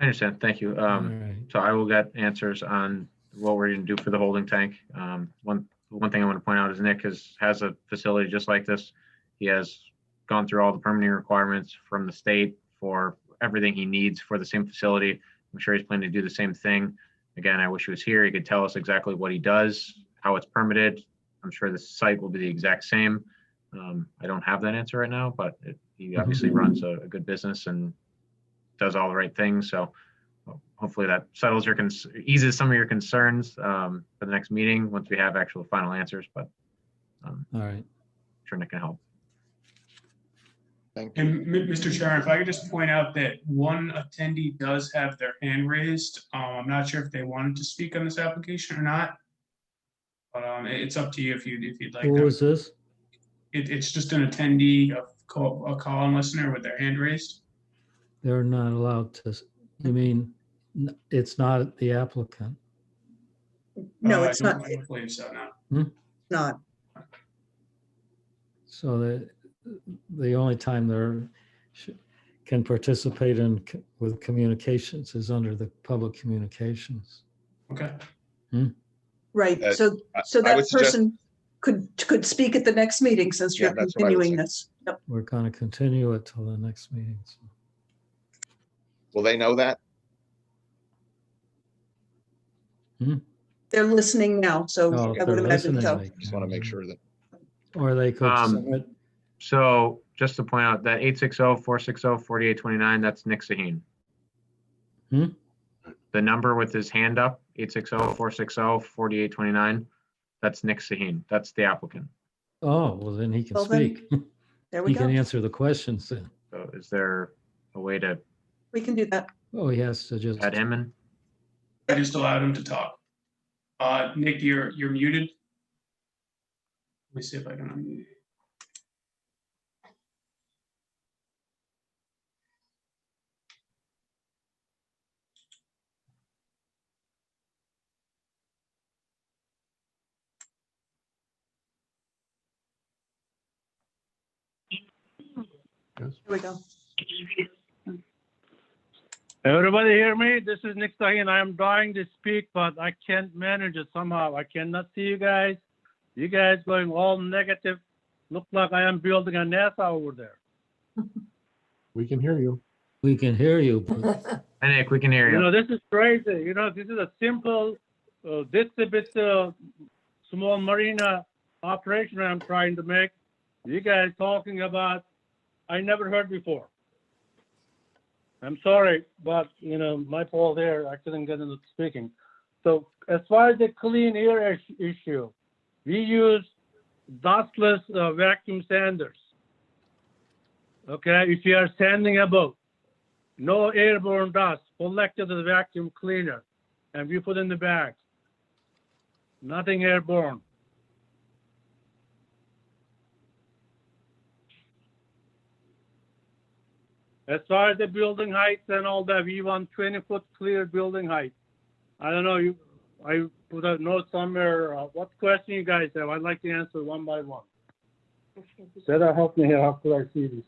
understand. Thank you. Right. So I will get answers on what we're going to do for the holding tank. One thing I want to point out is Nick has a facility just like this. He has gone through all the permitting requirements from the state for everything he needs for the same facility. I'm sure he's planning to do the same thing. Again, I wish he was here. He could tell us exactly what he does, how it's permitted. I'm sure the site will be the exact same. I don't have that answer right now, but he obviously runs a good business and does all the right things. So hopefully that settles eases some of your concerns for the next meeting once we have actual final answers. But All right. I'm sure Nick can help. Thank you. And Mr. Chairman, if I could just point out that one attendee does have their hand raised. I'm not sure if they wanted to speak on this application or not. But it's up to you if you'd like Who them. was this? It's just an attendee, a call-in listener with their hand raised. They're not allowed to, you mean, it's not the applicant? No, it's not. I don't believe so, no. Not. So the only time they're can participate in with communications is under the public communications. Okay. Right. Uh, So I that would suggest- person could speak at the next meeting since Yeah, you're that's what I would continuing say. this. Yep. We're going to continue it till the next meeting. So. Will they know that? They're listening now, so Oh, if I would they're imagine listening, so. they Just want to make sure that. Or they could submit. So just to point out that 860-460-4829, that's Nick Sahin. The number with his hand up, 860-460-4829, that's Nick Sahin. That's the applicant. Oh, well, then he can Well, then, speak. there we He can go. answer the questions then. So is there a way to We can do that. Oh, he has to just. add him in? I just allowed him to talk. Nick, you're muted. Let me see if I can unmute you. Here we go. Everybody hear me? This is Nick Sahin. I am trying to speak, but I can't manage it somehow. I cannot see you guys. You guys going all negative. Look like I am building a NASA over there. We can hear you. We can hear you. Hi, Nick, we can hear You know, you. this is crazy. You know, this is a simple, this a bit small marina operation I'm trying to make. You guys talking about, I never heard before. I'm sorry, but you know, my fault there. I couldn't get into speaking. So as far as the clean air issue, we use dustless vacuum sanders. Okay, if you are sanding a boat, no airborne dust collected in the vacuum cleaner, and we put in the bags. Nothing airborne. As far as the building heights and all that, we want 20-foot clear building height. I don't know, I put a note somewhere. What question you guys have? I'd like to answer one by one. Sarah, help me here. How could I see this?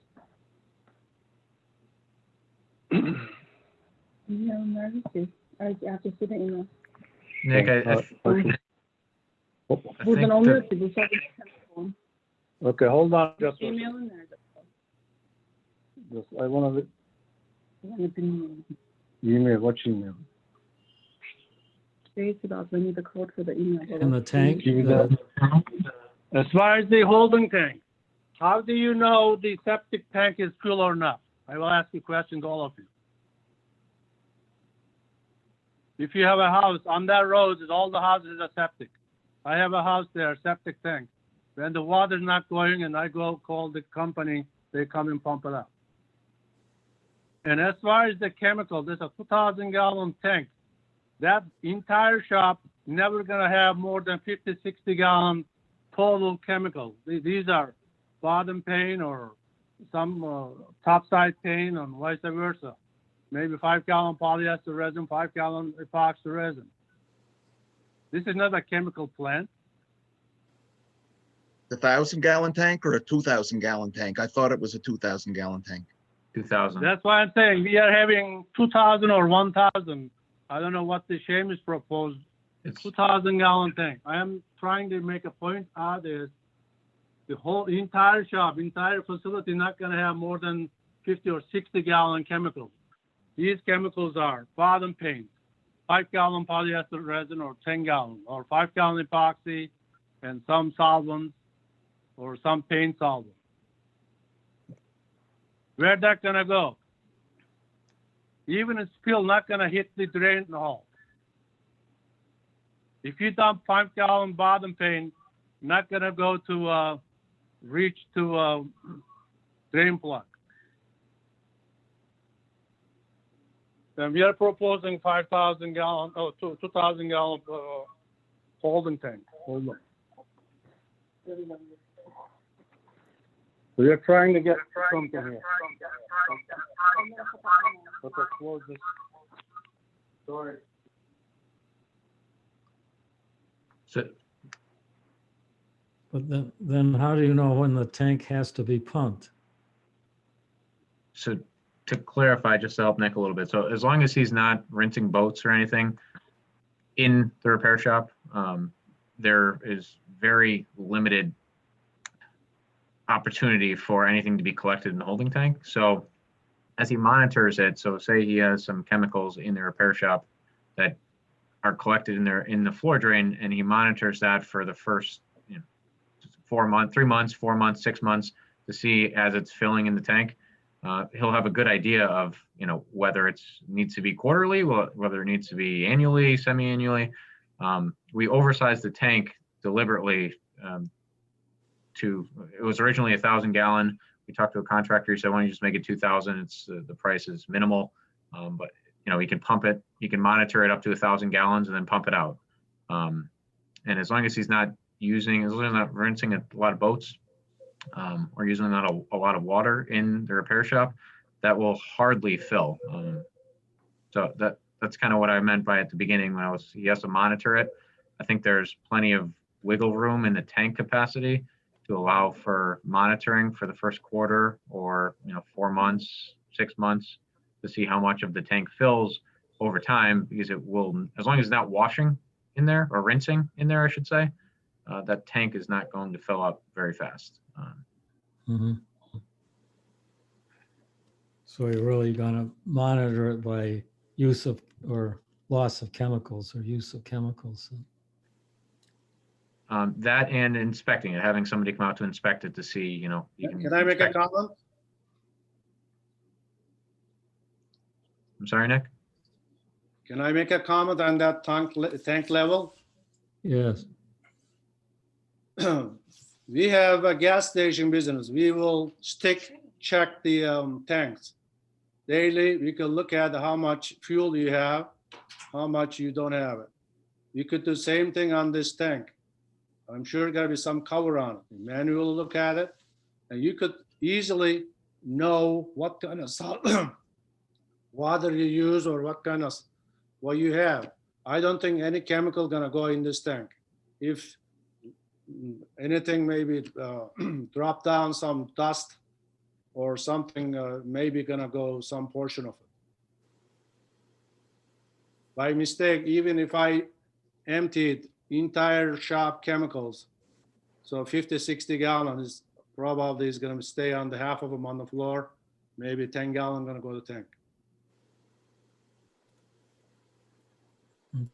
Nick, I think Okay, hold on. Just I want to. Email, what email? In the tank. As far as the holding tank, how do you know the septic tank is full or not? I will ask you questions, all of you. If you have a house on that road, all the houses are septic. I have a house there, septic tank. When the water's not going and I go call the company, they come and pump it up. And as far as the chemical, there's a 2,000-gallon tank. That entire shop never gonna have more than 50, 60-gallon total chemical. These are bottom paint or some topside paint and vice versa. Maybe 5-gallon polyester resin, 5-gallon epoxy resin. This is not a chemical plant. A 1,000-gallon tank or a 2,000-gallon tank? I thought it was a 2,000-gallon tank. 2000. That's why I'm saying we are having 2,000 or 1,000. I don't know what the Seamus proposed. It's 2,000-gallon tank. I am trying to make a point out is the whole entire shop, entire facility not going to have more than 50 or 60-gallon chemicals. These chemicals are bottom paint, 5-gallon polyester resin or 10-gallon, or 5-gallon epoxy and some solvents or some paint solvent. Where that gonna go? Even a spill not gonna hit the drain hole. If you dump 5-gallon bottom paint, not gonna go to reach to drain plug. And we are proposing 5,000 gallon, 2,000 gallon holding tank. Hold on. We are trying to get something here. Let's close this. Sorry. So, But then how do you know when the tank has to be pumped? so to clarify, just to help Nick a little bit, so as long as he's not rinsing boats or anything in the repair shop, there is very limited opportunity for anything to be collected in the holding tank. So as he monitors it, so say he has some chemicals in the repair shop that are collected in the floor drain, and he monitors that for the first 4 months, 3 months, 4 months, 6 months to see as it's filling in the tank. He'll have a good idea of whether it needs to be quarterly, whether it needs to be annually, semi-annually. We oversized the tank deliberately. It was originally 1,000 gallon. We talked to a contractor. He said, "Why don't you just make it 2,000? It's the price is minimal, but he can pump it. He can monitor it up to 1,000 gallons and then pump it out. And as long as he's not as long as he's not rinsing a lot of boats or using not a lot of water in the repair shop, that will hardly fill. So that's kind of what I meant by at the beginning when he has to monitor it. I think there's plenty of wiggle room in the tank capacity to allow for monitoring for the first quarter or 4 months, 6 months to see how much of the tank fills over time, because it will, as long as it's not washing in there or rinsing in there, I should say, that tank is not going to fill up very fast. So you're really going to monitor it by use of or loss of chemicals or use of chemicals. That and inspecting it, having somebody come out to inspect it to see, Can I make a comment? I'm sorry, Nick? Can I make a comment on that tank level? Yes. We have a gas station business. We will check the tanks daily. We can look at how much fuel you have, how much you don't have it. You could do the same thing on this tank. I'm sure there's got to be some cover on it. Manual look at it, and you could easily know what kind of salt water you use or what you have. I don't think any chemical gonna go in this tank. If anything, maybe drop down some dust or something, maybe gonna go some portion of it. By mistake, even if I emptied entire shop chemicals, so 50, 60 gallons probably is gonna stay on the half of them on the floor, maybe 10 gallon gonna go to the tank.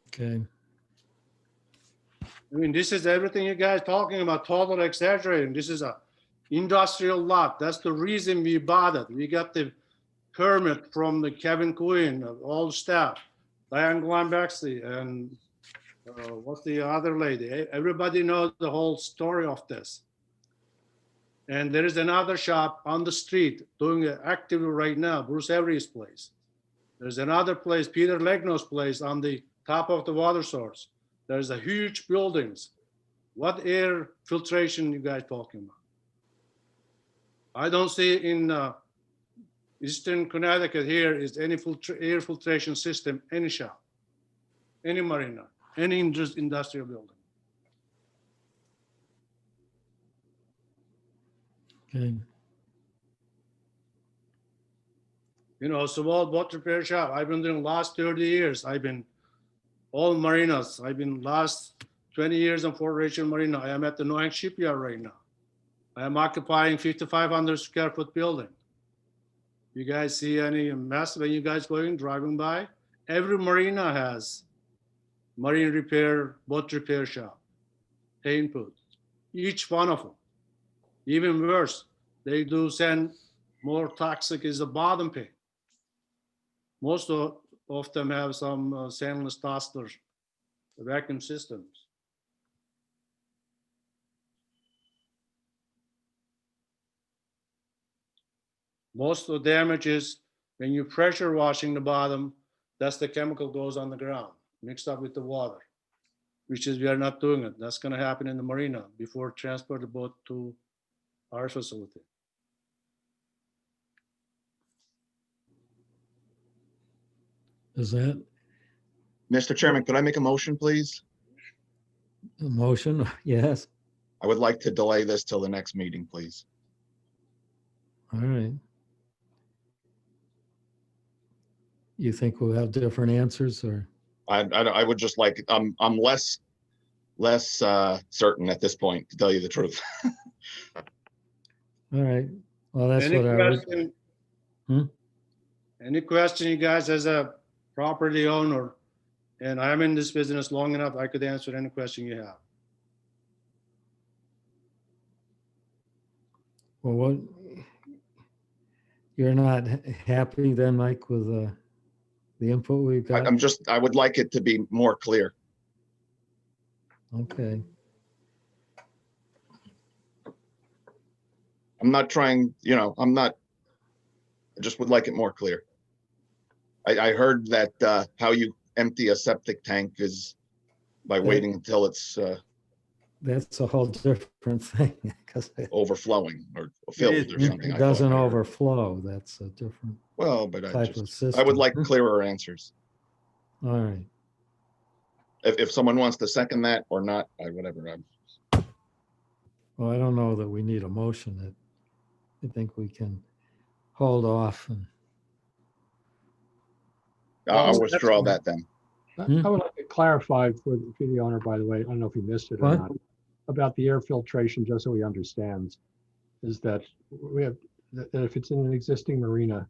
Okay. I mean, this is everything you guys talking about, total exaggerating. This is a industrial lot. That's the reason we bought it. We got the permit from the Kevin Quinn, all staff, Diane Glenn-Bexley, and what's the other lady? Everybody knows the whole story of this. And there is another shop on the street doing it actively right now, Bruce Avery's place. There's another place, Peter Legno's place, on the top of the water source. There's a huge buildings. What air filtration you guys talking about? I don't see in Eastern Connecticut here is any air filtration system, any shop, any marina, any industrial building. Okay. Small boat repair shop. I've been doing last 30 years. I've been all marinas. I've been last 20 years in Fort Rachel Marina. I am at the Noank Shipyard right now. I am occupying 5,500 square foot building. You guys see any mess when you guys driving by? Every marina has marine repair, boat repair shop, paint booth, each one of them. Even worse, they do send more toxic is the bottom paint. Most of them have some stainless Tossler vacuum systems. Most of the damage is when you pressure washing the bottom, that's the chemical goes on the ground, mixed up with the water, which is we are not doing it. That's gonna happen in the marina before transport the boat to our facility. Is that Mr. Chairman, could I make a motion, please? a motion? Yes, I would like to delay this till the next meeting, please. all right. You think we'll have different answers or? I would just like, I'm less certain at this point, to tell you the truth. All right, well, that's Any what I would. question? Hmm? Any question you guys as a property owner, and I'm in this business long enough, I could answer any question you have. Well, what, you're not happy then, Mike, with the input we've got? I would like it to be more clear. Okay, I'm not trying, I just would like it more clear. I heard that how you empty a septic tank is by waiting until it's that's a whole different thing, because overflowing or filled or something. it doesn't overflow, that's a different Well, but type of I system. would like clearer answers. All right, If someone wants to second that or not, whatever. well, I don't know that we need a motion. I think we can hold off and. I'll withdraw that then. I would like to clarify for the owner, by the way, I don't know if he missed it or What? not, about the air filtration, just so he understands, is that we have, that if it's in an existing marina,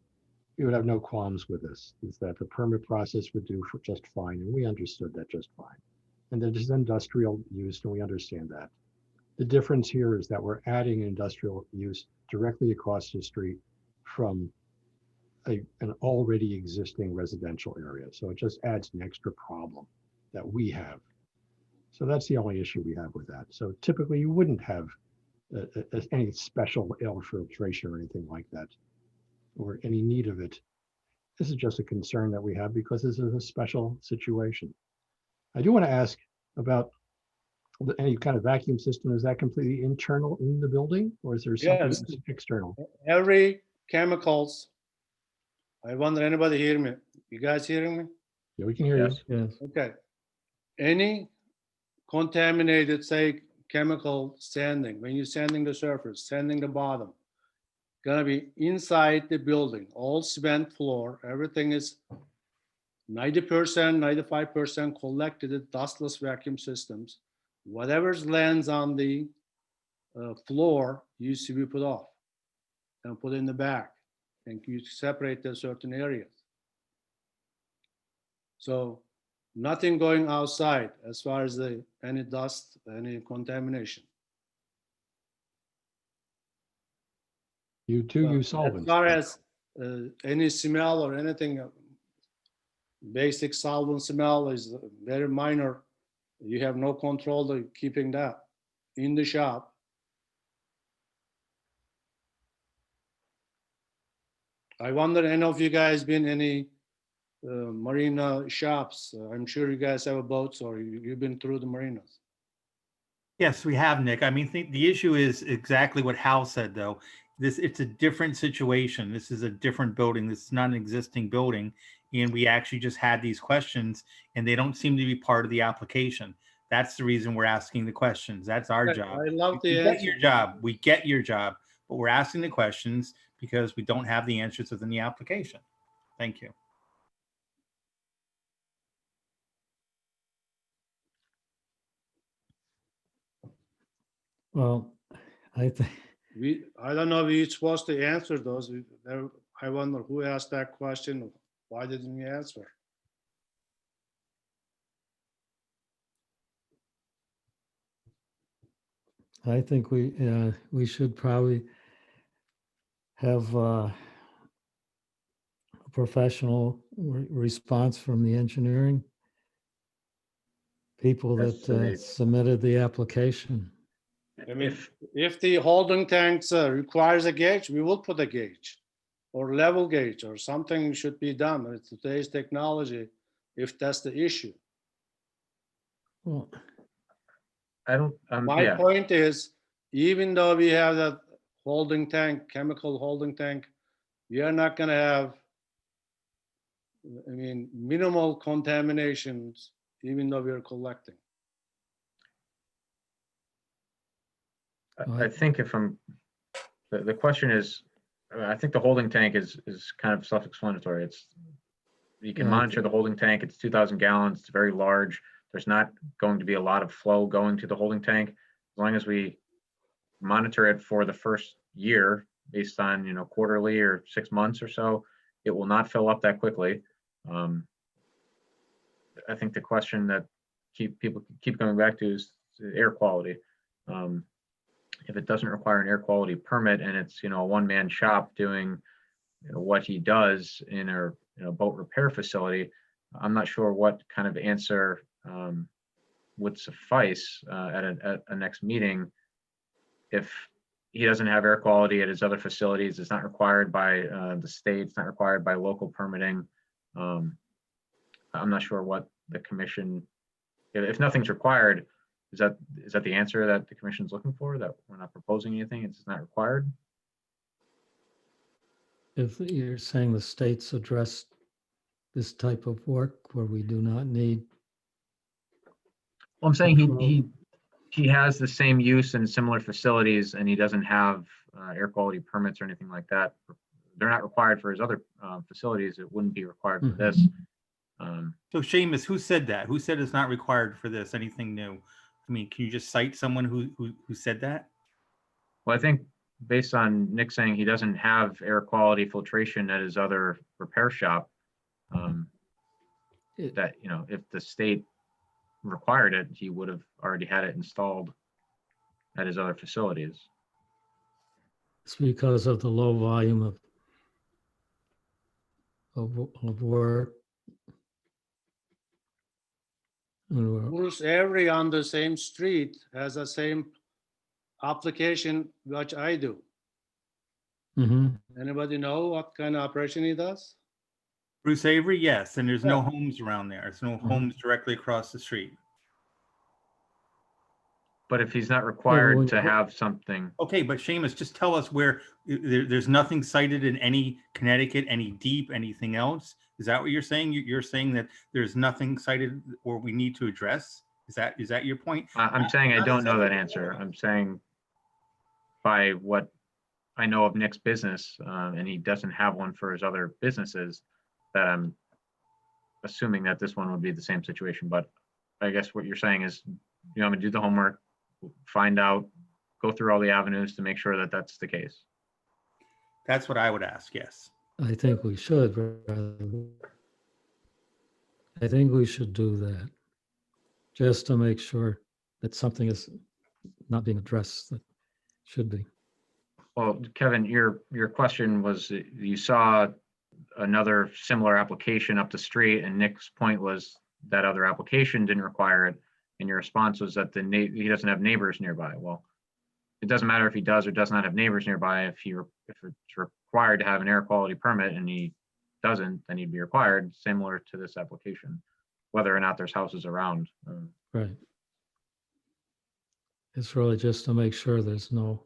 we would have no qualms with this, is that the permit process would do for just fine, and we understood that just fine. And that is industrial use, and we understand that. The difference here is that we're adding industrial use directly across the street from an already existing residential area. So it just adds an extra problem that we have. So that's the only issue we have with that. So typically you wouldn't have any special air filtration or anything like that, or any need of it. This is just a concern that we have because this is a special situation. I do want to ask about any kind of vacuum system. Is that completely internal in the building, or is there something Yes. that's external? Every chemicals, I wonder anybody hear me? You guys hearing me? Yeah, we can hear you. Yes. Okay. Any contaminated, say, chemical sanding, when you're sanding the surface, sanding the bottom, gonna be inside the building, all cement floor, everything is 90%, 95% collected in dustless vacuum systems. Whatever lands on the floor used to be put off and put in the back, and you separate the certain areas. So nothing going outside as far as any dust, any contamination. You do use solvents. As far as any smell or anything, basic solvent smell is very minor. You have no control of keeping that in the shop. I wonder, any of you guys been any marina shops? I'm sure you guys have a boats, or you've been through the marinas. Yes, we have, Nick. I mean, the issue is exactly what Hal said, though. It's a different situation. This is a different building. This is not an existing building. And we actually just had these questions, and they don't seem to be part of the application. That's the reason we're asking the questions. That's our job. I love the We answer. get your job. We get your job, but we're asking the questions because we don't have the answers within the application. Thank you. Well, I think, I don't know if you're supposed to answer those. I wonder who asked that question. Why didn't you answer? I think we should probably have a professional response from the engineering people that submitted the application. I mean, if the holding tanks requires a gauge, we will put a gauge. or level gauge or something should be done with today's technology if that's the issue. Well, I don't, My yeah, point is, even though we have that holding tank, chemical holding tank, we are not gonna have, I mean, minimal contaminations, even though we are collecting. I think if I'm, the question is, I think the holding tank is kind of self-explanatory. It's, you can Yeah, monitor the holding tank. It's 2,000 gallons. It's very large. There's not going to be a lot of flow going to the holding tank. As long as we monitor it for the first year based on, you know, quarterly or 6 months or so, it will not fill up that quickly. I think the question that people keep coming back to is air quality. If it doesn't require an air quality permit and it's, you know, a one-man shop doing, you know, what he does in a, you know, boat repair facility, I'm not sure what kind of answer would suffice at a next meeting. If he doesn't have air quality at his other facilities, it's not required by the state, it's not required by local permitting. I'm not sure what the commission, if nothing's required, is that the answer that the commission's looking for, that we're not proposing anything, it's not required? if you're saying the states address this type of work where we do not need. Well, I'm saying he has the same use in similar facilities and he doesn't have air quality permits or anything like that. They're not required for his other facilities. It wouldn't be required for this. So Seamus, who said that? Who said it's not required for this? Anything new? I mean, can you just cite someone who said that? Well, I think based on Nick saying he doesn't have air quality filtration at his other repair shop, that, you know, if the state required it, he would have already had it installed at his other facilities. It's because of the low volume of work. Almost every on the same street has the same application which I do. Anybody know what kind of operation he does? Bruce Avery, yes, and there's no homes around there. There's no homes directly across the street. But if he's not required to have something. Okay, but Seamus, just tell us where there's nothing cited in any Connecticut, any deep, anything else. Is that what you're saying? You're saying that there's nothing cited or we need to address? Is that your point? I'm saying I don't know that answer. I'm saying by what I know of Nick's business, and he doesn't have one for his other businesses, that I'm assuming that this one would be the same situation. But I guess what you're saying is, you know, I'm gonna do the homework, find out, go through all the avenues to make sure that that's the case. That's what I would ask, yes. I think we should. I think we should do that, just to make sure that something is not being addressed that should be. Well, Kevin, your question was you saw another similar application up the street, and Nick's point was that other application didn't require it, and your response was that he doesn't have neighbors nearby. Well, it doesn't matter if he does or does not have neighbors nearby. If it's required to have an air quality permit and he doesn't, then he'd be required, similar to this application, whether or not there's houses around. Right. It's really just to make sure there's no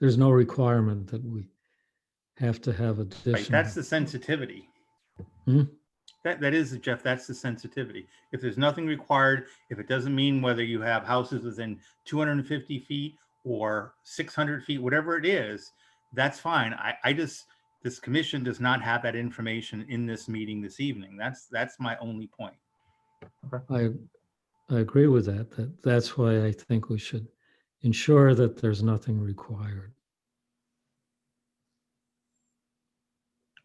requirement that we have to have additional. Right, that's the sensitivity. That is, Jeff, that's the sensitivity. If there's nothing required, if it doesn't mean whether you have houses within 250 feet or 600 feet, whatever it is, that's fine. This commission does not have that information in this meeting this evening. That's my only point. I agree with that. That's why I think we should ensure that there's nothing required.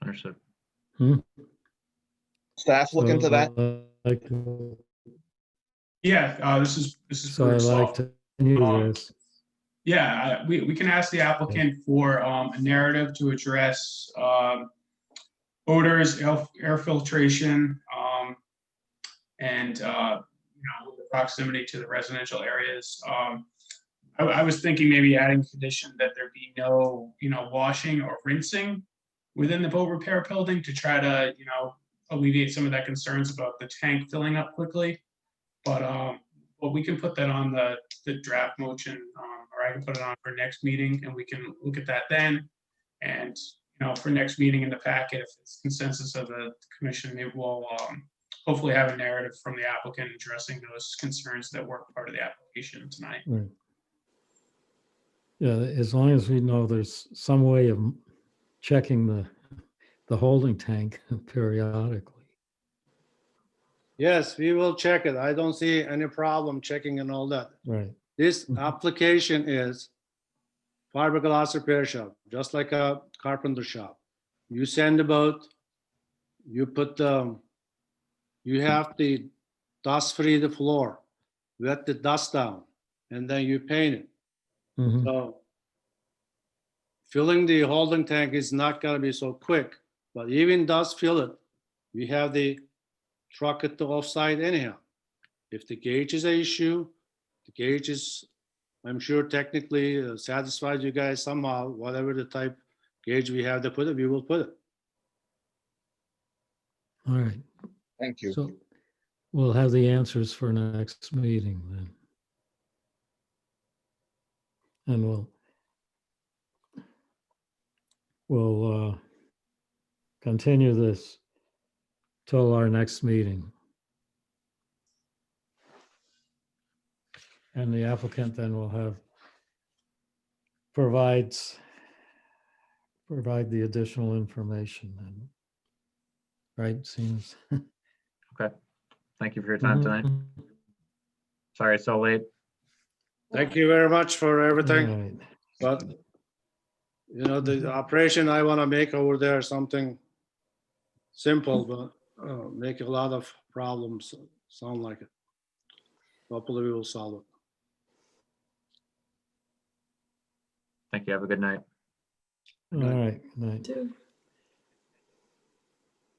Understood. Staff look into that. Yeah, this is So Bruce. I like to continue this. Yeah, we can ask the applicant for a narrative to address odors, air filtration, and the proximity to the residential areas. I was thinking maybe adding condition that there be no washing or rinsing within the boat repair building to try to, alleviate some of that concerns about the tank filling up quickly. But we can put that on the draft motion, or I can put it on for next meeting, and we can look at that then. And, for next meeting in the packet, if it's consensus of the commission, it will hopefully have a narrative from the applicant addressing those concerns that were part of the application tonight. Right. Yeah, as long as we know there's some way of checking the holding tank periodically. Yes, we will check it. I don't see any problem checking and all that. Right. This application is fiberglass repair shop, just like a carpenter shop. You send the boat, you put you have to dust free the floor, wet the dust down, and then you paint it. Mhm. So filling the holding tank is not gonna be so quick, but even does fill it, we have the truck it to offsite anyhow. If the gauge is an issue, the gauge is, I'm sure technically satisfies you guys somehow, whatever the type gauge we have to put it, we will put it. All right. Thank you. So we'll have the answers for next meeting then. And we'll continue this till our next meeting. And the applicant then will provide the additional information then. Right, seems. Okay. Thank you for your time tonight. Sorry it's so late. Thank you very much for everything. Right. But, the operation I want to make over there, something simple, but make a lot of problems, sound like it. Hopefully we will solve it. Thank you. Have a good night. All right, night.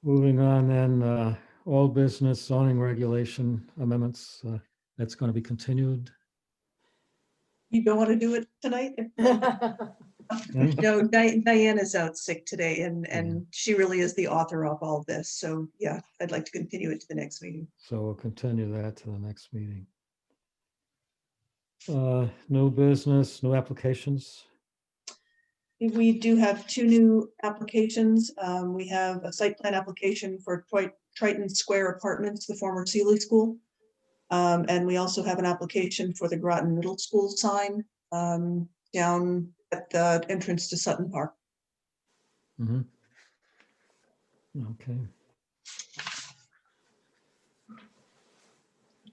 Moving on then, all business zoning regulation amendments, that's going to be continued. You don't want to do it tonight? No, Diane is out sick today, and she really is the author of all this. So yeah, I'd like to continue it to the next meeting. So we'll continue that to the next meeting. New business, new applications. We do have two new applications. We have a site plan application for Triton Square Apartments, the former Sealy School. And we also have an application for the Groton Middle School sign down at the entrance to Sutton Park. Mm-hmm. Okay.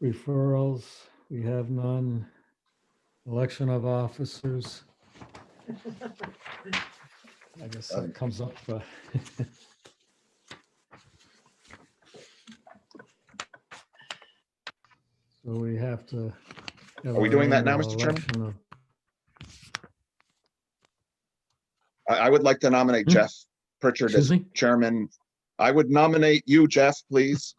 Referrals, we have none. Election of officers. I guess that comes up. So we have to. Are we doing that now, Mr. Chairman? I would like to nominate Jeff Pritchard as chairman. I would nominate you, Jeff, please,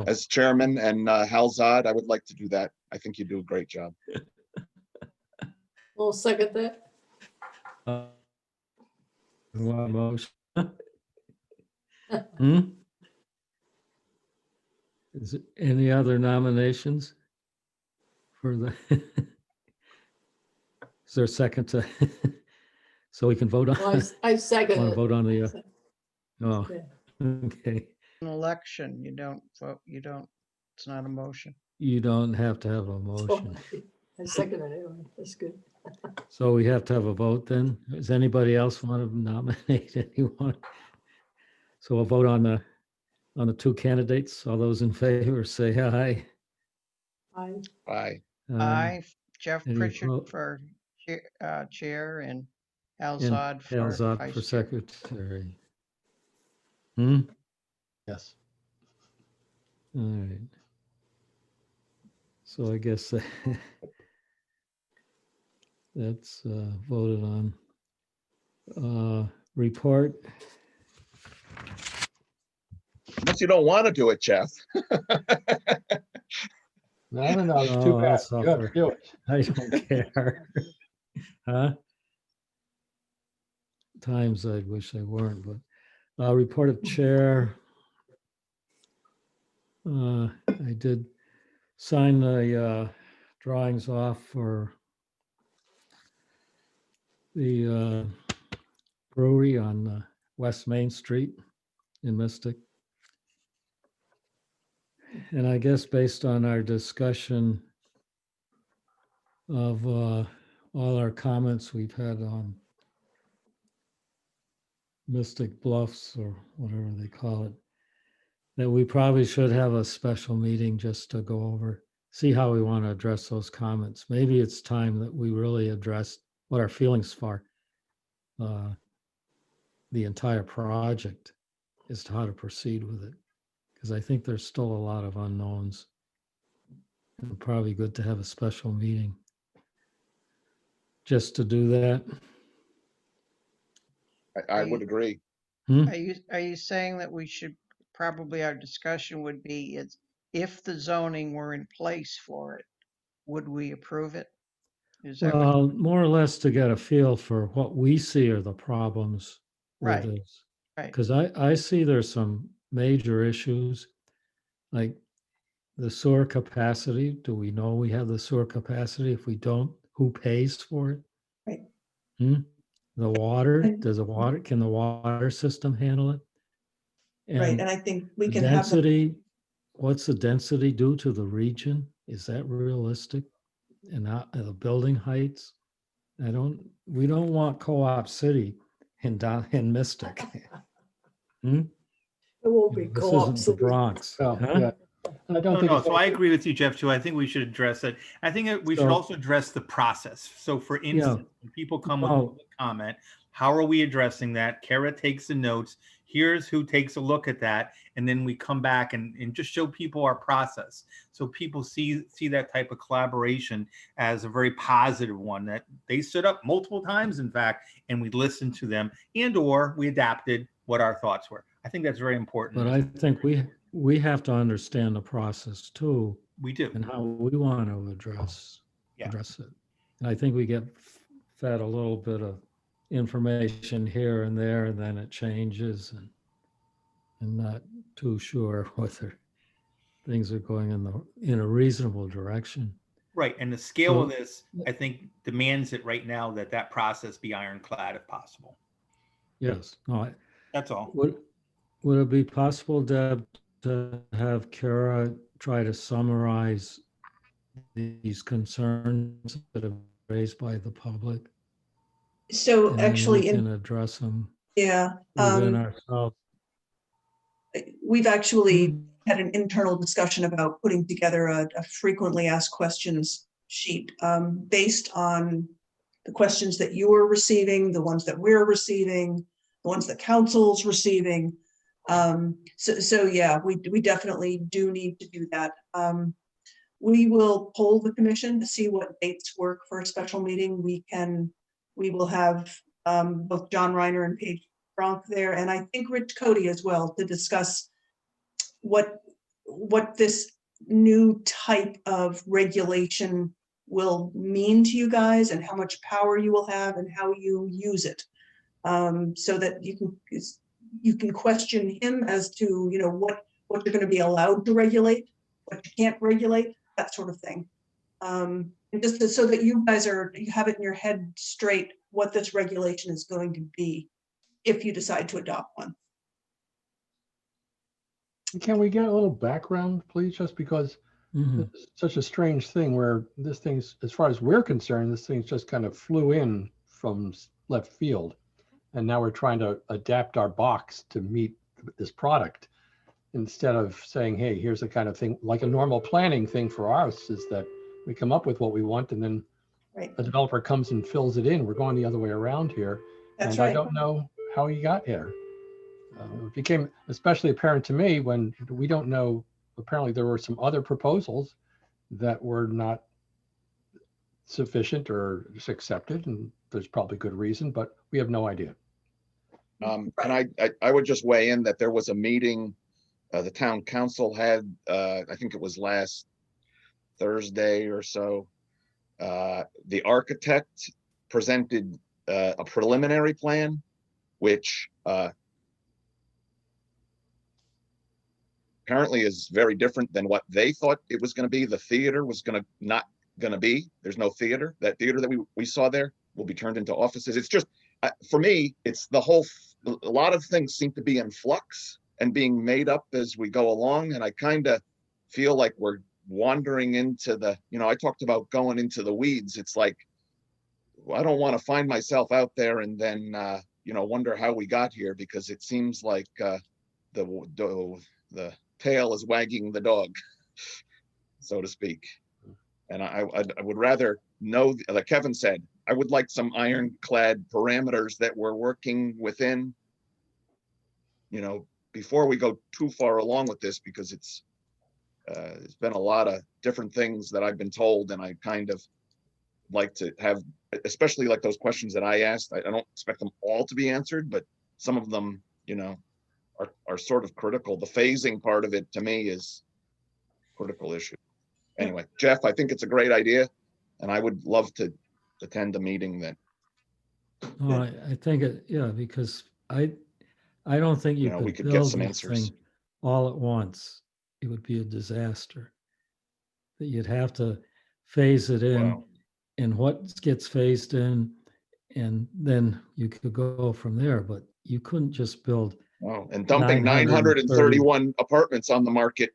as chairman, and Hal Zod. I would like to do that. I think you do a great job. We'll second that. One motion. Is it any other nominations for the? Is there a second to? So we can vote on. Well, I second Want it. to vote on the? Oh, okay. An election, you don't vote, it's not a motion. You don't have to have a motion. I second it anyway. That's good. So we have to have a vote then. Does anybody else want to nominate anyone? So we'll vote on the two candidates. All those in favor say aye. Aye. Aye. Aye, Jeff any Pritchard oppo- for chair and Al and Zod Hal for Zod vice for chair. secretary. Yes. All right. So I guess that's voted on. Report. Unless you don't want to do it, Jeff. No, it's too Oh, bad. I'll suffer. Do it. I don't care. Huh? Times I wish I weren't, but Report of chair. I did sign the drawings off for the brewery on West Main Street in Mystic. And I guess based on our discussion of all our comments we've had on Mystic Bluffs or whatever they call it, that we probably should have a special meeting just to go over, see how we want to address those comments. Maybe it's time that we really address what our feelings for the entire project as to how to proceed with it. Because I think there's still a lot of unknowns. And probably good to have a special meeting just to do that. I would agree. Are you saying that we should, probably our discussion would be, is if the zoning were in place for it, would we approve it? Is that what? Well, more or less to get a feel for what we see are the problems with Right, this. right. Because I see there's some major issues, like the sewer capacity. Do we know we have the sewer capacity? If we don't, who pays for it? Right. The water, And- can the water system handle it? Right, and I think we the can have the density, what's the density do to the region? Is that realistic? And the building heights? We don't want Co-op City in Mystic. It won't be This co-op isn't the city. Bronx. Well, huh? yeah. I don't No, think no, it's so I agree with you, Jeff, too. I think we should address it. I think we should So- also address the process. So for instance, when people come with Oh. public comment, how are we addressing that? Kara takes the notes. Here's who takes a look at that. And then we come back and just show people our process. So people see that type of collaboration as a very positive one, that they stood up multiple times, in fact, and we listened to them or we adapted what our thoughts were. I think that's very important. But I think we have to understand the process too. We do. And how we want to address it. And I think we get fed a little bit of information here and there, and then it changes, and not too sure whether things are going in a reasonable direction. Right, and the scale So- of this, I think, demands it right now that process be ironclad if possible. Yes. No, That's all. Would it be possible, Deb, to have Kara try to summarize these concerns that are raised by the public? So And then actually, we can address them yeah, within ourselves. we've actually had an internal discussion about putting together a frequently asked questions sheet based on the questions that you are receiving, the ones that we're receiving, the ones that council's receiving. So yeah, we definitely do need to do that. We will poll the commission to see what dates work for a special meeting. We will have both John Reiner and Paige Bronk there, and I think Rich Cody as well, to discuss what this new type of regulation will mean to you guys and how much power you will have and how you use it. So that you can question him as to, what you're going to be allowed to regulate, what you can't regulate, that sort of thing. And just so that you guys you have it in your head straight what this regulation is going to be if you decide to adopt one. Can we get a little background, please? Just because it's such a strange thing where this thing's, as far as we're concerned, this thing's just kind of flew in from left field. And now we're trying to adapt our box to meet this product instead of saying, hey, here's the kind of thing, like a normal planning thing for us is that we come up with what we want and then a developer comes and fills it in. We're going the other way around here. That's and right. I don't know how he got here. It became especially apparent to me when we don't know, apparently there were some other proposals that were not sufficient or just accepted, and there's probably good reason, but we have no idea. And I would just weigh in that there was a meeting the town council had, I think it was last Thursday or so. The architect presented a preliminary plan, which apparently is very different than what they thought it was going to be. The theater was not going to be. There's no theater. That theater that we saw there will be turned into offices. It's just, for me, it's a lot of things seem to be in flux and being made up as we go along. And I kind of feel like we're wandering into I talked about going into the weeds. It's like, I don't want to find myself out there and then, wonder how we got here, because it seems like the tail is wagging the dog, so to speak. And I would rather know, like Kevin said, I would like some ironclad parameters that we're working within, before we go too far along with this, because it's been a lot of different things that I've been told, and I kind of like to have, especially like those questions that I asked. I don't expect them all to be answered, but some of them, are sort of critical. The phasing part of it to me is a critical issue. Anyway, Jeff, I think it's a great idea, and I would love to attend a meeting that. Oh, I think because I don't think you we could could get build some this answers. thing all at once. It would be a disaster. That you'd have to phase it in, Wow. and what gets phased in, and then you could go from there. But you couldn't just build. Wow. And dumping 930 931 apartments on the market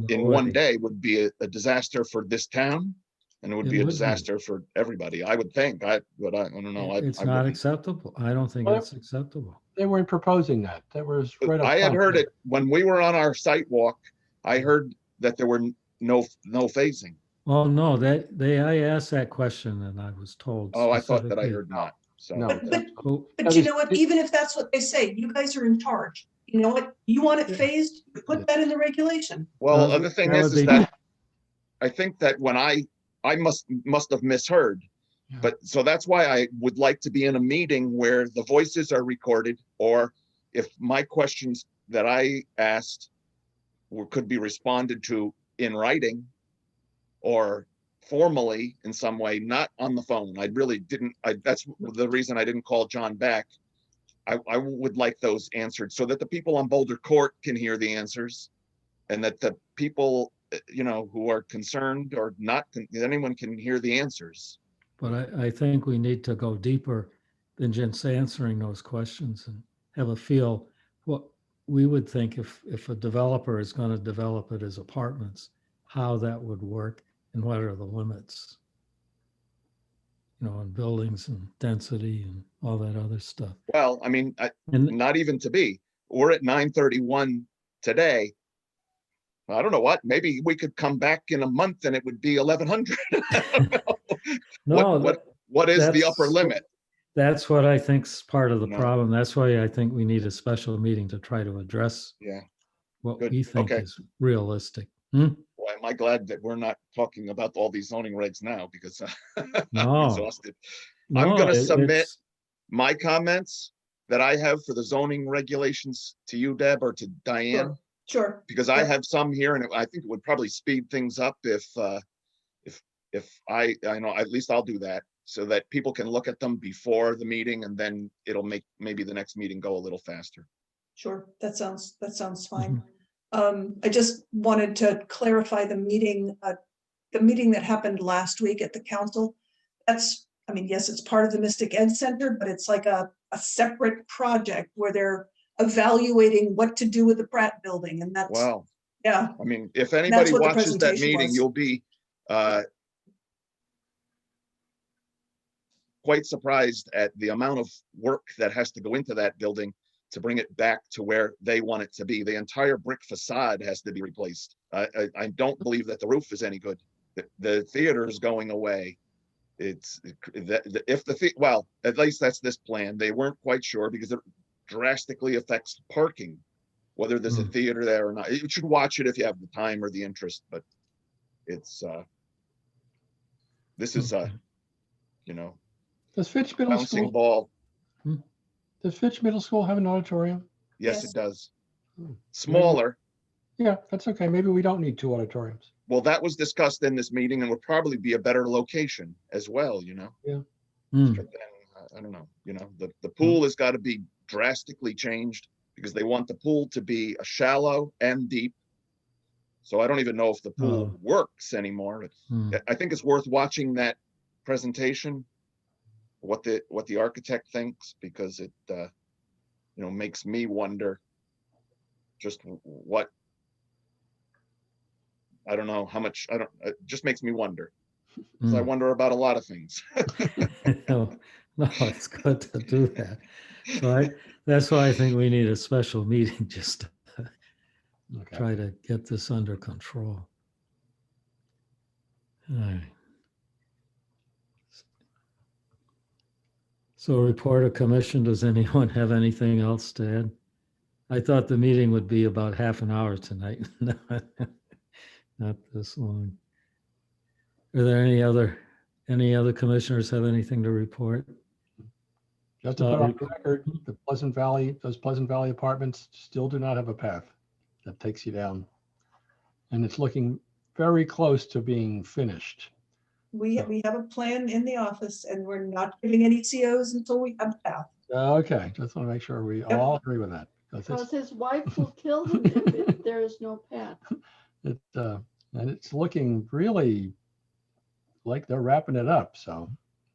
in one way. day would be a disaster for this town, and it would be a disaster for everybody, I would think. But I don't know. It's not acceptable. I don't think Well, it's acceptable. They weren't proposing that. That was right up I had front heard there. it when we were on our site walk. I heard that there were no phasing. Oh, no, I asked that question and I was told. Oh, I thought that I specifically. heard not. So No, But you know what, even if that's what they say, you guys are in charge. You know what, you want it phased, put that in the regulation. Well, That the thing would is be- that I think that when I must have misheard, but so that's why I would like to be in a meeting where the voices are recorded, or if my questions that I asked could be responded to in writing or formally in some way, not on the phone. I really didn't. That's the reason I didn't call John back. I would like those answered so that the people on Boulder Court can hear the answers, and that the people, who are concerned or not, anyone can hear the answers. But I think we need to go deeper than just answering those questions and have a feel what we would think if a developer is going to develop it as apartments, how that would work and what are the limits, on buildings and density and all that other stuff. Well, I mean, not even to be. We're at 931 today. I don't know what. Maybe we could come back in a month and it would be 1100. I don't know. No, what is the that's- upper limit? That's what I think's part of the No. problem. That's why I think we need a special meeting to try to address Yeah. what Good. we think Okay. is realistic. Well, am I glad that we're not talking about all these zoning regs now, because I'm No. exhausted. I'm No, going to submit it's- my comments that I have for the zoning regulations to you, Deb, or to Diane, Sure. because I have some here, and I think it would probably speed things up if I know, at least I'll do that, so that people can look at them before the meeting, and then it'll make maybe the next meeting go a little faster. Sure, that sounds fine. I just wanted to clarify the meeting that happened last week at the council. Yes, it's part of the Mystic Ed Center, but it's like a separate project where they're evaluating what to do with the Pratt building, and that's, Wow. yeah. I mean, if That's anybody what the watches that presentation meeting, was. you'll be quite surprised at the amount of work that has to go into that building to bring it back to where they want it to be. The entire brick facade has to be replaced. I don't believe that the roof is any good. The theater is going away. Well, at least that's this plan. They weren't quite sure because it drastically affects parking, whether there's a theater there or not. You should watch it if you have the time or the interest, but this is Does Fitch Middle bouncing School, ball. does Fitch Middle School have an auditorium? Yes, it does. Hmm. Smaller. Yeah, that's okay. Maybe we don't need 2 auditoriums. Well, that was discussed in this meeting and would probably be a better location as well, Yeah. But then, I don't know, the pool has got to be drastically changed because they want the pool to be a shallow and deep So I don't even know if the pool Oh. works anymore. I think it's worth watching that presentation, what the architect thinks, because it makes me wonder just what, I don't know how much, it just makes me wonder. 'Cause I wonder about a lot of things. No, it's good to do that. So that's why I think we need a special meeting just to Okay. try to get this under control. All right. So report of commission, does anyone have anything else to add? I thought the meeting would be about half an hour tonight, not this long. Are there any other commissioners have anything to report? Just to put on the record, those Pleasant Valley apartments still do not have a path that takes you down. And it's looking very close to being finished. We have a plan in the office and we're not giving any COs until we have a path. Okay, just want to make sure we all agree with that. Because his wife will kill him if there is no path. And it's looking really like they're wrapping it up, so.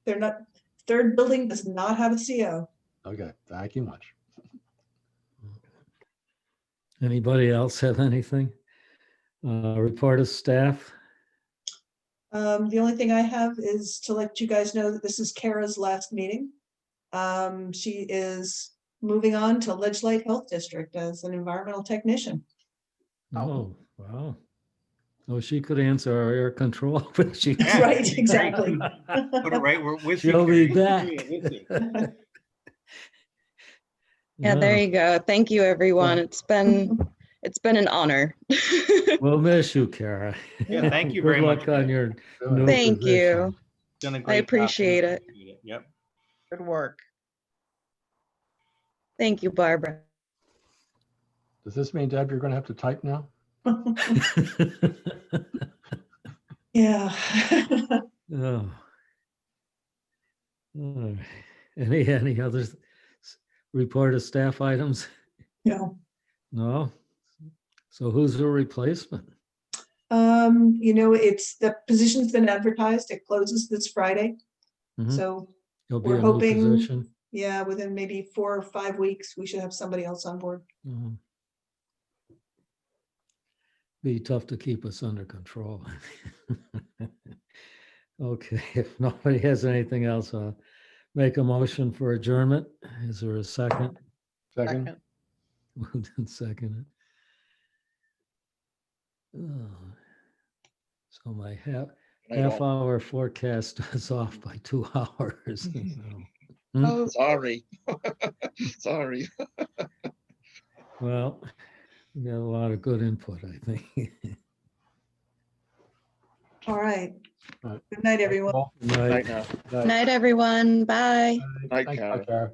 They're not, third building does not have a CO. Okay, thank you much. Anybody else have anything? Report of staff? The only thing I have is to let you guys know that this is Kara's last meeting. She is moving on to Ledge Light Health District as an environmental technician. Oh, wow. Oh, she could answer our air control, but she. Right, exactly. Put it right where with you, She'll be Carrie. back. Yeah, there you go. Thank you, everyone. It's been an honor. We'll miss you, Kara. Yeah, thank you very Good much. luck on your new Thank you. Done a I great job. appreciate it. Yep. Good work. Thank you, Barbara. Does this mean, Deb, you're going to have to type now? Yeah. Oh. Oh. Any other report of staff items? No. No? So who's the replacement? It's the position's been advertised. It closes this Friday. Mhm. So There'll be we're a new hoping, position? yeah, within maybe 4 or 5 weeks, we should have somebody else on board. Mhm. Be tough to keep us under control. Okay, if nobody has anything else, make a motion for adjournment. Is there a second? Second. Moved and seconded. Oh. So my half hour forecast is off by 2 hours. Oh, sorry. Sorry. Well, we got a lot of good input, I think. All right. Good night, everyone. Good night. Night. Night, everyone. Bye. Night, Thanks, Kara. Kara.